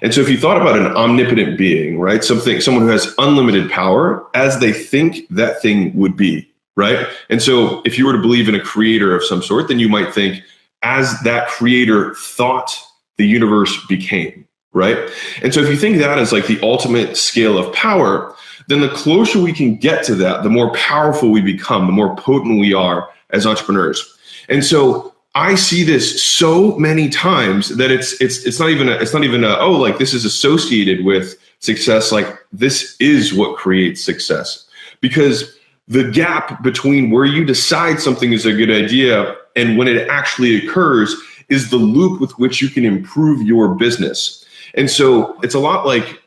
And so if you thought about an omnipotent being, right, someone who has unlimited power, as they think, that thing would be, right? And so if you were to believe in a creator of some sort, then you might think, as that creator thought, the universe became, right? And so if you think that as like the ultimate scale of power, then the closer we can get to that, the more powerful we become, the more potent we are as entrepreneurs. And so I see this so many times that it's not even oh, like this is associated with success. Like this is what creates success, because the gap between where you decide something is a good idea and when it actually occurs is the loop with which you can improve your business. And so it's a lot like,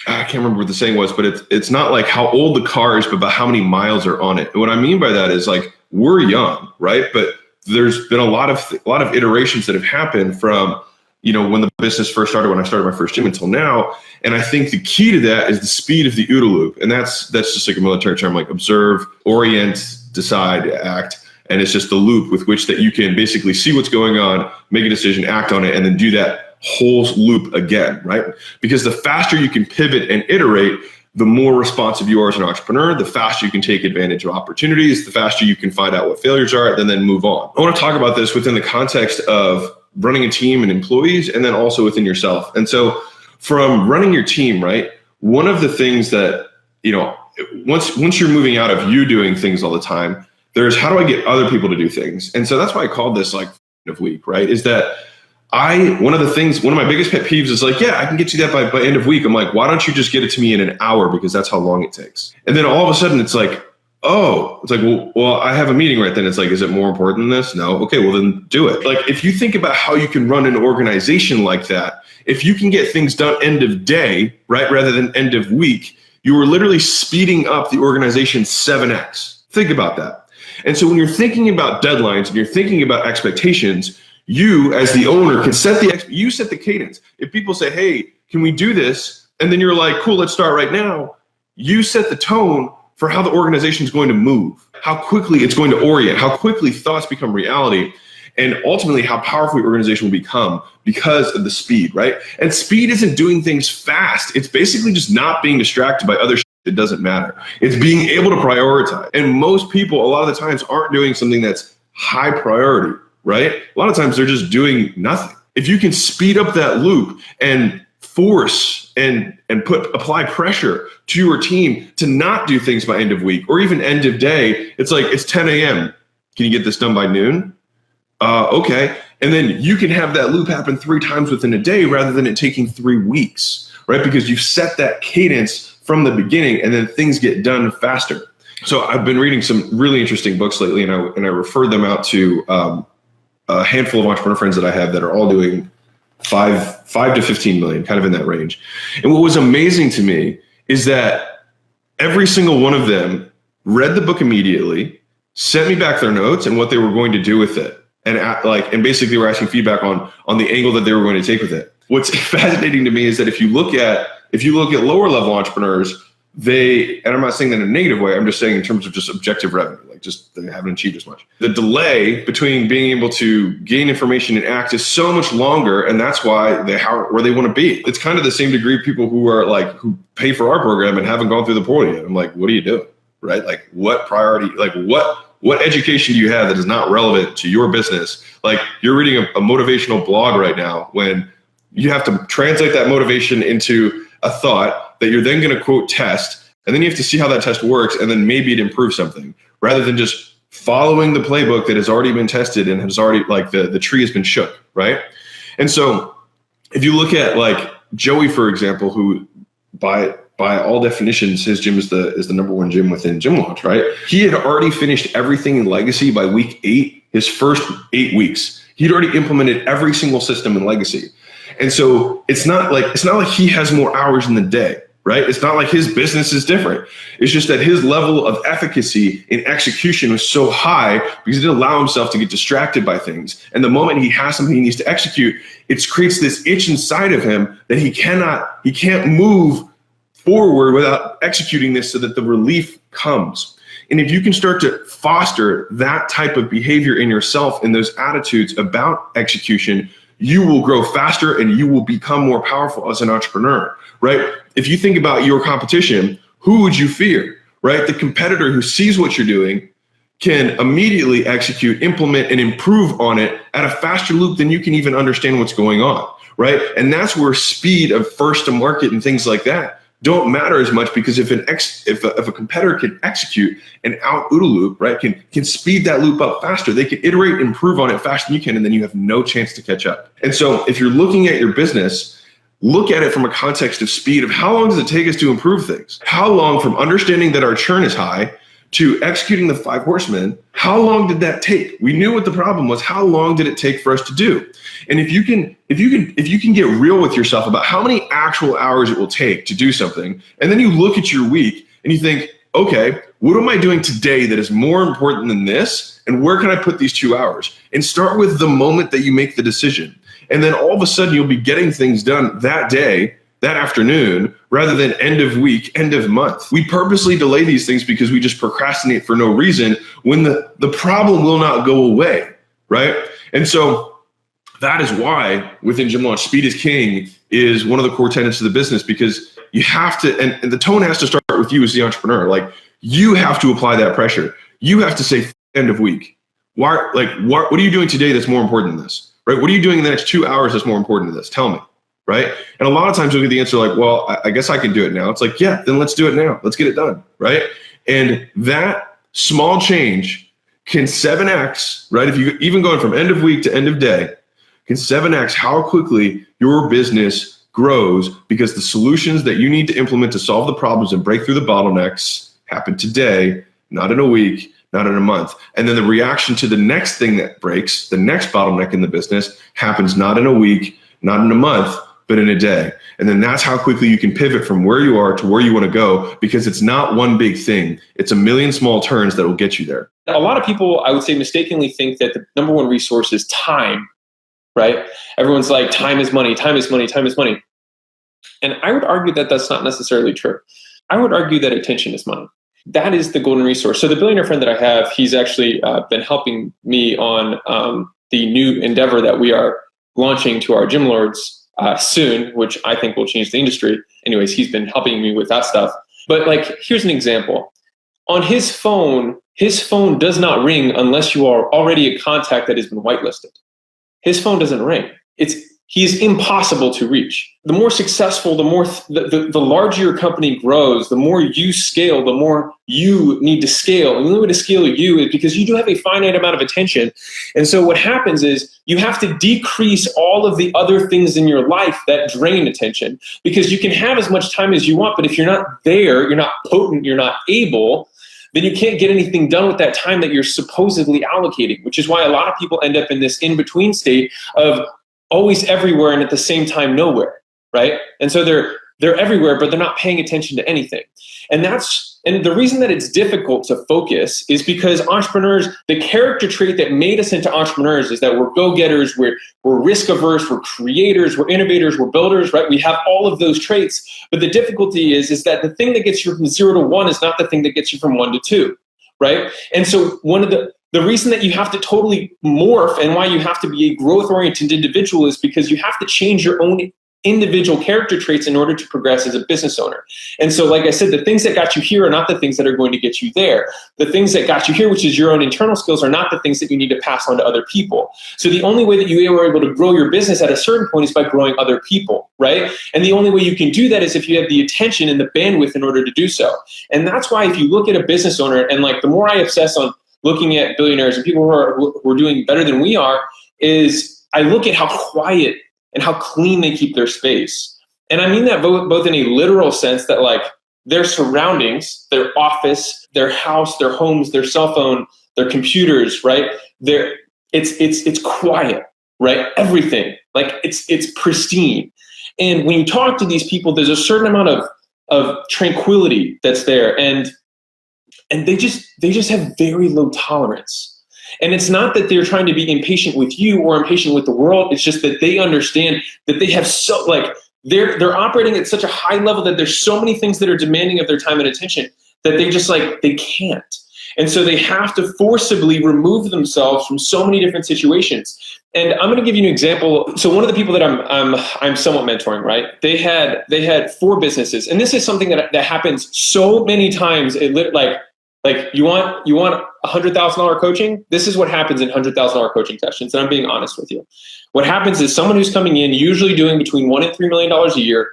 I can't remember what the saying was, but it's not like how old the car is, but about how many miles are on it. And what I mean by that is like, we're young, right? But there's been a lot of iterations that have happened from, when the business first started, when I started my first gym until now. And I think the key to that is the speed of the OODA loop. And that's just like a military term, like observe, orient, decide, act. And it's just the loop with which that you can basically see what's going on, make a decision, act on it, and then do that whole loop again, right? Because the faster you can pivot and iterate, the more responsive you are as an entrepreneur, the faster you can take advantage of opportunities, the faster you can find out what failures are, and then move on. I want to talk about this within the context of running a team and employees, and then also within yourself. And so from running your team, right, one of the things that, once you're moving out of you doing things all the time, there's how do I get other people to do things? And so that's why I called this like of week, right? Is that one of my biggest pet peeves is like, yeah, I can get you that by end of week. I'm like, why don't you just get it to me in an hour? Because that's how long it takes. And then all of a sudden it's like, oh, it's like, well, I have a meeting right then. It's like, is it more important than this? No. Okay, well then do it. Like if you think about how you can run an organization like that, if you can get things done end of day, right, rather than end of week, you are literally speeding up the organization 7x. Think about that. And so when you're thinking about deadlines and you're thinking about expectations, you as the owner can set the cadence. If people say, hey, can we do this? And then you're like, cool, let's start right now. You set the tone for how the organization is going to move, how quickly it's going to orient, how quickly thoughts become reality, and ultimately how powerful your organization will become because of the speed, right? And speed isn't doing things fast. It's basically just not being distracted by other shit that doesn't matter. It's being able to prioritize. And most people, a lot of the times, aren't doing something that's high priority, right? A lot of times they're just doing nothing. If you can speed up that loop and force and apply pressure to your team to not do things by end of week or even end of day, it's like, it's 10 a.m. Can you get this done by noon? Okay. And then you can have that loop happen 3 times within a day rather than it taking 3 weeks, right? Because you've set that cadence from the beginning and then things get done faster. So I've been reading some really interesting books lately, and I referred them out to a handful of entrepreneur friends that I have that are all doing 5 to 15 million, kind of in that range. And what was amazing to me is that every single one of them read the book immediately, sent me back their notes and what they were going to do with it. And basically were asking feedback on the angle that they were going to take with it. What's fascinating to me is that if you look at lower level entrepreneurs, and I'm not saying that in a negative way, I'm just saying in terms of just objective revenue, like just they haven't achieved as much. The delay between being able to gain information and act is so much longer, and that's why where they want to be. It's kind of the same degree of people who pay for our program and haven't gone through the portal yet. I'm like, what are you doing? Right? Like what priority, like what education do you have that is not relevant to your business? Like you're reading a motivational blog right now when you have to translate that motivation into a thought that you're then going to quote test, and then you have to see how that test works, and then maybe it improves something, rather than just following the playbook that has already been tested and has already, like the tree has been shook, right? And so if you look at like Joey, for example, who by all definitions, his gym is the number one gym within Gym Launch, right? He had already finished everything in Legacy by week 8, his first 8 weeks. He'd already implemented every single system in Legacy. And so it's not like he has more hours in the day, right? It's not like his business is different. It's just that his level of efficacy in execution was so high because he didn't allow himself to get distracted by things. And the moment he has something he needs to execute, it creates this itch inside of him that he can't move forward without executing this so that the relief comes. And if you can start to foster that type of behavior in yourself and those attitudes about execution, you will grow faster and you will become more powerful as an entrepreneur, right? If you think about your competition, who would you fear, right? The competitor who sees what you're doing, can immediately execute, implement, and improve on it at a faster loop than you can even understand what's going on, right? And that's where speed of first to market and things like that don't matter as much, because if a competitor can execute an out OODA loop, right, can speed that loop up faster, they can iterate, improve on it faster than you can, and then you have no chance to catch up. And so if you're looking at your business, look at it from a context of speed, of how long does it take us to improve things? How long from understanding that our churn is high to executing the 5 horsemen, how long did that take? We knew what the problem was. How long did it take for us to do? And if you can get real with yourself about how many actual hours it will take to do something, and then you look at your week and you think, okay, what am I doing today that is more important than this? And where can I put these 2 hours? And start with the moment that you make the decision. And then all of a sudden you'll be getting things done that day, that afternoon, rather than end of week, end of month. We purposely delay these things because we just procrastinate for no reason when the problem will not go away, right? And so that is why within Gym Launch, speed is king is one of the core tenets of the business, because you have to, and the tone has to start with you as the entrepreneur. Like, you have to apply that pressure. You have to say end of week. Why, like, what are you doing today that's more important than this, right? What are you doing in the next 2 hours that's more important than this? Tell me. Right? And a lot of times you'll get the answer like, well, I guess I can do it now. It's like, yeah, then let's do it now. Let's get it done. Right? And that small change can 7x, right? If you even going from end of week to end of day, can 7x how quickly your business grows, because the solutions that you need to implement to solve the problems and break through the bottlenecks happen today, not in a week, not in a month. And then the reaction to the next thing that breaks, the next bottleneck in the business, happens not in a week, not in a month, but in a day. And then that's how quickly you can pivot from where you are to where you want to go, because it's not one big thing. It's a million small turns that will get you there. A lot of people, I would say, mistakenly think that the number one resource is time, right? Everyone's like, time is money, time is money, time is money. And I would argue that that's not necessarily true. I would argue that attention is money. That is the golden resource. So the billionaire friend that I have, he's actually been helping me on the new endeavor that we are launching to our gym lords soon, which I think will change the industry. Anyways, he's been helping me with that stuff. But like, here's an example. On his phone does not ring unless you are already a contact that has been whitelisted. His phone doesn't ring. He's impossible to reach. The more successful, the larger your company grows, the more you scale, the more you need to scale. And the only way to scale you is because you do have a finite amount of attention. And so what happens is you have to decrease all of the other things in your life that drain attention, because you can have as much time as you want, but if you're not there, you're not potent, you're not able, then you can't get anything done with that time that you're supposedly allocating, which is why a lot of people end up in this in-between state of always everywhere and at the same time nowhere, right? And so they're everywhere, but they're not paying attention to anything. And the reason that it's difficult to focus is because entrepreneurs, the character trait that made us into entrepreneurs is that we're go-getters, we're risk averse, we're creators, we're innovators, we're builders, right? We have all of those traits. But the difficulty is that the thing that gets you from 0 to 1 is not the thing that gets you from 1 to 2, right? And so the reason that you have to totally morph and why you have to be a growth-oriented individual is because you have to change your own individual character traits in order to progress as a business owner. And so, like I said, the things that got you here are not the things that are going to get you there. The things that got you here, which is your own internal skills, are not the things that you need to pass on to other people. So the only way that you were able to grow your business at a certain point is by growing other people, right? And the only way you can do that is if you have the attention and the bandwidth in order to do so. And that's why if you look at a business owner, and like the more I obsess on looking at billionaires and people who are doing better than we are, is I look at how quiet and how clean they keep their space. And I mean that both in a literal sense, that like their surroundings, their office, their house, their homes, their cell phone, their computers, right? It's quiet, right? Everything, like it's pristine. And when you talk to these people, there's a certain amount of tranquility that's there, and they just have very low tolerance. And it's not that they're trying to be impatient with you or impatient with the world. It's just that they understand that they have they're operating at such a high level that there's so many things that are demanding of their time and attention that they just they can't. And so they have to forcibly remove themselves from so many different situations. And I'm going to give you an example. So one of the people that I'm somewhat mentoring, right? They had 4 businesses, and this is something that happens so many times. Like you want $100,000 coaching. This is what happens in $100,000 coaching sessions. And I'm being honest with you. What happens is someone who's coming in, usually doing between $1 and $3 million a year,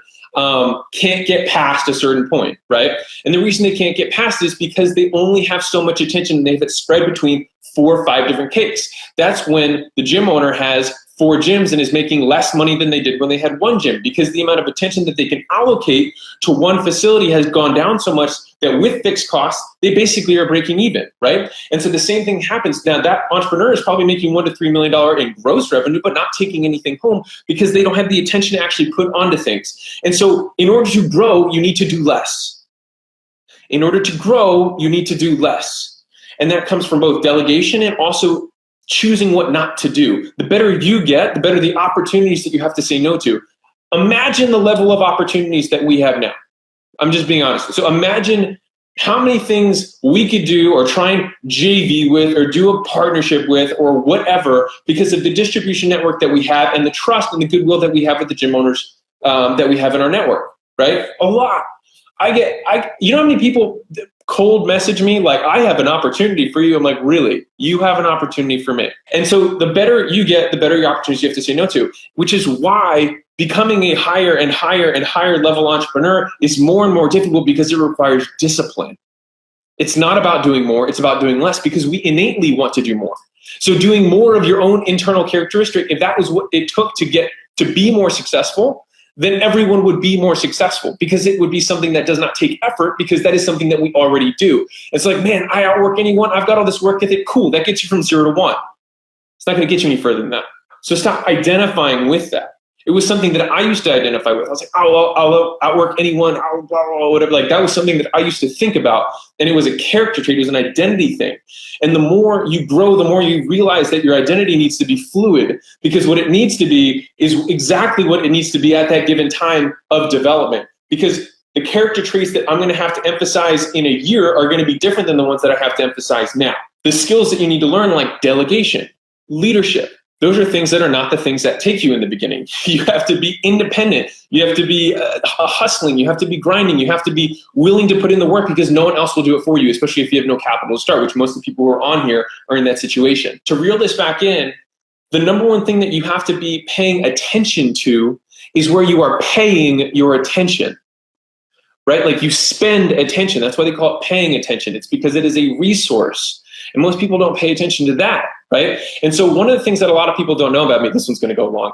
can't get past a certain point, right? And the reason they can't get past is because they only have so much attention, and they have it spread between 4 or 5 different cakes. That's when the gym owner has 4 gyms and is making less money than they did when they had 1 gym, because the amount of attention that they can allocate to one facility has gone down so much that with fixed costs, they basically are breaking even, right? And so the same thing happens. Now that entrepreneur is probably making $1 to $3 million in gross revenue, but not taking anything home because they don't have the attention to actually put onto things. And so in order to grow, you need to do less. In order to grow, you need to do less. And that comes from both delegation and also choosing what not to do. The better you get, the better the opportunities that you have to say no to. Imagine the level of opportunities that we have now. I'm just being honest. So imagine how many things we could do or try and JV with or do a partnership with or whatever because of the distribution network that we have and the trust and the goodwill that we have with the gym owners that we have in our network, right? A lot. You know how many people cold message me like, I have an opportunity for you. I'm like, really? You have an opportunity for me. And so the better you get, the better your opportunities you have to say no to, which is why becoming a higher and higher and higher level entrepreneur is more and more difficult because it requires discipline. It's not about doing more, it's about doing less because we innately want to do more. So doing more of your own internal characteristic, if that was what it took to be more successful, then everyone would be more successful because it would be something that does not take effort because that is something that we already do. It's like, man, I outwork anyone. I've got all this work ethic. Cool. That gets you from 0 to 1. It's not going to get you any further than that. So stop identifying with that. It was something that I used to identify with. I was like, I'll outwork anyone, whatever. Like that was something that I used to think about. And it was a character trait. It was an identity thing. And the more you grow, the more you realize that your identity needs to be fluid because what it needs to be is exactly what it needs to be at that given time of development. Because the character traits that I'm going to have to emphasize in a year are going to be different than the ones that I have to emphasize now. The skills that you need to learn, like delegation, leadership, those are things that are not the things that take you in the beginning. You have to be independent. You have to be hustling. You have to be grinding. You have to be willing to put in the work because no one else will do it for you, especially if you have no capital to start, which most of the people who are on here are in that situation. To reel this back in, the number one thing that you have to be paying attention to is where you are paying your attention, right? Like you spend attention. That's why they call it paying attention. It's because it is a resource. And most people don't pay attention to that, right? And so one of the things that a lot of people don't know about me, this one's going to go long.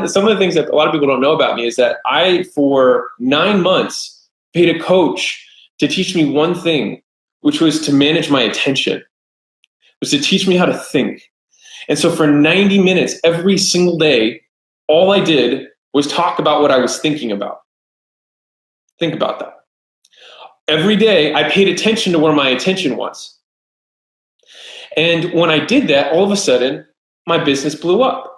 Some of the things that a lot of people don't know about me is that I, for 9 months, paid a coach to teach me one thing, which was to manage my attention, was to teach me how to think. And so for 90 minutes every single day, all I did was talk about what I was thinking about. Think about that. Every day, I paid attention to where my attention was. And when I did that, all of a sudden, my business blew up,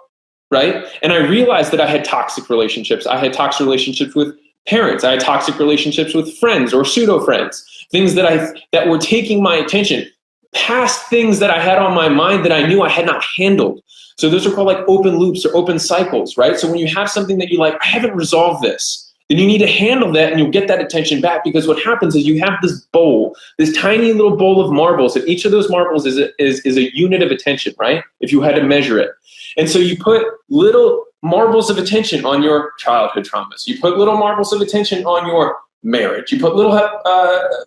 right? And I realized that I had toxic relationships. I had toxic relationships with parents. I had toxic relationships with friends or pseudo-friends, things that were taking my attention, past things that I had on my mind that I knew I had not handled. So those are called like open loops or open cycles, right? So when you have something that you like, I haven't resolved this, then you need to handle that and you'll get that attention back because what happens is you have this bowl, this tiny little bowl of marbles, and each of those marbles is a unit of attention, right? If you had to measure it. And so you put little marbles of attention on your childhood traumas. You put little marbles of attention on your marriage. You put little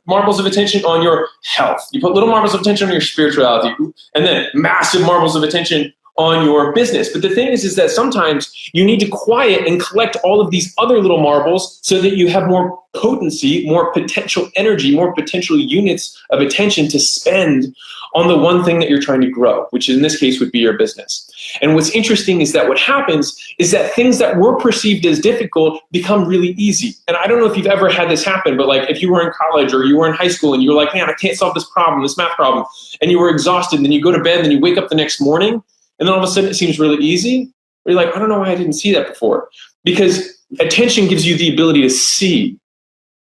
marbles of attention on your health. You put little marbles of attention on your spirituality, and then massive marbles of attention on your business. But the thing is that sometimes you need to quiet and collect all of these other little marbles so that you have more potency, more potential energy, more potential units of attention to spend on the one thing that you're trying to grow, which in this case would be your business. And what's interesting is that what happens is that things that were perceived as difficult become really easy. And I don't know if you've ever had this happen, but like if you were in college or you were in high school and you're like, man, I can't solve this problem, this math problem, and you were exhausted, and then you go to bed and then you wake up the next morning, and then all of a sudden it seems really easy. You're like, I don't know why I didn't see that before. Because attention gives you the ability to see.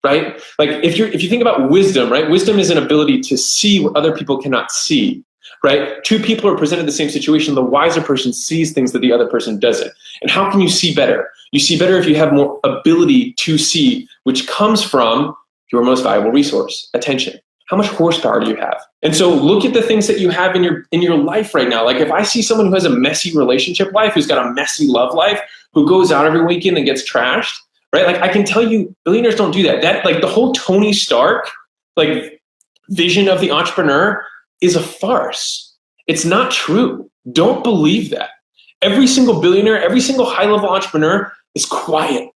right? Like if you think about wisdom, right? Wisdom is an ability to see what other people cannot see, right? Two people are presented the same situation. The wiser person sees things that the other person doesn't. And how can you see better? You see better if you have more ability to see, which comes from your most valuable resource, attention. How much horsepower do you have? And so look at the things that you have in your life right now. Like if I see someone who has a messy relationship life, who's got a messy love life, who goes out every weekend and gets trashed, right? Like I can tell you, billionaires don't do that. That like the whole Tony Stark like vision of the entrepreneur is a farce. It's not true. Don't believe that. Every single billionaire, every single high-level entrepreneur is quiet,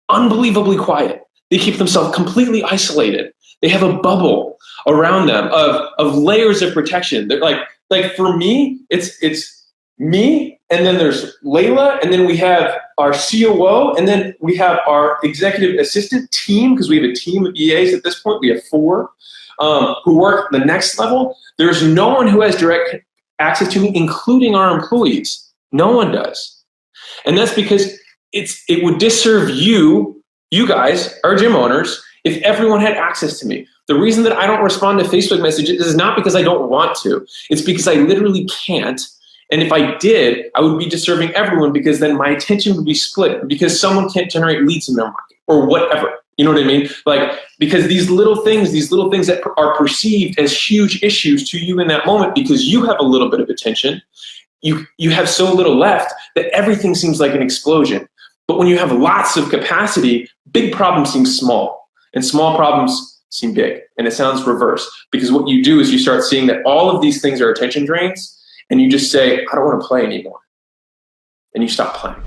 unbelievably quiet. They keep themselves completely isolated. They have a bubble around them of layers of protection. They're like for me, it's me, and then there's Leila, and then we have our COO, and then we have our executive assistant team, because we have a team of EAs at this point. We have 4 who work the next level. There's no one who has direct access to me, including our employees. No one does. And that's because it would disserve you guys, our gym owners, if everyone had access to me. The reason that I don't respond to Facebook messages is not because I don't want to. It's because I literally can't. And if I did, I would be disserving everyone, because then my attention would be split, because someone can't generate leads in their market or whatever. You know what I mean? Like, because these little things that are perceived as huge issues to you in that moment, because you have a little bit of attention, you have so little left that everything seems like an explosion. But when you have lots of capacity, big problems seem small, and small problems seem big. And it sounds reverse, because what you do is you start seeing that all of these things are attention drains, and you just say, I don't want to play anymore. And you stop playing.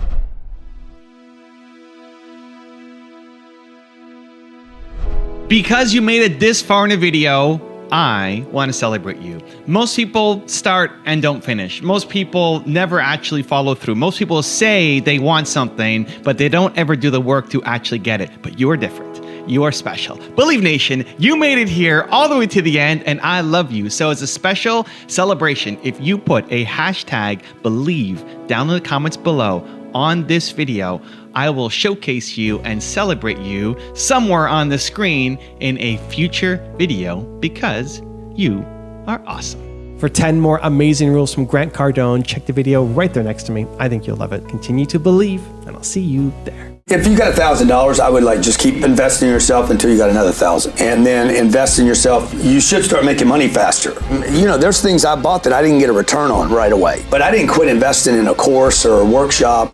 Because you made it this far in a video, I want to celebrate you. Most people start and don't finish. Most people never actually follow through. Most people say they want something, but they don't ever do the work to actually get it. But you are different. You are special. Believe Nation, you made it here all the way to the end, and I love you. So as a special celebration, if you put a hashtag believe down in the comments below on this video, I will showcase you and celebrate you somewhere on the screen in a future video, because you are awesome. For 10 more amazing rules from Grant Cardone, check the video right there next to me. I think you'll love it. Continue to believe, and I'll see you there. If you got $1,000, I would just keep investing in yourself until you got another 1,000, and then invest in yourself. You should start making money faster. There's things I bought that I didn't get a return on right away, but I didn't quit investing in a course or a workshop.